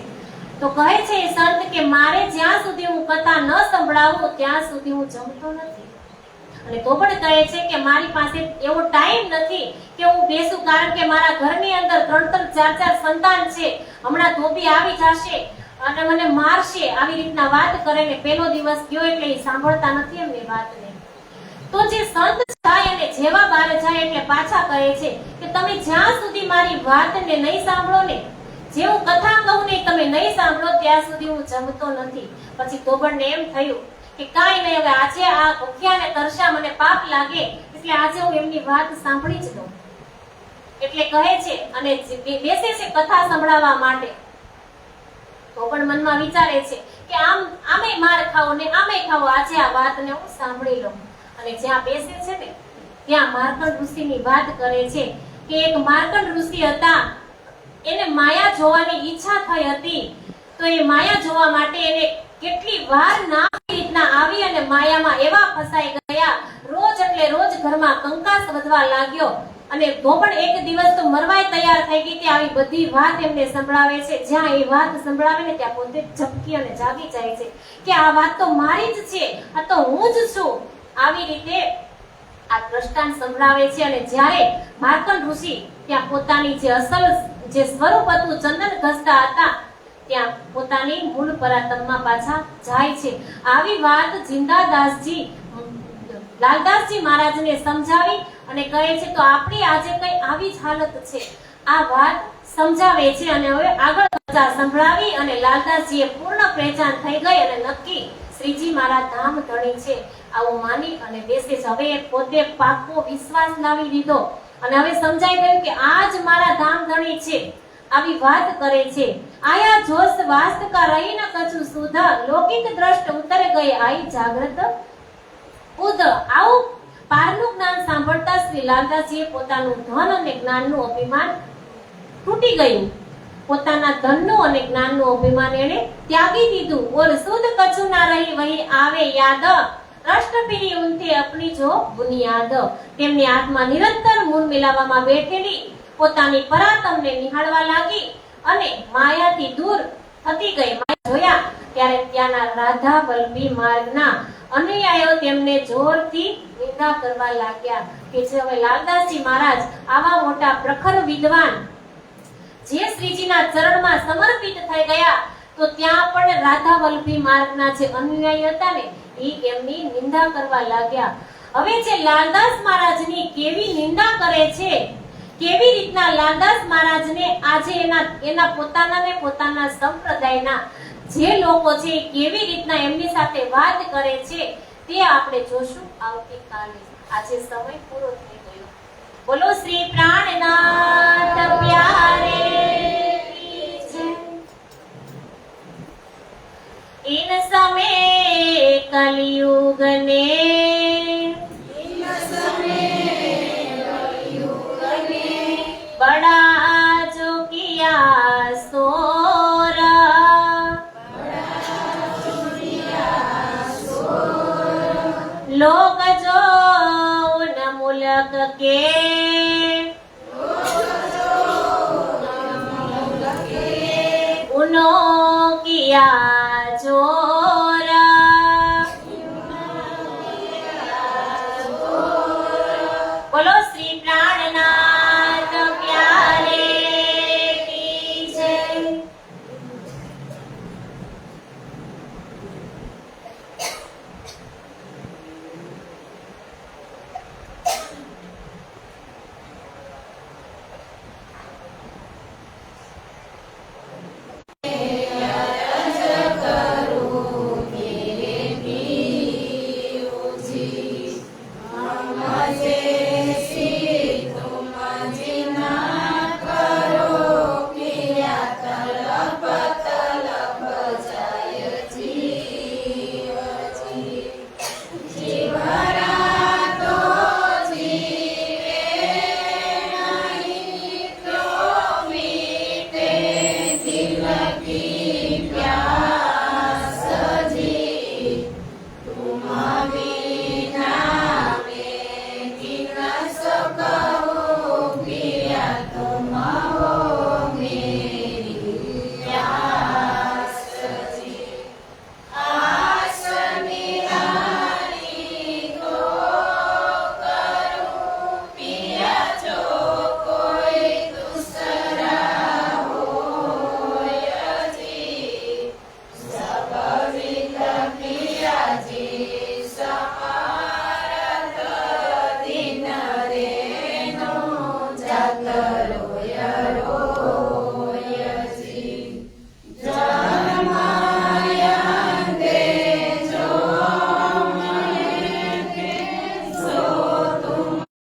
Speaker 2: તો કહે છે સંત કે મારે જ્યાં સુધી હું કથા ન સંભળાવું ત્યાં સુધી હું જમતો નથી. અને ધોબડ કહે છે કે મારી પાસે એવો ટાઈમ નથી કે હું બેસું, કારણ કે મારા ઘરની અંદર 3-3, 4-4 સંતાન છે. હમણાં ધોબી આવી જશે અને મને મારશે. આવી રીતના વાત કરે ને પેલો દિવસ ગયો એટલે એ સાંભળતા નથી એમની વાતને. તો જે સંત થાય અને જેવા બહાર જાય એટલે પાછા કહે છે કે તમે જ્યાં સુધી મારી વાતને નહીં સાંભળો ને, જે હું કથા કહું ને તમે નહીં સાંભળો ત્યાં સુધી હું જમતો નથી. પછી ધોબડને એમ થયું કે કાંઈ નહીં, હવે આજે આ ભૂખ્યા ને તરસ્યા મને પાપ લાગે, એટલે આજે હું એમની વાત સાંભળી જ લઉં. એટલે કહે છે અને બેસે છે કથા સંભળાવવા માટે. ધોબડ મનમાં વિચારે છે કે આમે માર ખાવો ને આમે ખાવો, આજે આ વાતને હું સાંભળી લઉં. અને જ્યાં બેસે છે ને ત્યાં માર્કંડ ઋષિની વાત કરે છે કે એક માર્કંડ ઋષિ હતા, એને માયા જોવાની ઈચ્છા થઈ હતી. તો એ માયા જોવા માટે એને કેટલી વાર ના રીતના આવી અને માયામાં એવા ફસાઈ ગયા. રોજ એટલે રોજ ઘરમાં કંકાસ વધવા લાગ્યો. અને ધોબડ એક દિવસ તો મરવાય તૈયાર થઈ ગઈ. આવી બધી વાત એમને સંભળાવે છે. જ્યાં એ વાત સંભળાવે ને ત્યાં પોતે ઝબકી અને જાગી જાય છે કે આ વાત તો મારી જ છે, આ તો હું જ છું. આવી રીતે આ દ્રષ્ટાંત સંભળાવે છે. અને જ્યારે માર્કંડ ઋષિ ત્યાં પોતાની જે અસલ જે સ્વરૂપ હતું, ચંદન ઘસતા હતા, ત્યાં પોતાની મૂળ પરાતમમાં પાછા જાય છે. આવી વાત જિંદાદાસજી લાલદાસજી મહારાજને સમજાવી અને કહે છે તો આપણી આજે કઈ આવી જ હાલત છે. આ વાત સમજાવે છે અને હવે આગળ કથા સંભળાવી અને લાલદાસજીએ પૂર્ણ પહેચાન થઈ ગઈ અને નક્કી શ્રીજી મારા ધામ ધણી છે આવું માની અને બેસે છે. હવે પોતે પાકો વિશ્વાસ લાવી લીધો અને હવે સમજાઈ ગયું કે આજ મારા ધામ ધણી છે. આવી વાત કરે છે. આયા જોશ વાસ્તકા રહી ન કછુ સુધ, લૌકિક દ્રષ્ટ ઉતર ગઈ આઈ જાગ્રત ઉદ. આવું પારનું જ્ઞાન સાંભળતા શ્રી લાલદાસજીએ પોતાનું ધન અને જ્ઞાનનું અભિમાન તૂટી ગયું. પોતાના ધનનું અને જ્ઞાનનું અભિમાન એને ત્યાગી દીધું. ઓર સુધ કછુ ના રહી વહી આવે યાદ, રાષ્ટ્રપીની ઉનથી અપની જો બુનિયાદ. તેમની આત્મા નિરંતર મૂળ મિલાવવામાં બેઠેલી પોતાની પરાતમને નિહાળવા લાગી અને માયાથી દૂર થતી ગઈ. માયા જોયા ત્યારે ત્યાંના રાધા વલ્લભી માર્ગના અનુયાયીઓ તેમને જોરથી નિંદા કરવા લાગ્યા કે જે હવે લાલદાસજી મહારાજ આવા મોટા પ્રખર વિદ્વાન જે શ્રીજીના ચરણમાં સમર્પિત થઈ ગયા, તો ત્યાં પણ રાધા વલ્લભી માર્ગના જે અનુયાયી હતા ને એ એમની નિંદા કરવા લાગ્યા. હવે જે લાલદાસ મહારાજની કેવી નિંદા કરે છે, કેવી રીતના લાલદાસ મહારાજને આજે એના પોતાના સંપ્રદાયના જે લોકો છે કેવી રીતના એમની સાથે વાત કરે છે તે આપણે જોશું આવતીકાલે. આજે સમય પૂરો થઈ ગયો. બોલો શ્રી પ્રાણનાથ પ્યારે કી જય. इन समय कलयुग ने बड़ा जो किया सोरा, लोग जो उन मुल्क के उनो किया जोरा. बोलो श्री प्राणनाथ प्यारे की जय.
Speaker 1: કી